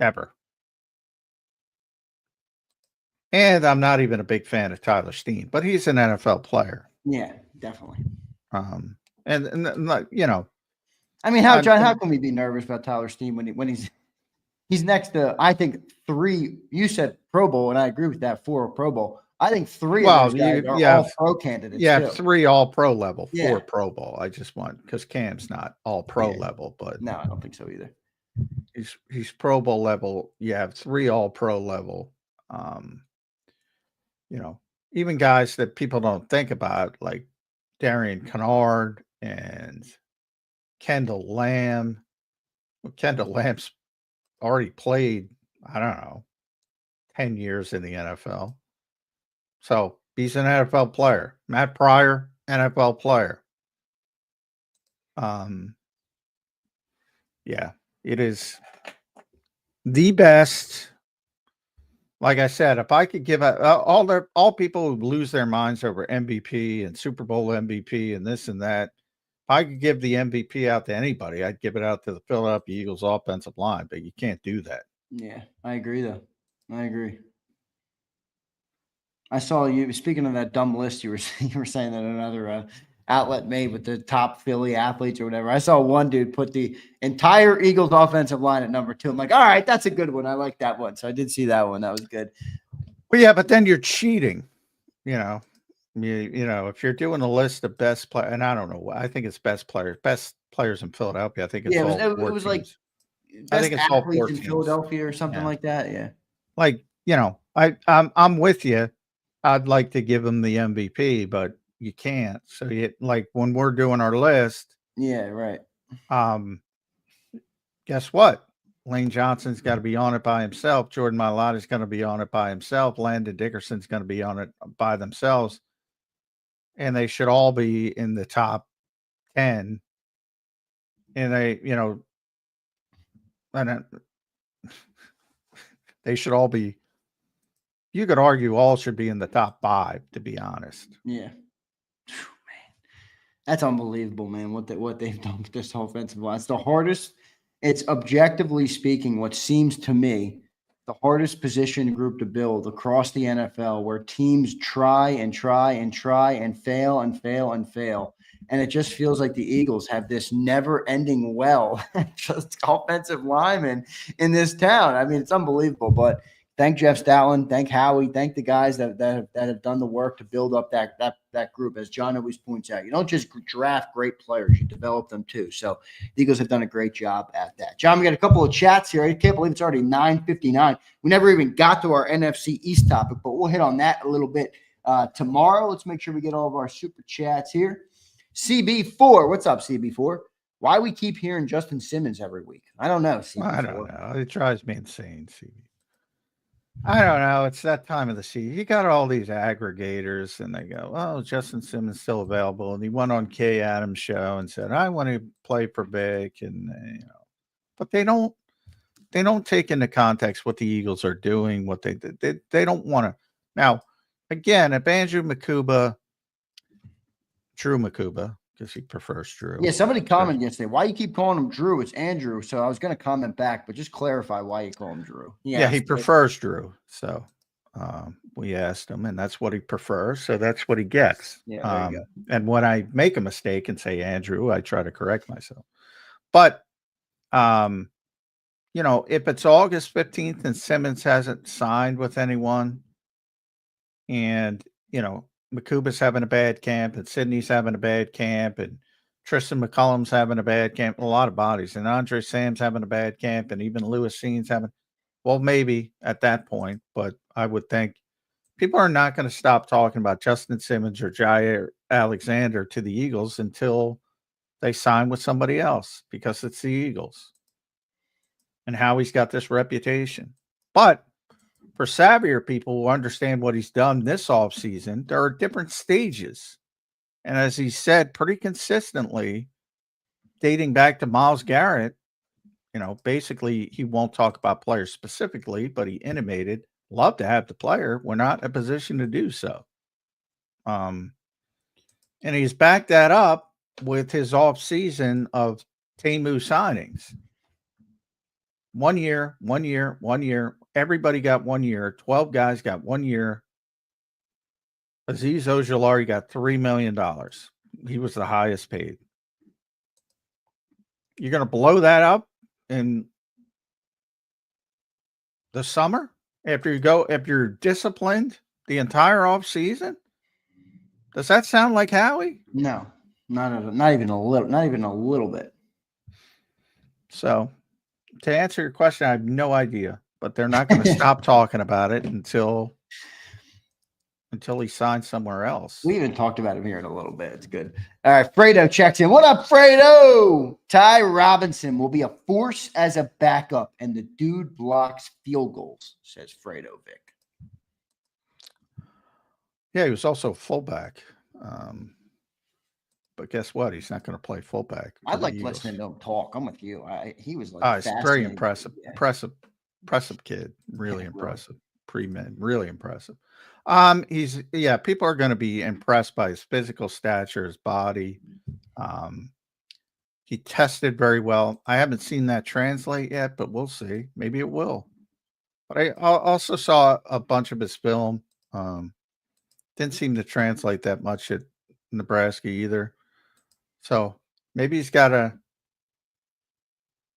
[SPEAKER 3] ever. And I'm not even a big fan of Tyler Steen, but he's an NFL player.
[SPEAKER 2] Yeah, definitely.
[SPEAKER 3] And you know,
[SPEAKER 2] I mean, how can we be nervous about Tyler Steen when he's next to, I think, 3, you said Pro Bowl, and I agree with that, 4 Pro Bowl. I think 3 of those guys are all pro candidates.
[SPEAKER 3] Yeah,
[SPEAKER 2] too.
[SPEAKER 3] 3 all pro level, 4
[SPEAKER 2] Yeah.
[SPEAKER 3] Pro Bowl. I just want, because Cam's not all pro level, but
[SPEAKER 2] no, I don't think so either.
[SPEAKER 3] He's Pro Bowl level. You have 3 all pro level. You know, even guys that people don't think about, like Darian Kennard and Kendall Lamb. Well, Kendall Lamb's already played, I don't know, 10 years in the NFL. So he's an NFL player. Matt Pryor, NFL player. Yeah, it is the best. Like I said, if I could give all people who lose their minds over MVP and Super Bowl MVP and this and that, if I could give the MVP out to anybody, I'd give it out to the Philadelphia Eagles offensive line, but you can't do that.
[SPEAKER 2] Yeah, I agree, though. I agree. I saw you, speaking of that dumb list, you were saying that another outlet made with the top Philly athletes or whatever. I saw one dude put the entire Eagles offensive line at number 2. I'm like, all right, that's a good one. I like that one. So I did see that one. That was good.
[SPEAKER 3] Well, yeah, but then you're cheating. You know, if you're doing a list of best players, and I don't know, I think it's best players in Philadelphia. I think it's
[SPEAKER 2] it was like
[SPEAKER 3] I think it's all 4
[SPEAKER 2] in
[SPEAKER 3] teams.
[SPEAKER 2] Philadelphia or something like that. Yeah.
[SPEAKER 3] Like, you know, I'm with you. I'd like to give him the MVP, but you can't. So like when we're doing our list.
[SPEAKER 2] Yeah, right.
[SPEAKER 3] Guess what? Lane Johnson's got to be on it by himself. Jordan Mailata's going to be on it by himself. Landon Dickerson's going to be on it by themselves. And they should all be in the top 10. And they should all be, you could argue all should be in the top 5, to be honest.
[SPEAKER 2] Yeah. Man, that's unbelievable, man. What they've done with this offensive line. It's the hardest. It's objectively speaking, what seems to me the hardest position group to build across the NFL, where teams try and try and try and fail and fail and fail. And it just feels like the Eagles have this never-ending well, just offensive linemen in this town. I mean, it's unbelievable. But thank Jeff Stoutland, thank Howie, thank the guys that have done the work to build up that group. As John always points out, you don't just draft great players, you develop them too. So the Eagles have done a great job at that. John, we got a couple of chats here. I can't believe it's already 9:59. We never even got to our NFC East topic, but we'll hit on that a little bit tomorrow. Let's make sure we get all of our super chats here. CB4, what's up, CB4? Why we keep hearing Justin Simmons every week? I don't know, CB4.
[SPEAKER 3] I don't know. It drives me insane, CB. I don't know. It's that time of the season. You got all these aggregators, and they go, "Oh, Justin Simmons still available." And he went on Kay Adams' show and said, "I want to play for Vic," and but they don't take into context what the Eagles are doing, what they don't want to. Now, again, if Andrew Makuba, Drew Makuba, because he prefers Drew.
[SPEAKER 2] Yeah, somebody commented yesterday, why you keep calling him Drew? It's Andrew. So I was going to comment back, but just clarify why you call him Drew.
[SPEAKER 3] Yeah, he prefers Drew. So we asked him, and that's what he prefers. So that's what he gets.
[SPEAKER 2] Yeah, there you go.
[SPEAKER 3] And when I make a mistake and say Andrew, I try to correct myself. But, if it's August 15th and Simmons hasn't signed with anyone, and, Makuba's having a bad camp, and Sydney's having a bad camp, and Tristan McCullum's having a bad camp, a lot of bodies, and Andre Sam's having a bad camp, and even Lewis Seen's well, maybe at that point, but I would think people are not going to stop talking about Justin Simmons or Jair Alexander to the Eagles until they sign with somebody else, because it's the Eagles. And Howie's got this reputation. But for savvier people who understand what he's done this offseason, there are different stages. And as he said pretty consistently, dating back to Myles Garrett, basically he won't talk about players specifically, but he intimated, love to have the player. We're not in a position to do so. And he's backed that up with his offseason of Temu signings. 1 year, 1 year, 1 year. everybody got 1 year. 12 guys got 1 year. Azeez Ojulari got $3 million. He was the highest paid. You're going to blow that up in the summer after you're disciplined the entire offseason? Does that sound like Howie?
[SPEAKER 2] No, not even a little bit.
[SPEAKER 3] So, to answer your question, I have no idea, but they're not going to stop talking about it until he signs somewhere else.
[SPEAKER 2] We even talked about him here in a little bit. It's good. All right, Fredo checks in. What up, Fredo? Ty Robinson will be a force as a backup, and the dude blocks field goals, says Fredo Vic.
[SPEAKER 3] Yeah, he was also fullback. But guess what? He's not going to play fullback.
[SPEAKER 2] I like listening to him talk. I'm with you. He was like,
[SPEAKER 3] he's very impressive. Impressive kid. Really impressive. Pre-med. Really impressive. People are going to be impressed by his physical stature, his body. He tested very well. I haven't seen that translate yet, but we'll see. Maybe it will. But I also saw a bunch of his film. Didn't seem to translate that much at Nebraska either. So maybe he's got to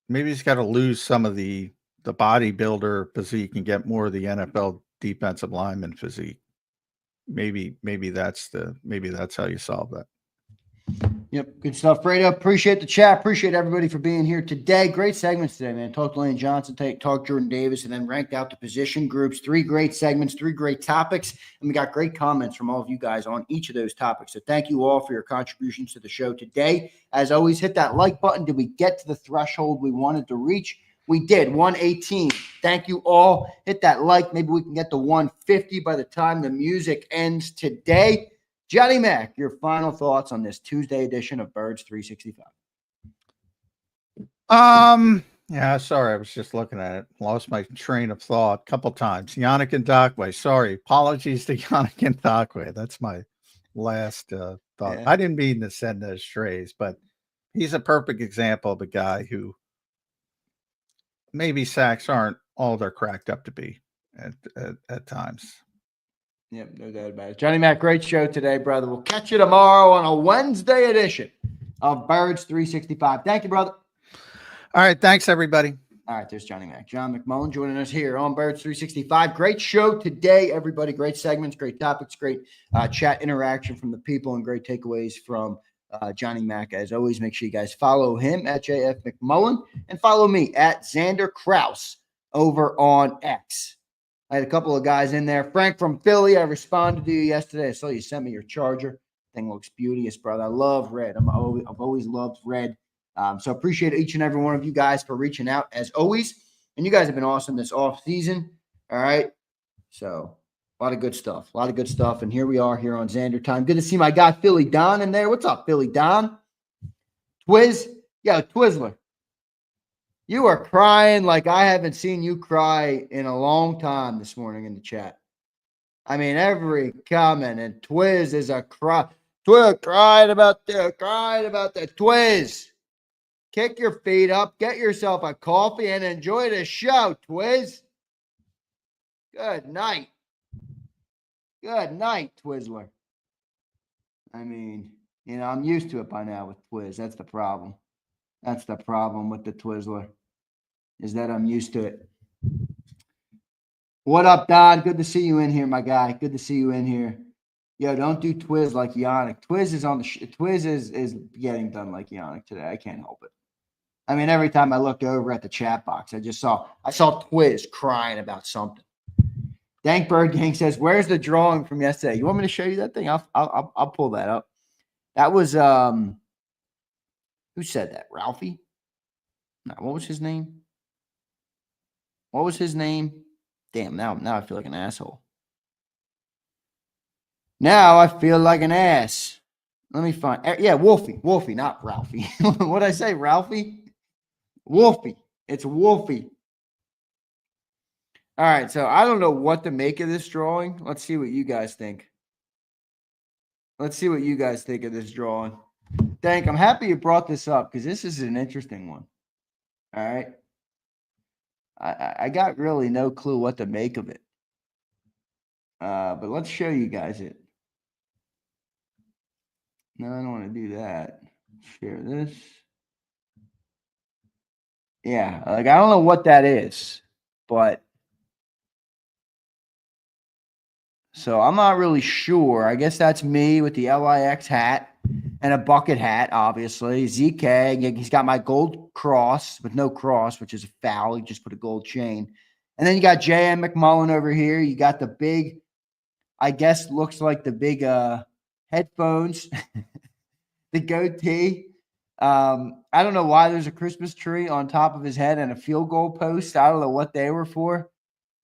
[SPEAKER 3] lose some of the bodybuilder physique and get more of the NFL defensive lineman physique. Maybe that's how you solve that.
[SPEAKER 2] Yep, good stuff, Fredo. Appreciate the chat. Appreciate everybody for being here today. Great segments today, man. Talk Lane Johnson, talk Jordan Davis, and then ranked out the position groups. 3 great segments, 3 great topics, and we got great comments from all of you guys on each of those topics. So thank you all for your contributions to the show today. As always, hit that like button. Did we get to the threshold we wanted to reach? We did, 118. Thank you all. Hit that like. Maybe we can get to 150 by the time the music ends today. Johnny Mac, your final thoughts on this Tuesday edition of Birds 365.
[SPEAKER 3] Yeah, sorry, I was just looking at it. Lost my train of thought a couple times. Yannick Ngakoue, sorry. Apologies to Yannick Ngakoue. That's my last thought. Yeah. I didn't mean to send those strays, but he's a perfect example of a guy who maybe sacks aren't all they're cracked up to be at times.
[SPEAKER 2] Yep, no doubt about it. Johnny Mac, great show today, brother. We'll catch you tomorrow on a Wednesday edition of Birds 365. Thank you, brother.
[SPEAKER 3] All right, thanks, everybody.
[SPEAKER 2] All right, there's Johnny Mac. John McMullen joining us here on Birds 365. Great show today, everybody. Great segments, great topics, great chat interaction from the people, and great takeaways from Johnny Mac. As always, make sure you guys follow him at JF McMullen and follow me at Zander Krause over on X. I had a couple of guys in there. Frank from Philly, I responded to you yesterday. I saw you sent me your charger. Thing looks beauteous, brother. I love red. I've always loved red. So appreciate each and every one of you guys for reaching out as always. And you guys have been awesome this off season. All right. So a lot of good stuff. And here we are here on Zander Time. Good to see my guy Philly Don in there. What's up, Philly Don? Twizzler. You are crying like I haven't seen you cry in a long time this morning in the chat. I mean, every comment, and Twiz is a cry. Twiz crying about that. Twiz. Kick your feet up, get yourself a coffee, and enjoy the show, Twiz. Good night. Good night, Twizzler. I mean, I'm used to it by now with Twiz. That's the problem. That's the problem with the Twizzler, is that I'm used to it. What up, Don? Good to see you in here, my guy. Good to see you in here. Yo, don't do Twiz like Yannick. Twiz is on the Twiz is getting done like Yannick today. I can't help it. I mean, every time I look over at the chat box, I saw Twiz crying about something. Dank Bird Gang says, "Where's the drawing from yesterday?" You want me to show you that thing? I'll pull that up. That was who said that? Ralphie? No, what was his name? Damn, now I feel like an asshole. Now I feel like an ass. Let me find. Yeah, Wolfie, not Ralphie. What'd I say, Ralphie? Wolfie. It's Wolfie. All right, so I don't know what to make of this drawing. Let's see what you guys think. Let's see what you guys think of this drawing. Dank, I'm happy you brought this up because this is an interesting one. All right. I got really no clue what to make of it. But let's show you guys it. No, I don't want to do that. Share this. Yeah, like I don't know what that is, but so I'm not really sure. I guess that's me with the LIX hat and a bucket hat, obviously. ZK, he's got my gold cross with no cross, which is a foul. He just put a gold chain. And then you got J.M. McMullen over here. You got the big, I guess looks like the big headphones, the goatee. I don't know why there's a Christmas tree on top of his head and a field goal post. I don't know what they were for.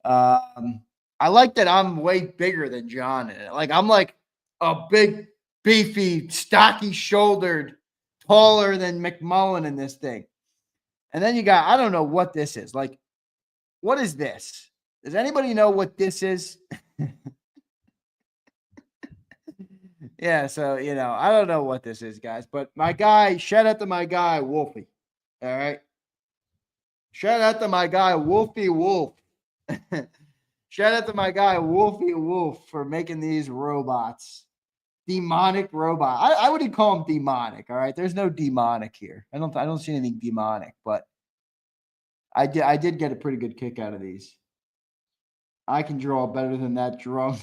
[SPEAKER 2] I like that I'm way bigger than John. Like I'm like a big, beefy, stocky-shouldered, taller than McMullen in this thing. And then you got, I don't know what this is. Like, what is this? Does anybody know what this is? Yeah, so, I don't know what this is, guys. But my guy, shout out to my guy, Wolfie. All right? Shout out to my guy, Wolfie Wolf. Shout out to my guy, Wolfie Wolf, for making these robots. Demonic robot. I wouldn't call them demonic, all right? There's no demonic here. I don't see anything demonic, but I did get a pretty good kick out of these. I can draw better than that drum.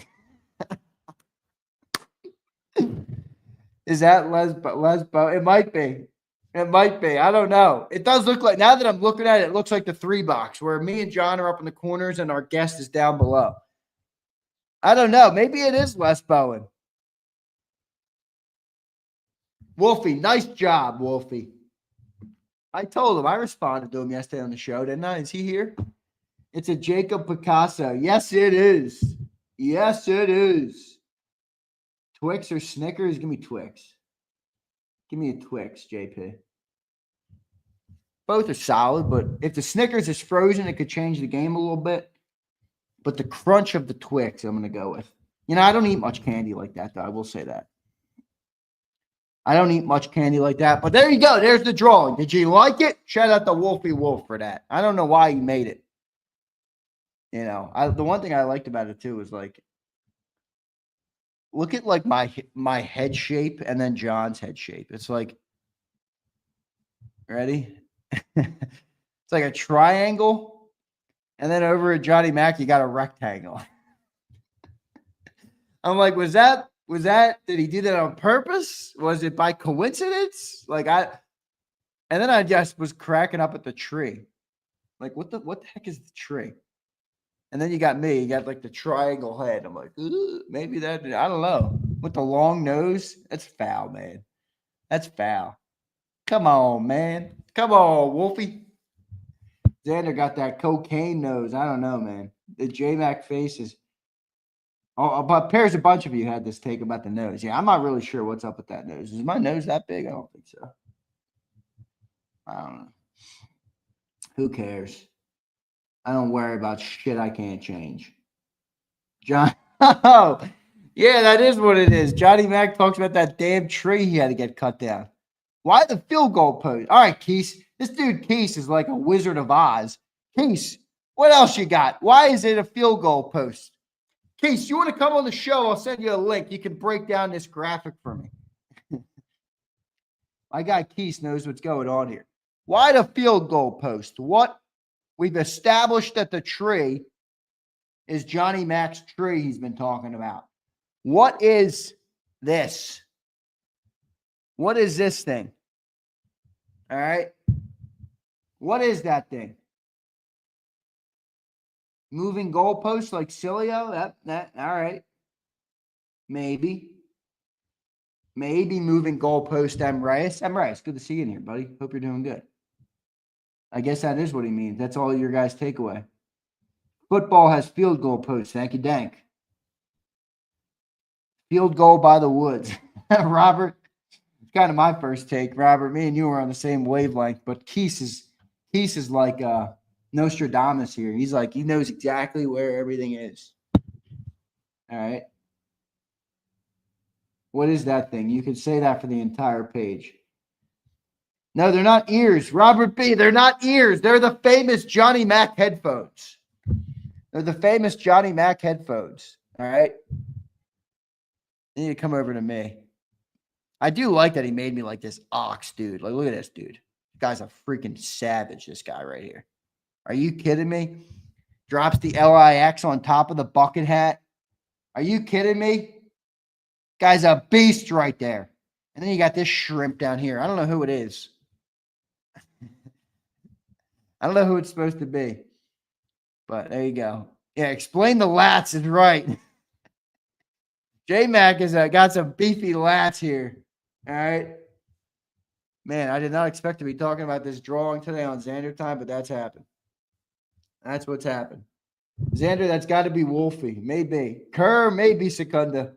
[SPEAKER 2] Is that Lesbo? It might be. It might be. I don't know. It does look like, now that I'm looking at it, it looks like the 3 box where me and John are up in the corners and our guest is down below. I don't know. Maybe it is Les Bowen. Wolfie, nice job, Wolfie. I told him. I responded to him yesterday on the show, didn't I? Is he here? It's a JAKIB Picasso. Yes, it is. Yes, it is. Twix or Snickers? Give me Twix. Give me a Twix, JP. Both are solid, but if the Snickers is frozen, it could change the game a little bit. But the crunch of the Twix, I'm going to go with. I don't eat much candy like that, though. I will say that. I don't eat much candy like that. But there you go. There's the drawing. Did you like it? Shout out to Wolfie Wolf for that. I don't know why he made it. The one thing I liked about it, too, is like, look at like my head shape and then John's head shape. It's like, ready? It's like a triangle. And then over at Johnny Mac, you got a rectangle. I'm like, was that, did he do that on purpose? Was it by coincidence? And then I just was cracking up at the tree. Like, what the heck is the tree? And then you got me. You got like the triangle head. I'm like, maybe that. I don't know. With the long nose, that's foul, man. That's foul. Come on, man. Come on, Wolfie. Xander got that cocaine nose. I don't know, man. The J-Mac face is. Oh, but there's a bunch of you had this take about the nose. Yeah, I'm not really sure what's up with that nose. Is my nose that big? I don't think so. I don't know. Who cares? I don't worry about shit I can't change. John, oh, yeah, that is what it is. Johnny Mac talks about that damn tree he had to get cut down. Why the field goal post? All right, Keese. This dude Keese is like a Wizard of Oz. Keese, what else you got? Why is it a field goal post? Keese, you want to come on the show? I'll send you a link. You can break down this graphic for me. My guy Keese knows what's going on here. Why the field goal post? What? We've established that the tree is Johnny Mac's tree he's been talking about. What is this? What is this thing? All right. What is that thing? Moving goalposts like Cilio? That all right. Maybe moving goalpost Emrys. Emrys, good to see you in here, buddy. Hope you're doing good. I guess that is what he means. That's all your guys' takeaway. Football has field goal posts. Thank you, Dank. Field goal by the woods. Robert, it's kind of my first take. Robert, me and you were on the same wavelength, but Keese is like Nostradamus here. He's like, he knows exactly where everything is. All right. What is that thing? You could say that for the entire page. No, they're not ears. Robert B., they're not ears. They're the famous Johnny Mac headphones. They're the famous Johnny Mac headphones. All right? You need to come over to me. I do like that he made me like this ox, dude. Like, look at this, dude. This guy's a freaking savage, this guy right here. Are you kidding me? Drops the LIX on top of the bucket hat. Are you kidding me? Guy's a beast right there. And then you got this shrimp down here. I don't know who it is. I don't know who it's supposed to be. But there you go. Yeah, explain the lats is right. J-Mac has got some beefy lats here. All right. Man, I did not expect to be talking about this drawing today on Zander time, but that's happened. That's what's happened. Zander, that's got to be Wolfie. Maybe. Kerr, maybe Secunda.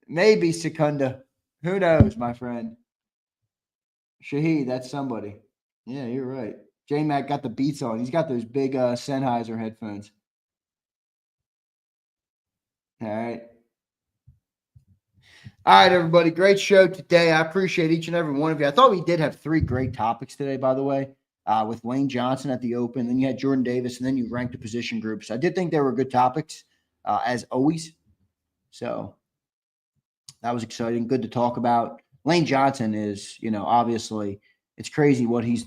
[SPEAKER 2] Maybe Secunda. Who knows, my friend? Shahid, that's somebody. Yeah, you're right. J-Mac got the beats on. He's got those big Sennheiser headphones. All right. All right, everybody. Great show today. I appreciate each and every one of you. I thought we did have 3 great topics today, by the way, with Lane Johnson at the Open. Then you had Jordan Davis, and then you ranked the position groups. I did think they were good topics, as always. So that was exciting. Good to talk about. Lane Johnson is, obviously it's crazy what he's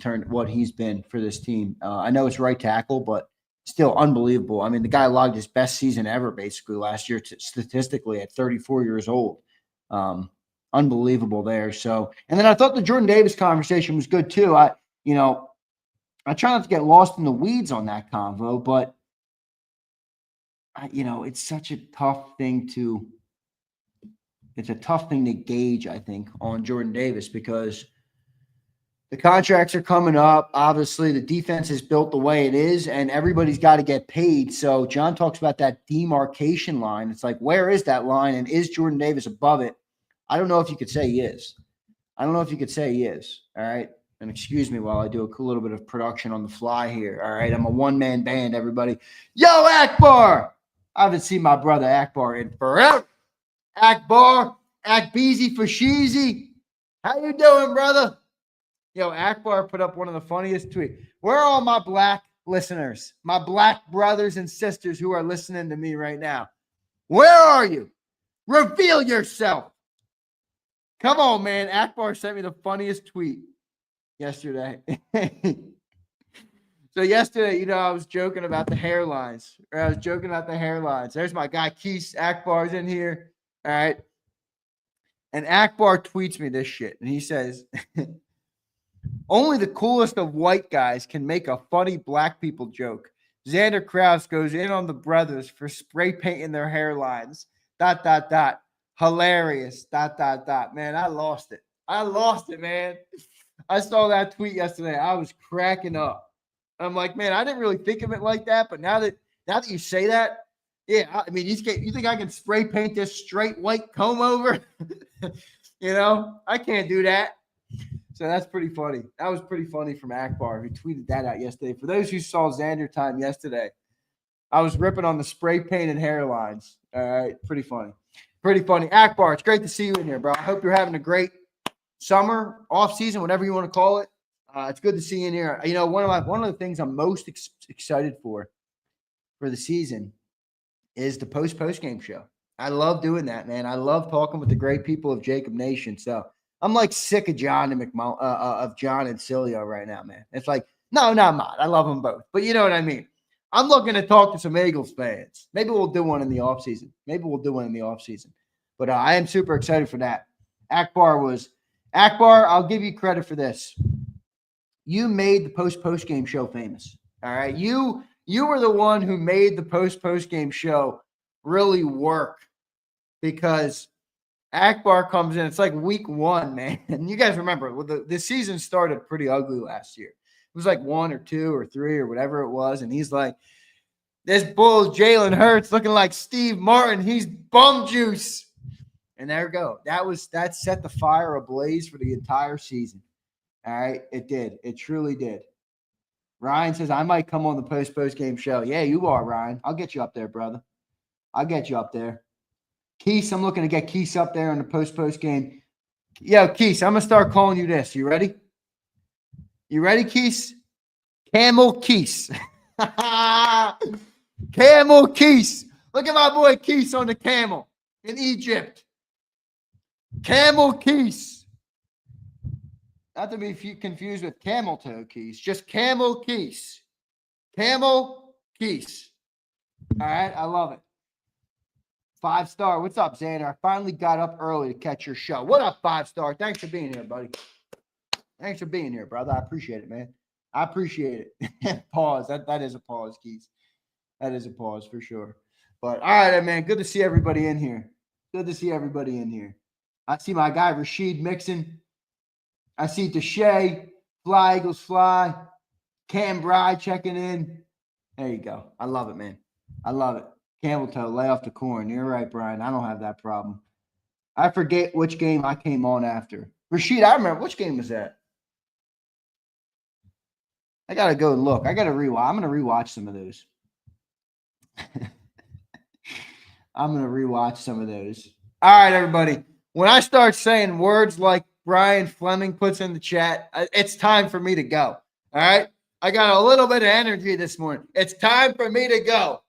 [SPEAKER 2] been for this team. I know it's right tackle, but still unbelievable. I mean, the guy logged his best season ever basically last year statistically at 34 years old. Unbelievable there. So, and then I thought the Jordan Davis conversation was good too. I try not to get lost in the weeds on that convo, but it's such a tough thing to gauge, I think, on Jordan Davis because the contracts are coming up. Obviously, the defense is built the way it is, and everybody's got to get paid. So John talks about that demarcation line. It's like, where is that line, and is Jordan Davis above it? I don't know if you could say he is. All right? And excuse me while I do a little bit of production on the fly here. All right? I'm a one-man band, everybody. Yo, Akbar! I haven't seen my brother Akbar in forever. Akbar, Akbeezy for Sheezy. How you doing, brother? Yo, Akbar put up one of the funniest tweets. Where are all my black listeners, my black brothers and sisters who are listening to me right now? Where are you? Reveal yourself. Come on, man. Akbar sent me the funniest tweet yesterday. So yesterday, I was joking about the hairlines. There's my guy, Keith. Akbar's in here. All right. And Akbar tweets me this shit. And he says, only the coolest of white guys can make a funny black people joke. Zander Krause goes in on the brothers for spray painting their hairlines. ... Hilarious. ... Man, I lost it, man. I saw that tweet yesterday. I was cracking up. I'm like, man, I didn't really think of it like that. But now that you say that, yeah, I mean, you think I can spray paint this straight white comb over? I can't do that. So that's pretty funny. That was pretty funny from Akbar, who tweeted that out yesterday. For those who saw Zander time yesterday, I was ripping on the spray painted hairlines. All right, pretty funny. Akbar, it's great to see you in here, bro. I hope you're having a great summer, off season, whatever you want to call it. It's good to see you in here. One of the things I'm most excited for the season is the post game show. I love doing that, man. I love talking with the great people of JAKIB Nation. So I'm like sick of John and McMullen, of John and Cilio right now, man. It's like, no, I'm not. I love them both. But you know what I mean? I'm looking to talk to some Eagles fans. Maybe we'll do one in the offseason. But I am super excited for that. Akbar, I'll give you credit for this. You made the post game show famous. All right. You were the one who made the post game show really work because Akbar comes in. It's like week 1, man. And you guys remember the season started pretty ugly last year. It was like 1 or 2 or 3 or whatever it was. And he's like, this bull Jalen Hurts looking like Steve Martin. He's bum juice. And there we go. That set the fire ablaze for the entire season. All right. It did. It truly did. Ryan says, I might come on the post game show. Yeah, you are, Ryan. I'll get you up there, brother. I'll get you up there. Keese, I'm looking to get Keese up there on the post game. Yo, Keese, I'm going to start calling you this. You ready? You ready, Keese? Camel Keese. Camel Keese. Look at my boy Keese on the camel in Egypt. Camel Keese. Not to be confused with camel toe Keese. Just Camel Keese. Camel Keese. All right, I love it. 5-star. What's up, Xander? I finally got up early to catch your show. What up, 5-star? Thanks for being here, buddy. Thanks for being here, brother. I appreciate it, man. I appreciate it. Pause. That is a pause, Keith. That is a pause for sure. But all right, man. Good to see everybody in here. Good to see everybody in here. I see my guy Rashid Mixon. I see Deshae. Fly Eagles Fly. Cam Bride checking in. There you go. I love it, man. I love it. Camel toe, lay off the corn. You're right, Brian. I don't have that problem. I forget which game I came on after. Rashid, I remember. Which game was that? I got to go and look. I got to rewatch. I'm going to rewatch some of those. I'm going to rewatch some of those. All right, everybody. When I start saying words like Brian Fleming puts in the chat, it's time for me to go. All right? I got a little bit of energy this morning. It's time for me to go.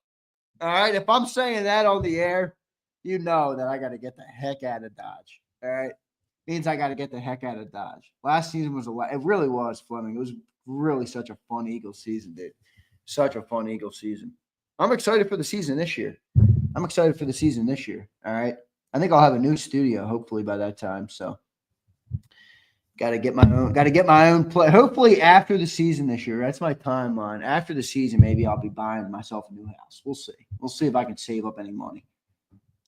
[SPEAKER 2] All right? If I'm saying that on the air, you know that I got to get the heck out of Dodge. All right? Means I got to get the heck out of Dodge. Last season was it really was, Fleming. It was really such a fun Eagles season, dude. Such a fun Eagles season. I'm excited for the season this year. All right? I think I'll have a new studio hopefully by that time. So got to get my own play. Hopefully after the season this year. That's my timeline. After the season, maybe I'll be buying myself a new house. We'll see. We'll see if I can save up any money.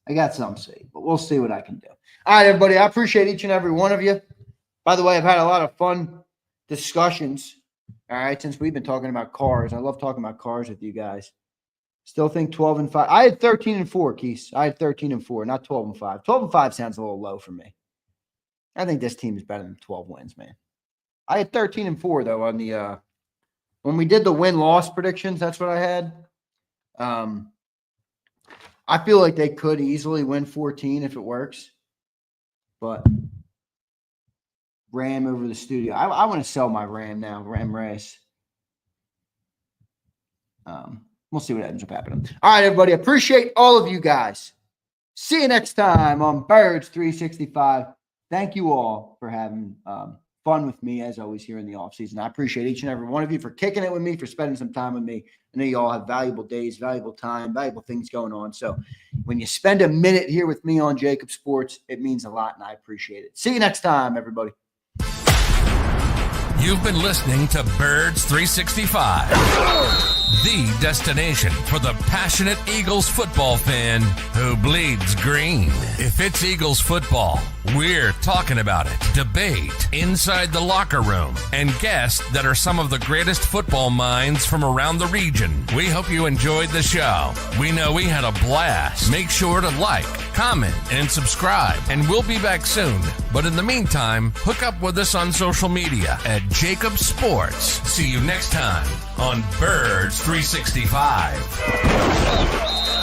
[SPEAKER 2] I got some saved, but we'll see what I can do. All right, everybody. I appreciate each and every one of you. By the way, I've had a lot of fun discussions. All right, since we've been talking about cars. I love talking about cars with you guys. Still think 12-5. I had 13-4, Keith. I had 13-4, not 12-5. 12-5 sounds a little low for me. I think this team is better than 12 wins, man. I had 13-4 though on the when we did the win-loss predictions. That's what I had. I feel like they could easily win 14 if it works, but Ram over the studio. I want to sell my Ram now. Ram race. We'll see what ends up happening. All right, everybody. Appreciate all of you guys. See you next time on Birds 365. Thank you all for having fun with me, as always, here in the offseason. I appreciate each and every one of you for kicking it with me, for spending some time with me. I know you all have valuable days, valuable time, valuable things going on. So when you spend a minute here with me on JAKIB Sports, it means a lot, and I appreciate it. See you next time, everybody.
[SPEAKER 8] You've been listening to Birds 365, the destination for the passionate Eagles football fan who bleeds green. If it's Eagles football, we're talking about it. Debate inside the locker room and guests that are some of the greatest football minds from around the region. We hope you enjoyed the show. We know we had a blast. Make sure to like, comment, and subscribe, and we'll be back soon. But in the meantime, hook up with us on social media at JAKIB Sports. See you next time on Birds 365.